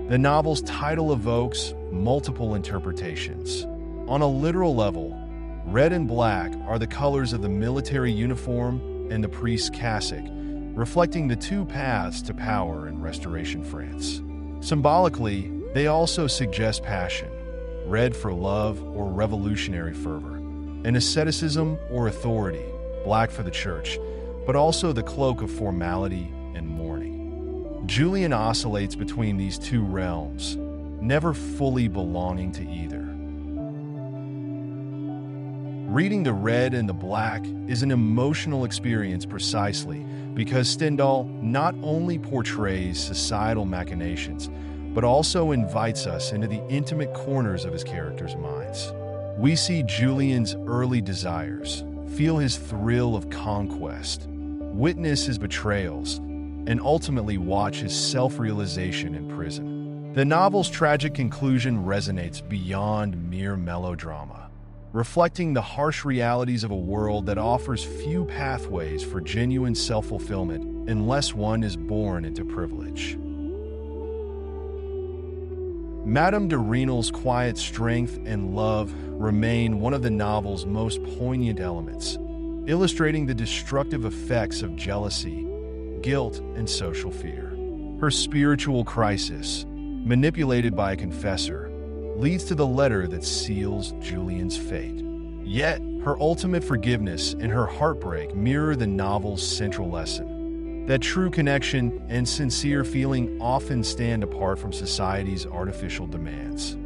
Speaker 1: The novel's title evokes multiple interpretations. On a literal level, red and black are the colors of the military uniform and the priest's cassock, reflecting the two paths to power in Restoration France. Symbolically, they also suggest passion, red for love or revolutionary fervor, and asceticism or authority, black for the church, but also the cloak of formality and mourning. Julian oscillates between these two realms, never fully belonging to either. Reading The Red and the Black is an emotional experience precisely because Stendhal not only portrays societal machinations, but also invites us into the intimate corners of his characters' minds. We see Julian's early desires, feel his thrill of conquest, witness his betrayals, and ultimately watch his self-realization in prison. The novel's tragic conclusion resonates beyond mere melodrama, reflecting the harsh realities of a world that offers few pathways for genuine self-fulfillment unless one is born into privilege. Madame de Renal's quiet strength and love remain one of the novel's most poignant elements, illustrating the destructive effects of jealousy, guilt, and social fear. Her spiritual crisis, manipulated by a confessor, leads to the letter that seals Julian's fate. Yet, her ultimate forgiveness and her heartbreak mirror the novel's central lesson: that true connection and sincere feeling often stand apart from society's artificial demands.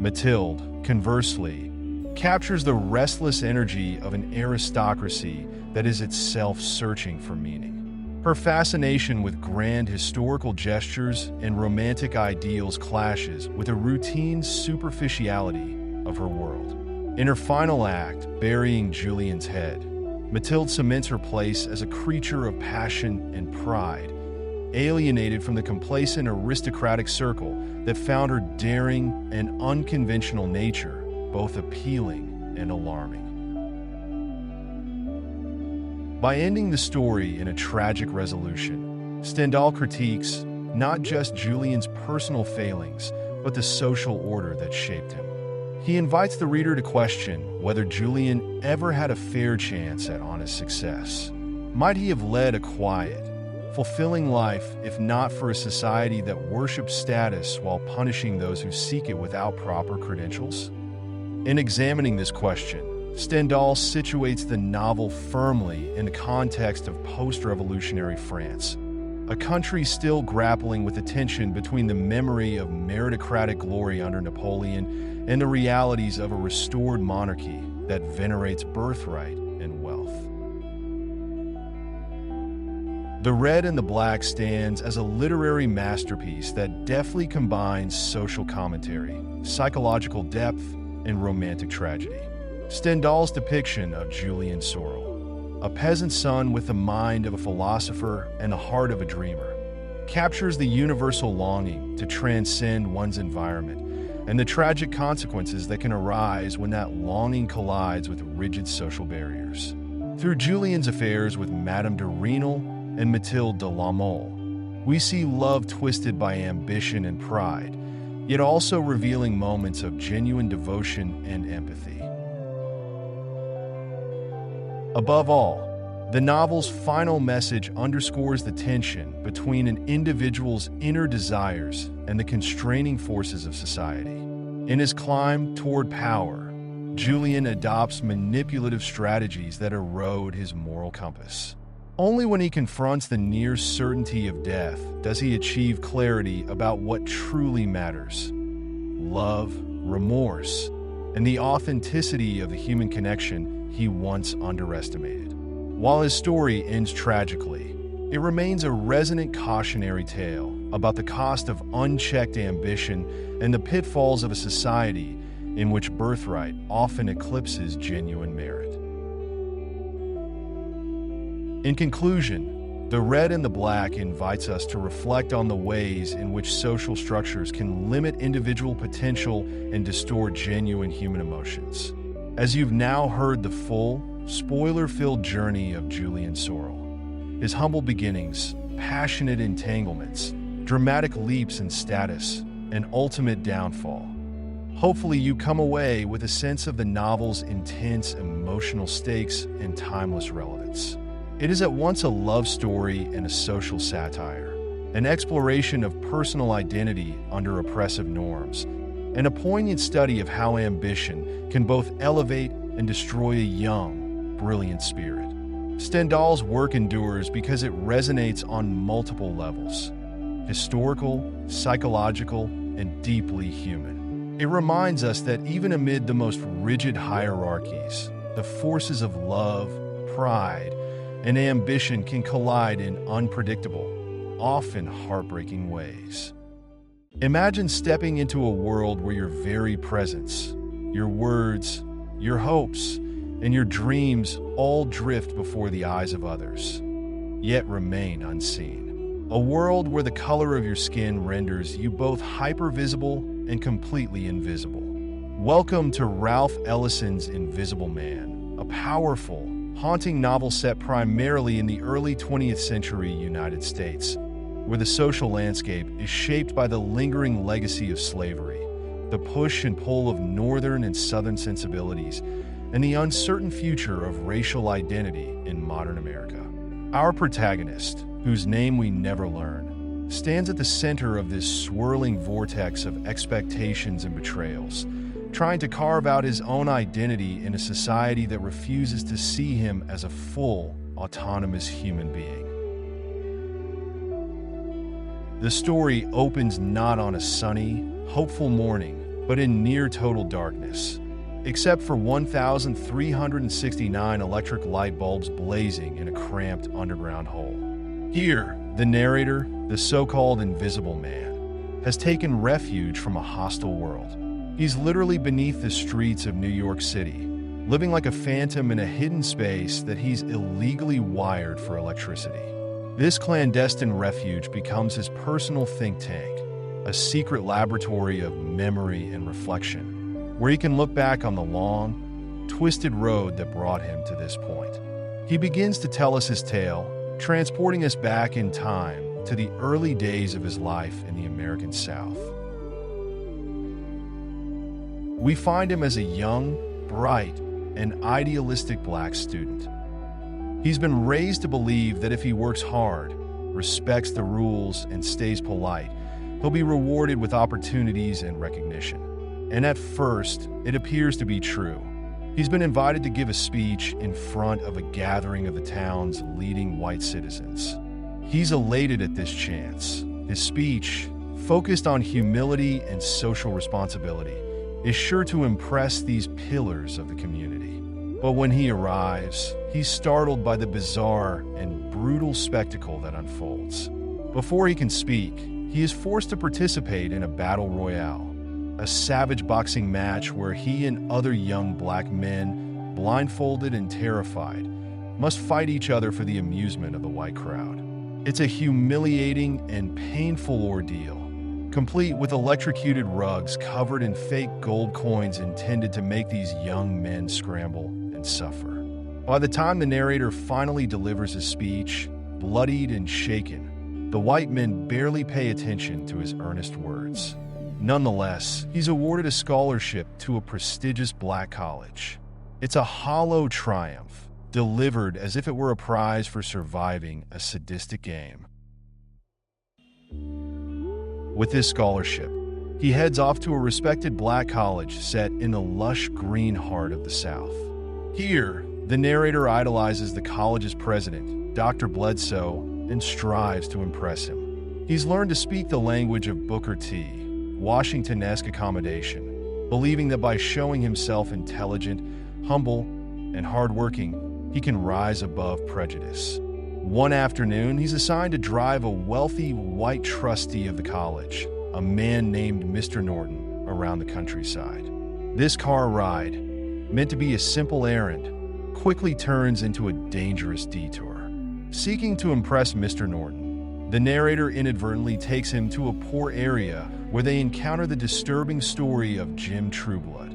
Speaker 1: Mathilde, conversely, captures the restless energy of an aristocracy that is itself searching for meaning. Her fascination with grand historical gestures and romantic ideals clashes with the routine superficiality of her world. In her final act, burying Julian's head, Mathilde cements her place as a creature of passion and pride, alienated from the complacent aristocratic circle that found her daring and unconventional nature both appealing and alarming. By ending the story in a tragic resolution, Stendhal critiques not just Julian's personal failings, but the social order that shaped him. He invites the reader to question whether Julian ever had a fair chance at honest success. Might he have led a quiet, fulfilling life if not for a society that worships status while punishing those who seek it without proper credentials? In examining this question, Stendhal situates the novel firmly in the context of post-revolutionary France, a country still grappling with the tension between the memory of meritocratic glory under Napoleon and the realities of a restored monarchy that venerates birthright and wealth. The Red and the Black stands as a literary masterpiece that deftly combines social commentary, psychological depth, and romantic tragedy. Stendhal's depiction of Julian Sorel, a peasant son with the mind of a philosopher and the heart of a dreamer, captures the universal longing to transcend one's environment and the tragic consequences that can arise when that longing collides with rigid social barriers. Through Julian's affairs with Madame de Renal and Mathilde de la Mole, we see love twisted by ambition and pride, yet also revealing moments of genuine devotion and empathy. Above all, the novel's final message underscores the tension between an individual's inner desires and the constraining forces of society. In his climb toward power, Julian adopts manipulative strategies that erode his moral compass. Only when he confronts the near certainty of death does he achieve clarity about what truly matters: love, remorse, and the authenticity of the human connection he once underestimated. While his story ends tragically, it remains a resonant cautionary tale about the cost of unchecked ambition and the pitfalls of a society in which birthright often eclipses genuine merit. In conclusion, The Red and the Black invites us to reflect on the ways in which social structures can limit individual potential and distort genuine human emotions. As you've now heard the full, spoiler-filled journey of Julian Sorrell, his humble beginnings, passionate entanglements, dramatic leaps in status, and ultimate downfall, hopefully you come away with a sense of the novel's intense emotional stakes and timeless relevance. It is at once a love story and a social satire, an exploration of personal identity under oppressive norms, and a poignant study of how ambition can both elevate and destroy a young, brilliant spirit. Stendhal's work endures because it resonates on multiple levels: historical, psychological, and deeply human. It reminds us that even amid the most rigid hierarchies, the forces of love, pride, and ambition can collide in unpredictable, often heartbreaking ways. Imagine stepping into a world where your very presence, your words, your hopes, and your dreams all drift before the eyes of others, yet remain unseen. A world where the color of your skin renders you both hypervisible and completely invisible. Welcome to Ralph Ellison's Invisible Man, a powerful, haunting novel set primarily in the early 20th century United States, where the social landscape is shaped by the lingering legacy of slavery, the push and pull of Northern and Southern sensibilities, and the uncertain future of racial identity in modern America. Our protagonist, whose name we never learn, stands at the center of this swirling vortex of expectations and betrayals, trying to carve out his own identity in a society that refuses to see him as a full, autonomous human being. The story opens not on a sunny, hopeful morning, but in near total darkness, except for 1,369 electric light bulbs blazing in a cramped underground hole. Here, the narrator, the so-called Invisible Man, has taken refuge from a hostile world. He's literally beneath the streets of New York City, living like a phantom in a hidden space that he's illegally wired for electricity. This clandestine refuge becomes his personal think tank, a secret laboratory of memory and reflection, where he can look back on the long, twisted road that brought him to this point. He begins to tell us his tale, transporting us back in time to the early days of his life in the American South. We find him as a young, bright, and idealistic black student. He's been raised to believe that if he works hard, respects the rules, and stays polite, he'll be rewarded with opportunities and recognition. And at first, it appears to be true. He's been invited to give a speech in front of a gathering of the town's leading white citizens. He's elated at this chance. His speech, focused on humility and social responsibility, is sure to impress these pillars of the community. But when he arrives, he's startled by the bizarre and brutal spectacle that unfolds. Before he can speak, he is forced to participate in a battle royale, a savage boxing match where he and other young black men, blindfolded and terrified, must fight each other for the amusement of the white crowd. It's a humiliating and painful ordeal, complete with electrocuted rugs covered in fake gold coins intended to make these young men scramble and suffer. By the time the narrator finally delivers his speech, bloodied and shaken, the white men barely pay attention to his earnest words. Nonetheless, he's awarded a scholarship to a prestigious black college. It's a hollow triumph, delivered as if it were a prize for surviving a sadistic game. With this scholarship, he heads off to a respected black college set in the lush green heart of the South. Here, The narrator idolizes the college's president, Dr. Bledsoe, and strives to impress him. He's learned to speak the language of Booker T. Washington-esque accommodation, believing that by showing himself intelligent, humble, and hardworking, he can rise above prejudice. One afternoon, he's assigned to drive a wealthy white trustee of the college, a man named Mr. Norton, around the countryside. This car ride, meant to be a simple errand, quickly turns into a dangerous detour. Seeking to impress Mr. Norton, the narrator inadvertently takes him to a poor area where they encounter the disturbing story of Jim Trueblood,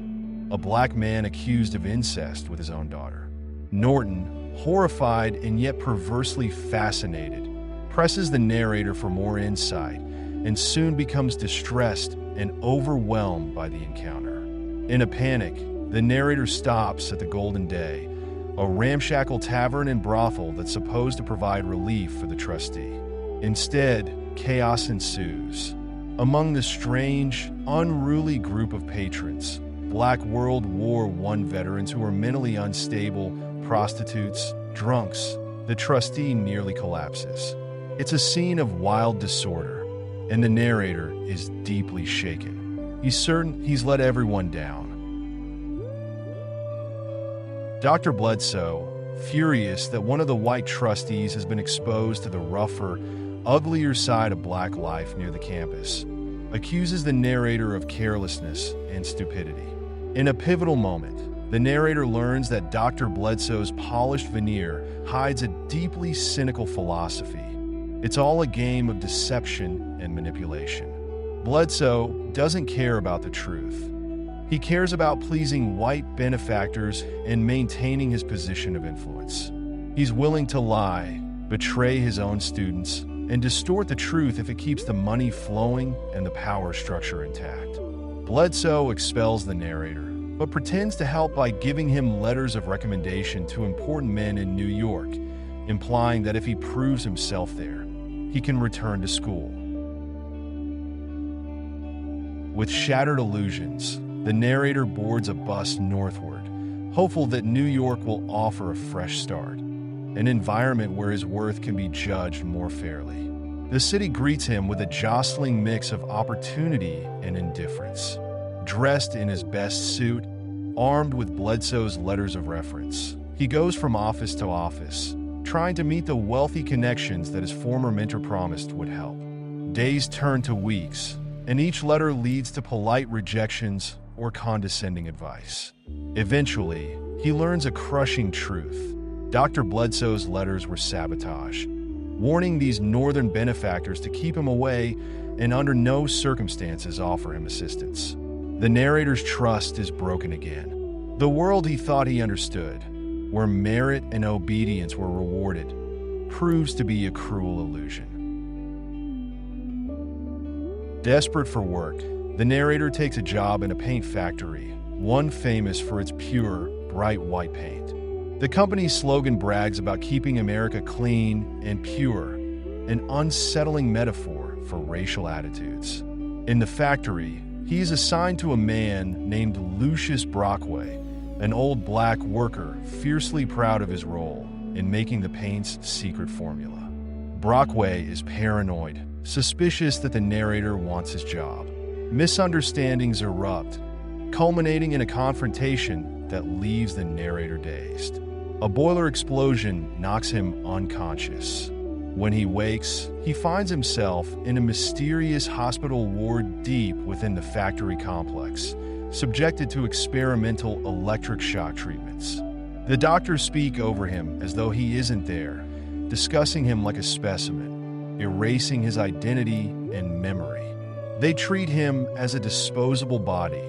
Speaker 1: a black man accused of incest with his own daughter. Norton, horrified and yet perversely fascinated, presses the narrator for more insight and soon becomes distressed and overwhelmed by the encounter. In a panic, the narrator stops at the Golden Day, a ramshackle tavern and brothel that's supposed to provide relief for the trustee. Instead, chaos ensues. Among the strange, unruly group of patrons, Black World War I veterans who are mentally unstable, prostitutes, drunks, the trustee nearly collapses. It's a scene of wild disorder, and the narrator is deeply shaken. He's certain he's let everyone down. Dr. Bledsoe, furious that one of the white trustees has been exposed to the rougher, uglier side of black life near the campus, accuses the narrator of carelessness and stupidity. In a pivotal moment, the narrator learns that Dr. Bledsoe's polished veneer hides a deeply cynical philosophy. It's all a game of deception and manipulation. Bledsoe doesn't care about the truth. He cares about pleasing white benefactors and maintaining his position of influence. He's willing to lie, betray his own students, and distort the truth if it keeps the money flowing and the power structure intact. Bledsoe expels the narrator, but pretends to help by giving him letters of recommendation to important men in New York, implying that if he proves himself there, he can return to school. With shattered illusions, the narrator boards a bus northward, hopeful that New York will offer a fresh start, an environment where his worth can be judged more fairly. The city greets him with a jostling mix of opportunity and indifference. Dressed in his best suit, armed with Bledsoe's letters of reference, he goes from office to office, trying to meet the wealthy connections that his former mentor promised would help. Days turn to weeks, and each letter leads to polite rejections or condescending advice. Eventually, he learns a crushing truth. Dr. Bledsoe's letters were sabotage, warning these northern benefactors to keep him away and under no circumstances offer him assistance. The narrator's trust is broken again. The world he thought he understood, where merit and obedience were rewarded, proves to be a cruel illusion. Desperate for work, the narrator takes a job in a paint factory, one famous for its pure, bright white paint. The company's slogan brags about keeping America clean and pure, an unsettling metaphor for racial attitudes. In the factory, he is assigned to a man named Lucius Brockway, an old black worker fiercely proud of his role in making the paint's secret formula. Brockway is paranoid, suspicious that the narrator wants his job. Misunderstandings erupt, culminating in a confrontation that leaves the narrator dazed. A boiler explosion knocks him unconscious. When he wakes, he finds himself in a mysterious hospital ward deep within the factory complex, subjected to experimental electric shock treatments. The doctors speak over him as though he isn't there, discussing him like a specimen, erasing his identity and memory. They treat him as a disposable body,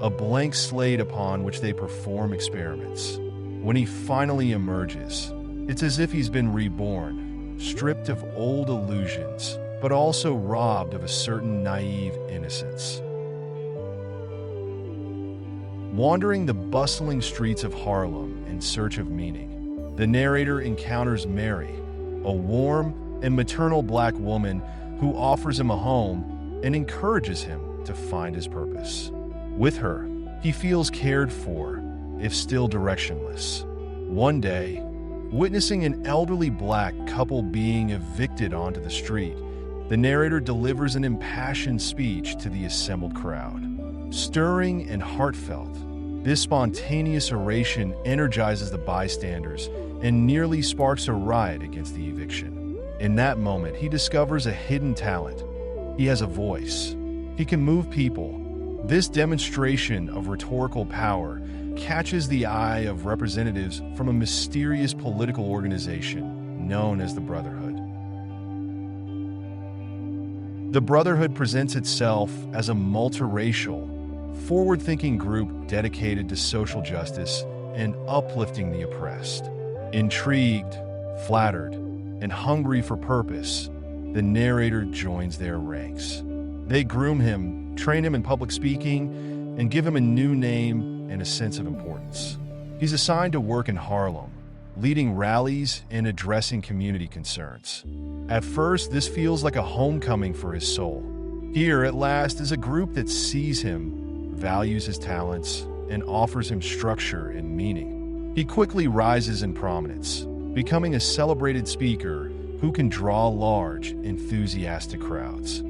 Speaker 1: a blank slate upon which they perform experiments. When he finally emerges, it's as if he's been reborn, stripped of old illusions, but also robbed of a certain naive innocence. Wandering the bustling streets of Harlem in search of meaning, the narrator encounters Mary, a warm and maternal black woman who offers him a home and encourages him to find his purpose. With her, he feels cared for, if still directionless. One day, witnessing an elderly black couple being evicted onto the street, the narrator delivers an impassioned speech to the assembled crowd. Stirring and heartfelt, this spontaneous oration energizes the bystanders and nearly sparks a riot against the eviction. In that moment, he discovers a hidden talent. He has a voice. He can move people. This demonstration of rhetorical power catches the eye of representatives from a mysterious political organization known as the Brotherhood. The Brotherhood presents itself as a multiracial, forward-thinking group dedicated to social justice and uplifting the oppressed. Intrigued, flattered, and hungry for purpose, the narrator joins their ranks. They groom him, train him in public speaking, and give him a new name and a sense of importance. He's assigned to work in Harlem, leading rallies and addressing community concerns. At first, this feels like a homecoming for his soul. Here, at last, is a group that sees him, values his talents, and offers him structure and meaning. He quickly rises in prominence, becoming a celebrated speaker who can draw large, enthusiastic crowds.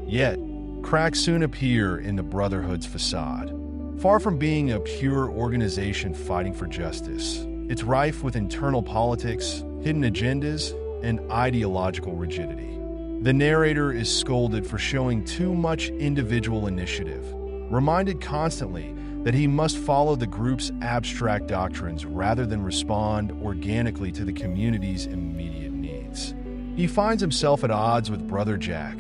Speaker 1: Yet, cracks soon appear in the Brotherhood's facade. Far from being a pure organization fighting for justice, it's rife with internal politics, hidden agendas, and ideological rigidity. The narrator is scolded for showing too much individual initiative, reminded constantly that he must follow the group's abstract doctrines rather than respond organically to the community's immediate needs. He finds himself at odds with Brother Jack,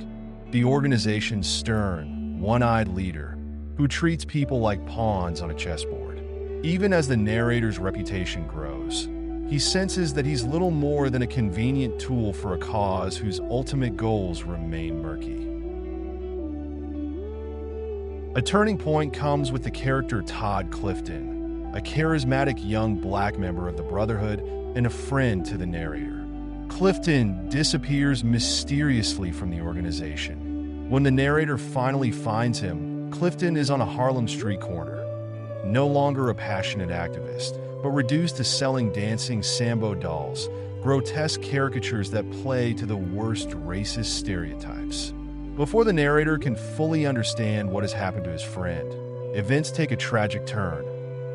Speaker 1: the organization's stern, one-eyed leader who treats people like pawns on a chessboard. Even as the narrator's reputation grows, he senses that he's little more than a convenient tool for a cause whose ultimate goals remain murky. A turning point comes with the character Todd Clifton, a charismatic young black member of the Brotherhood and a friend to the narrator. Clifton disappears mysteriously from the organization. When the narrator finally finds him, Clifton is on a Harlem street corner, no longer a passionate activist, but reduced to selling dancing Sambo dolls, grotesque caricatures that play to the worst racist stereotypes. Before the narrator can fully understand what has happened to his friend, events take a tragic turn.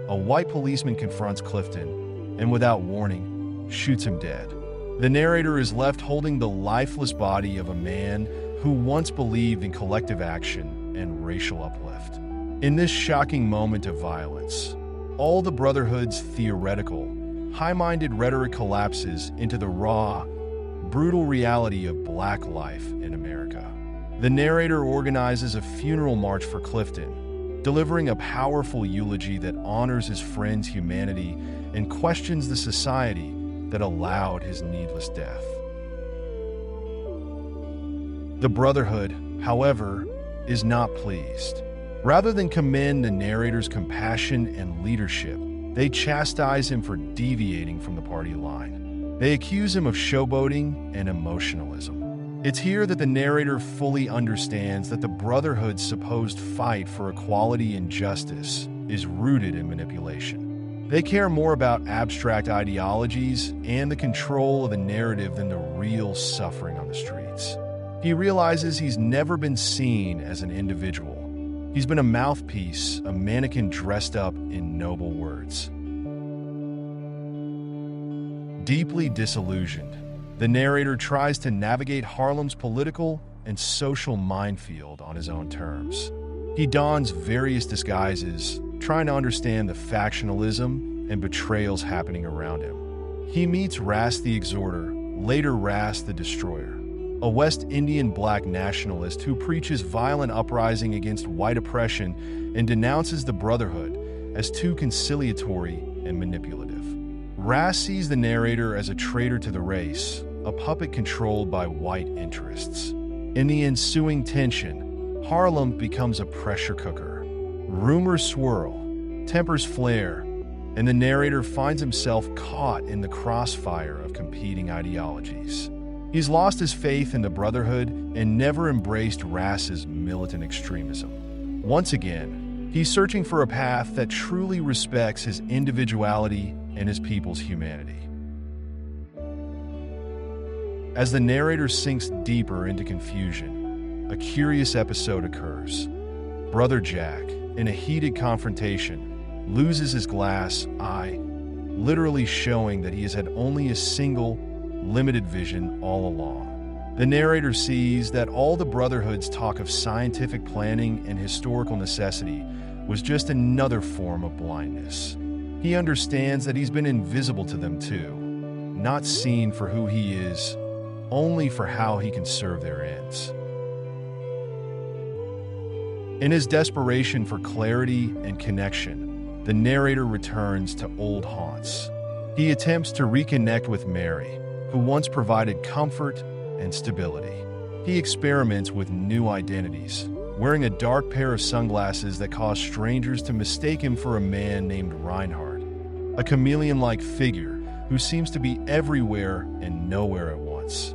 Speaker 1: A white policeman confronts Clifton and, without warning, shoots him dead. The narrator is left holding the lifeless body of a man who once believed in collective action and racial uplift. In this shocking moment of violence, all the Brotherhood's theoretical, high-minded rhetoric collapses into the raw, brutal reality of black life in America. The narrator organizes a funeral march for Clifton, delivering a powerful eulogy that honors his friend's humanity and questions the society that allowed his needless death. The Brotherhood, however, is not pleased. Rather than commend the narrator's compassion and leadership, they chastise him for deviating from the party line. They accuse him of showboating and emotionalism. It's here that the narrator fully understands that the Brotherhood's supposed fight for equality and justice is rooted in manipulation. They care more about abstract ideologies and the control of the narrative than the real suffering on the streets. He realizes he's never been seen as an individual. He's been a mouthpiece, a mannequin dressed up in noble words. Deeply disillusioned, the narrator tries to navigate Harlem's political and social minefield on his own terms. He dons various disguises, trying to understand the factionalism and betrayals happening around him. He meets Ras the Exhorter, later Ras the Destroyer, a West Indian black nationalist who preaches violent uprising against white oppression and denounces the Brotherhood as too conciliatory and manipulative. Ras sees the narrator as a traitor to the race, a puppet controlled by white interests. In the ensuing tension, Harlem becomes a pressure cooker. Rumors swirl, tempers flare, and the narrator finds himself caught in the crossfire of competing ideologies. He's lost his faith in the Brotherhood and never embraced Ras's militant extremism. Once again, He's searching for a path that truly respects his individuality and his people's humanity. As the narrator sinks deeper into confusion, a curious episode occurs. Brother Jack, in a heated confrontation, loses his glass eye, literally showing that he has had only a single, limited vision all along. The narrator sees that all the Brotherhood's talk of scientific planning and historical necessity was just another form of blindness. He understands that he's been invisible to them too, not seen for who he is, only for how he can serve their ends. In his desperation for clarity and connection, the narrator returns to old haunts. He attempts to reconnect with Mary, who once provided comfort and stability. He experiments with new identities, wearing a dark pair of sunglasses that cause strangers to mistake him for a man named Reinhardt, a chameleon-like figure who seems to be everywhere and nowhere at once.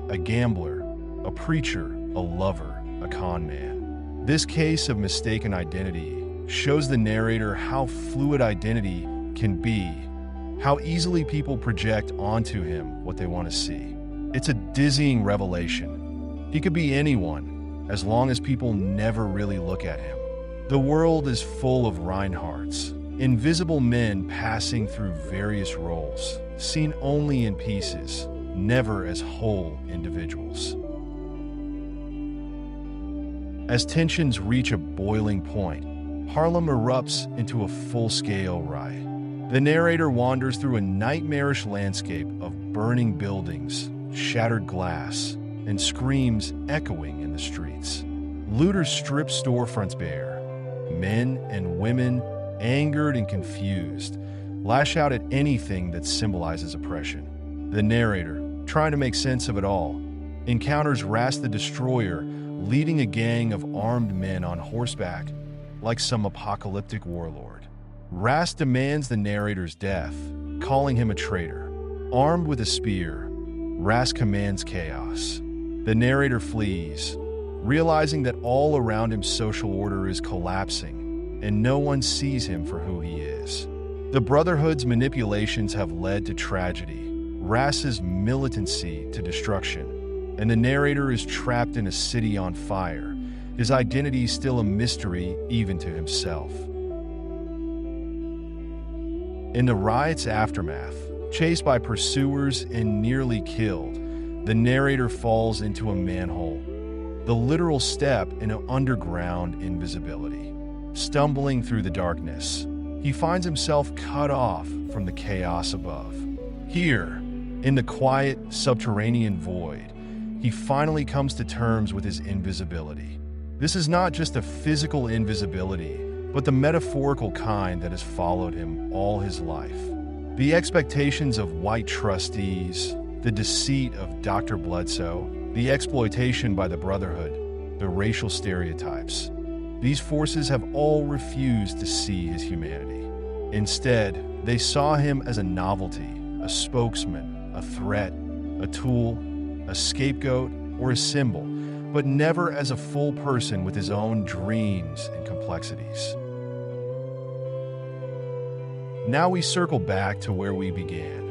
Speaker 1: A gambler, a preacher, a lover, a con man. This case of mistaken identity shows the narrator how fluid identity can be, how easily people project onto him what they want to see. It's a dizzying revelation. He could be anyone, as long as people never really look at him. The world is full of Reinhardts, invisible men passing through various roles, seen only in pieces, never as whole individuals. As tensions reach a boiling point, Harlem erupts into a full-scale riot. The narrator wanders through a nightmarish landscape of burning buildings, shattered glass, and screams echoing in the streets. Looters strip storefronts bare. Men and women, angered and confused, lash out at anything that symbolizes oppression. The narrator, trying to make sense of it all, encounters Ras the Destroyer leading a gang of armed men on horseback like some apocalyptic warlord. Ras demands the narrator's death, calling him a traitor. Armed with a spear, Ras commands chaos. The narrator flees, realizing that all around him social order is collapsing, and no one sees him for who he is. The Brotherhood's manipulations have led to tragedy, Ras's militancy to destruction, and the narrator is trapped in a city on fire, his identity still a mystery even to himself. In the riot's aftermath, chased by pursuers and nearly killed, the narrator falls into a manhole, the literal step in an underground invisibility. Stumbling through the darkness, he finds himself cut off from the chaos above. Here, in the quiet, subterranean void, he finally comes to terms with his invisibility. This is not just a physical invisibility, but the metaphorical kind that has followed him all his life. The expectations of white trustees, the deceit of Dr. Bledsoe, the exploitation by the Brotherhood, the racial stereotypes. These forces have all refused to see his humanity. Instead, they saw him as a novelty, a spokesman, a threat, a tool, a scapegoat, or a symbol, but never as a full person with his own dreams and complexities. Now we circle back to where we began.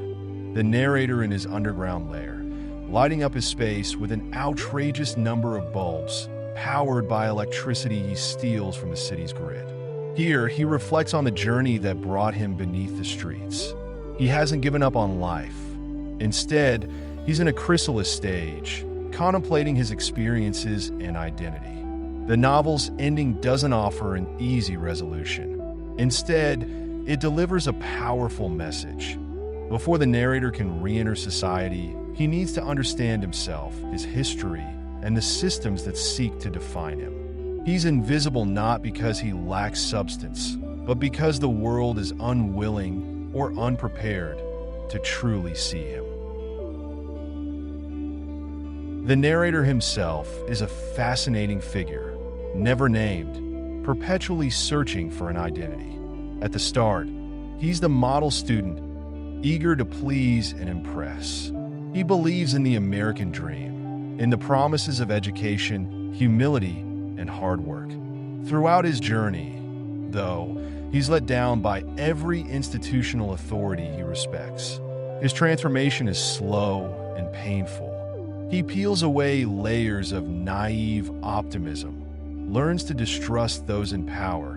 Speaker 1: The narrator in his underground lair, lighting up his space with an outrageous number of bulbs, powered by electricity he steals from the city's grid. Here, he reflects on the journey that brought him beneath the streets. He hasn't given up on life. Instead, he's in a chrysalis stage, contemplating his experiences and identity. The novel's ending doesn't offer an easy resolution. Instead, it delivers a powerful message. Before the narrator can re-enter society, he needs to understand himself, his history, and the systems that seek to define him. He's invisible not because he lacks substance, but because the world is unwilling or unprepared to truly see him. The narrator himself is a fascinating figure, never named, perpetually searching for an identity. At the start, he's the model student, eager to please and impress. He believes in the American dream, in the promises of education, humility, and hard work. Throughout his journey, though, he's let down by every institutional authority he respects. His transformation is slow and painful. He peels away layers of naive optimism, learns to distrust those in power,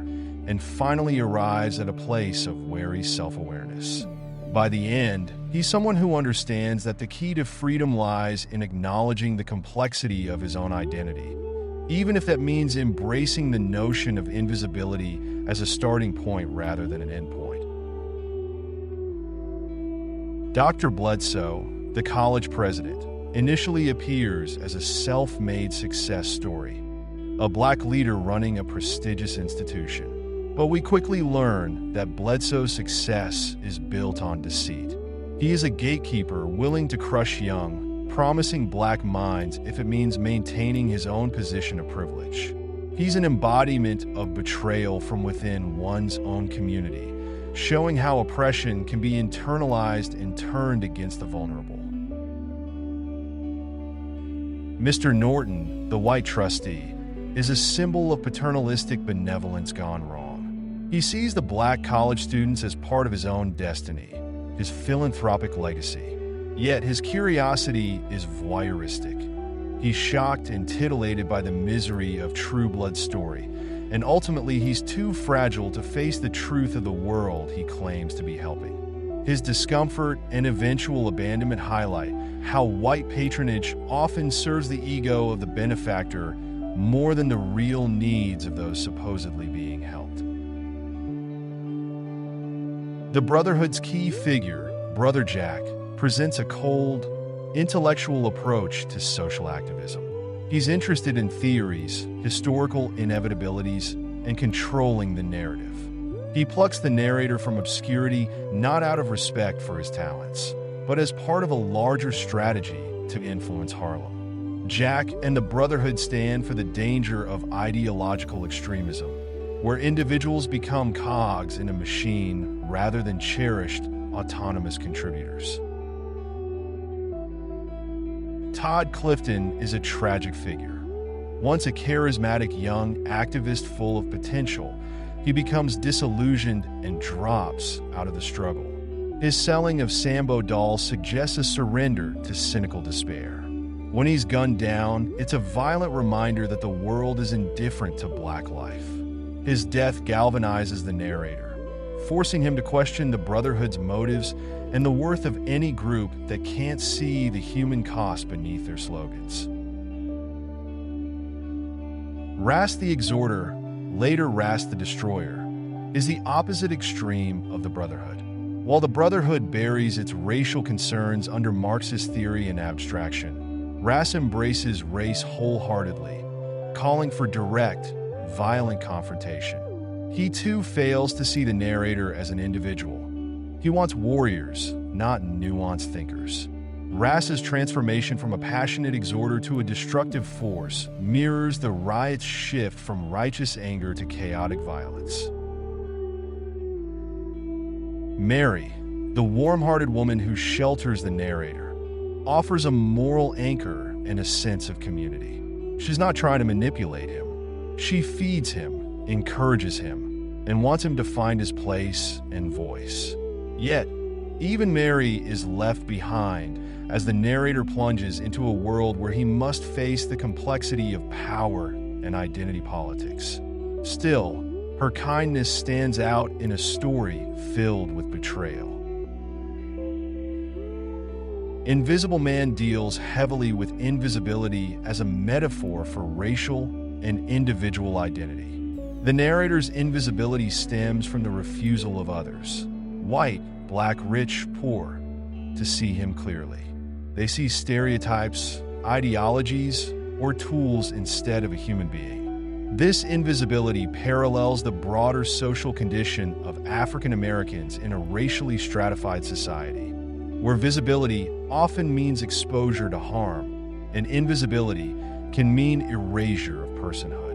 Speaker 1: and finally arrives at a place of wary self-awareness. By the end, he's someone who understands that the key to freedom lies in acknowledging the complexity of his own identity, even if that means embracing the notion of invisibility as a starting point rather than an endpoint. Dr. Bledsoe, the college president, initially appears as a self-made success story, a black leader running a prestigious institution. But we quickly learn that Bledsoe's success is built on deceit. He is a gatekeeper willing to crush young, promising black minds if it means maintaining his own position of privilege. He's an embodiment of betrayal from within one's own community, showing how oppression can be internalized and turned against the vulnerable. Mr. Norton, the white trustee, is a symbol of paternalistic benevolence gone wrong. He sees the black college students as part of his own destiny, his philanthropic legacy. Yet his curiosity is voyeuristic. He's shocked and titillated by the misery of True Blood's story, and ultimately he's too fragile to face the truth of the world he claims to be helping. His discomfort and eventual abandonment highlight how white patronage often serves the ego of the benefactor more than the real needs of those supposedly being helped. The Brotherhood's key figure, Brother Jack, presents a cold, intellectual approach to social activism. He's interested in theories, historical inevitabilities, and controlling the narrative. He plucks the narrator from obscurity not out of respect for his talents, but as part of a larger strategy to influence Harlem. Jack and the Brotherhood stand for the danger of ideological extremism, where individuals become cogs in a machine rather than cherished, autonomous contributors. Todd Clifton is a tragic figure. Once a charismatic young activist full of potential, he becomes disillusioned and drops out of the struggle. His selling of Sambo dolls suggests a surrender to cynical despair. When he's gunned down, it's a violent reminder that the world is indifferent to black life. His death galvanizes the narrator, forcing him to question the Brotherhood's motives and the worth of any group that can't see the human cost beneath their slogans. Ras the Exhorter, later Ras the Destroyer, is the opposite extreme of the Brotherhood. While the Brotherhood buries its racial concerns under Marxist theory and abstraction, Ras embraces race wholeheartedly, calling for direct, violent confrontation. He too fails to see the narrator as an individual. He wants warriors, not nuanced thinkers. Ras's transformation from a passionate exhorter to a destructive force mirrors the riot's shift from righteous anger to chaotic violence. Mary, the warm-hearted woman who shelters the narrator, offers a moral anchor and a sense of community. She's not trying to manipulate him. She feeds him, encourages him, and wants him to find his place and voice. Yet, even Mary is left behind as the narrator plunges into a world where he must face the complexity of power and identity politics. Still, her kindness stands out in a story filled with betrayal. Invisible Man deals heavily with invisibility as a metaphor for racial and individual identity. The narrator's invisibility stems from the refusal of others, white, black, rich, poor, to see him clearly. They see stereotypes, ideologies, or tools instead of a human being. This invisibility parallels the broader social condition of African Americans in a racially stratified society, where visibility often means exposure to harm, and invisibility can mean erasure of personhood.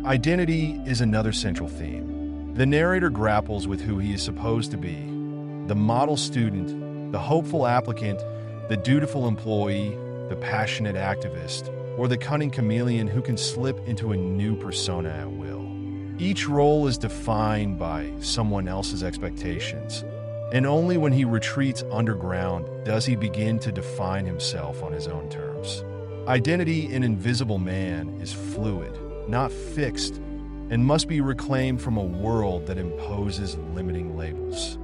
Speaker 1: Identity is another central theme. The narrator grapples with who he is supposed to be: the model student, the hopeful applicant, the dutiful employee, the passionate activist, or the cunning chameleon who can slip into a new persona at will. Each role is defined by someone else's expectations, and only when he retreats underground does he begin to define himself on his own terms. Identity in Invisible Man is fluid, not fixed, and must be reclaimed from a world that imposes limiting labels.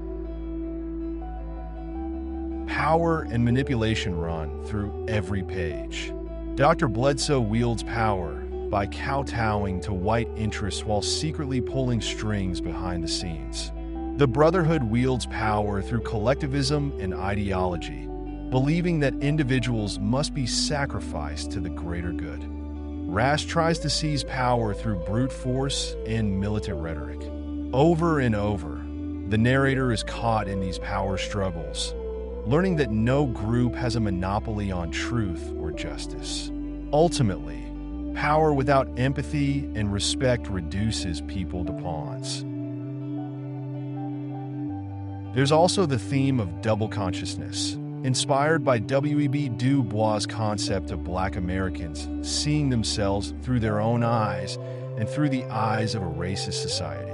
Speaker 1: Power and manipulation run through every page. Dr. Bledsoe wields power by kowtowing to white interests while secretly pulling strings behind the scenes. The Brotherhood wields power through collectivism and ideology, believing that individuals must be sacrificed to the greater good. Rast tries to seize power through brute force and militant rhetoric. Over and over, the narrator is caught in these power struggles, learning that no group has a monopoly on truth or justice. Ultimately, power without empathy and respect reduces people to pawns. There's also the theme of double consciousness, inspired by W.E.B. Du Bois' concept of Black Americans seeing themselves through their own eyes and through the eyes of a racist society.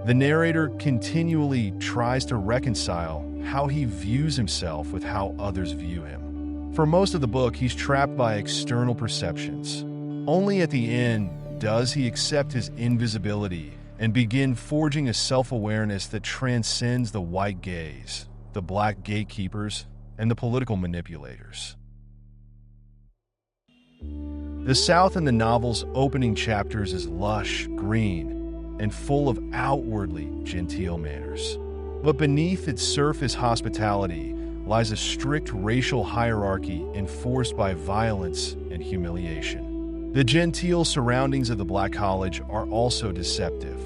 Speaker 1: The narrator continually tries to reconcile how he views himself with how others view him. For most of the book, he's trapped by external perceptions. Only at the end does he accept his invisibility and begin forging a self-awareness that transcends the white gaze, the black gatekeepers, and the political manipulators. The South in the novel's opening chapters is lush, green, and full of outwardly genteel manners. But beneath its surface hospitality lies a strict racial hierarchy enforced by violence and humiliation. The genteel surroundings of the Black College are also deceptive.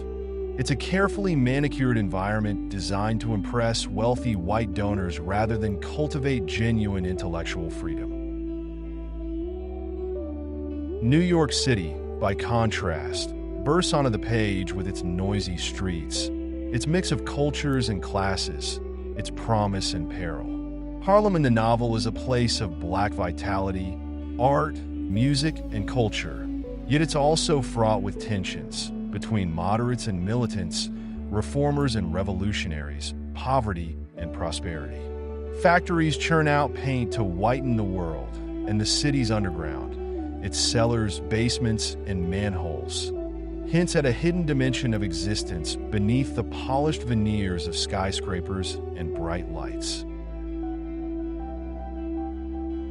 Speaker 1: It's a carefully manicured environment designed to impress wealthy white donors rather than cultivate genuine intellectual freedom. New York City, by contrast, bursts onto the page with its noisy streets, its mix of cultures and classes, its promise and peril. Harlem in the novel is a place of black vitality, art, music, and culture, yet it's also fraught with tensions between moderates and militants, reformers and revolutionaries, poverty and prosperity. Factories churn out paint to whiten the world, and the city's underground, its cellars, basements, and manholes, hints at a hidden dimension of existence beneath the polished veneers of skyscrapers and bright lights.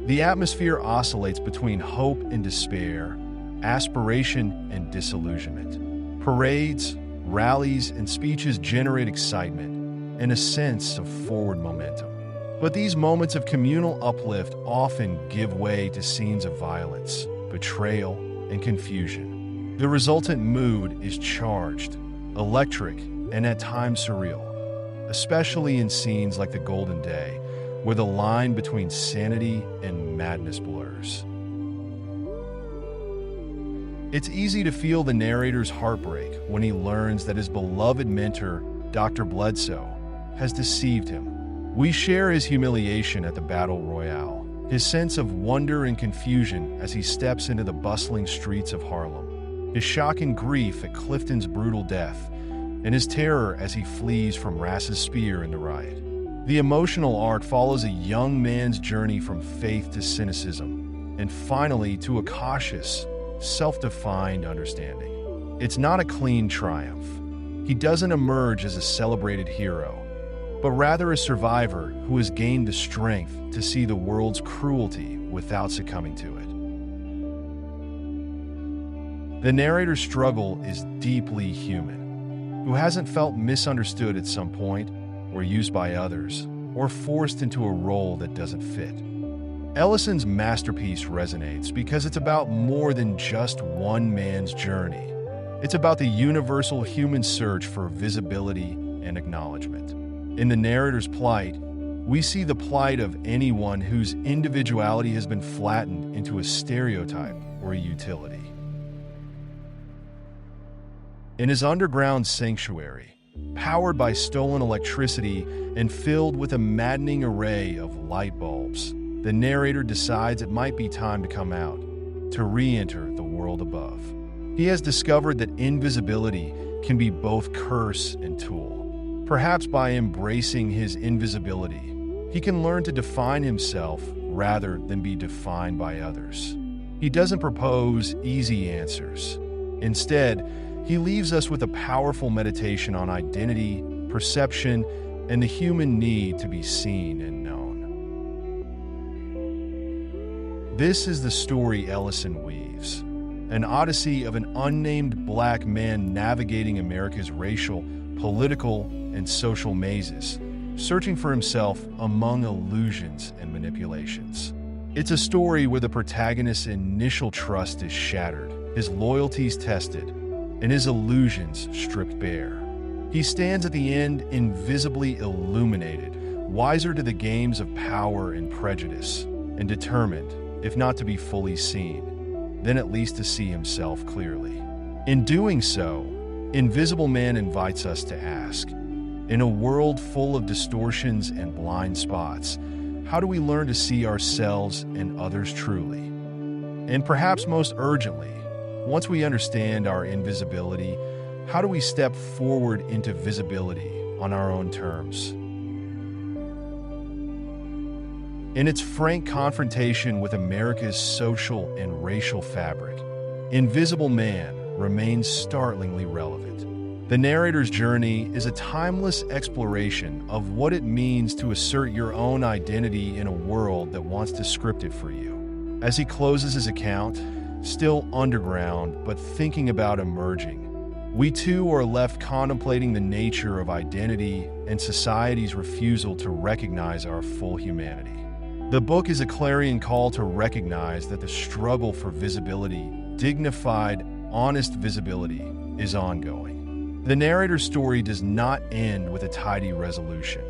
Speaker 1: The atmosphere oscillates between hope and despair, aspiration and disillusionment. Parades, rallies, and speeches generate excitement and a sense of forward momentum. But these moments of communal uplift often give way to scenes of violence, betrayal, and confusion. The resultant mood is charged, electric, and at times surreal, especially in scenes like The Golden Day, where the line between sanity and madness blurs. It's easy to feel the narrator's heartbreak when he learns that his beloved mentor, Dr. Bledsoe, has deceived him. We share his humiliation at the Battle Royale, his sense of wonder and confusion as he steps into the bustling streets of Harlem, his shock and grief at Clifton's brutal death, and his terror as he flees from Rass's spear in the riot. The emotional arc follows a young man's journey from faith to cynicism, and finally to a cautious, self-defined understanding. It's not a clean triumph. He doesn't emerge as a celebrated hero, but rather a survivor who has gained the strength to see the world's cruelty without succumbing to it. The narrator's struggle is deeply human. Who hasn't felt misunderstood at some point, or used by others, or forced into a role that doesn't fit? Ellison's masterpiece resonates because it's about more than just one man's journey. It's about the universal human search for visibility and acknowledgement. In the narrator's plight, we see the plight of anyone whose individuality has been flattened into a stereotype or a utility. In his underground sanctuary, powered by stolen electricity and filled with a maddening array of light bulbs, the narrator decides it might be time to come out, to re-enter the world above. He has discovered that invisibility can be both curse and tool. Perhaps by embracing his invisibility, he can learn to define himself rather than be defined by others. He doesn't propose easy answers. Instead, he leaves us with a powerful meditation on identity, perception, and the human need to be seen and known. This is the story Ellison weaves, an odyssey of an unnamed black man navigating America's racial, political, and social mazes, searching for himself among illusions and manipulations. It's a story where the protagonist's initial trust is shattered, his loyalties tested, and his illusions stripped bare. He stands at the end invisibly illuminated, wiser to the games of power and prejudice, and determined, if not to be fully seen, then at least to see himself clearly. In doing so, Invisible Man invites us to ask, in a world full of distortions and blind spots, how do we learn to see ourselves and others truly? And perhaps most urgently, once we understand our invisibility, how do we step forward into visibility on our own terms? In its frank confrontation with America's social and racial fabric, Invisible Man remains startlingly relevant. The narrator's journey is a timeless exploration of what it means to assert your own identity in a world that wants to script it for you. As he closes his account, still underground but thinking about emerging, we too are left contemplating the nature of identity and society's refusal to recognize our full humanity. The book is a clarion call to recognize that the struggle for visibility, dignified, honest visibility, is ongoing. The narrator's story does not end with a tidy resolution.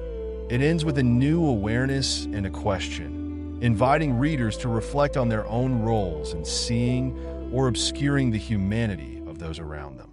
Speaker 1: It ends with a new awareness and a question, inviting readers to reflect on their own roles in seeing or obscuring the humanity of those around them.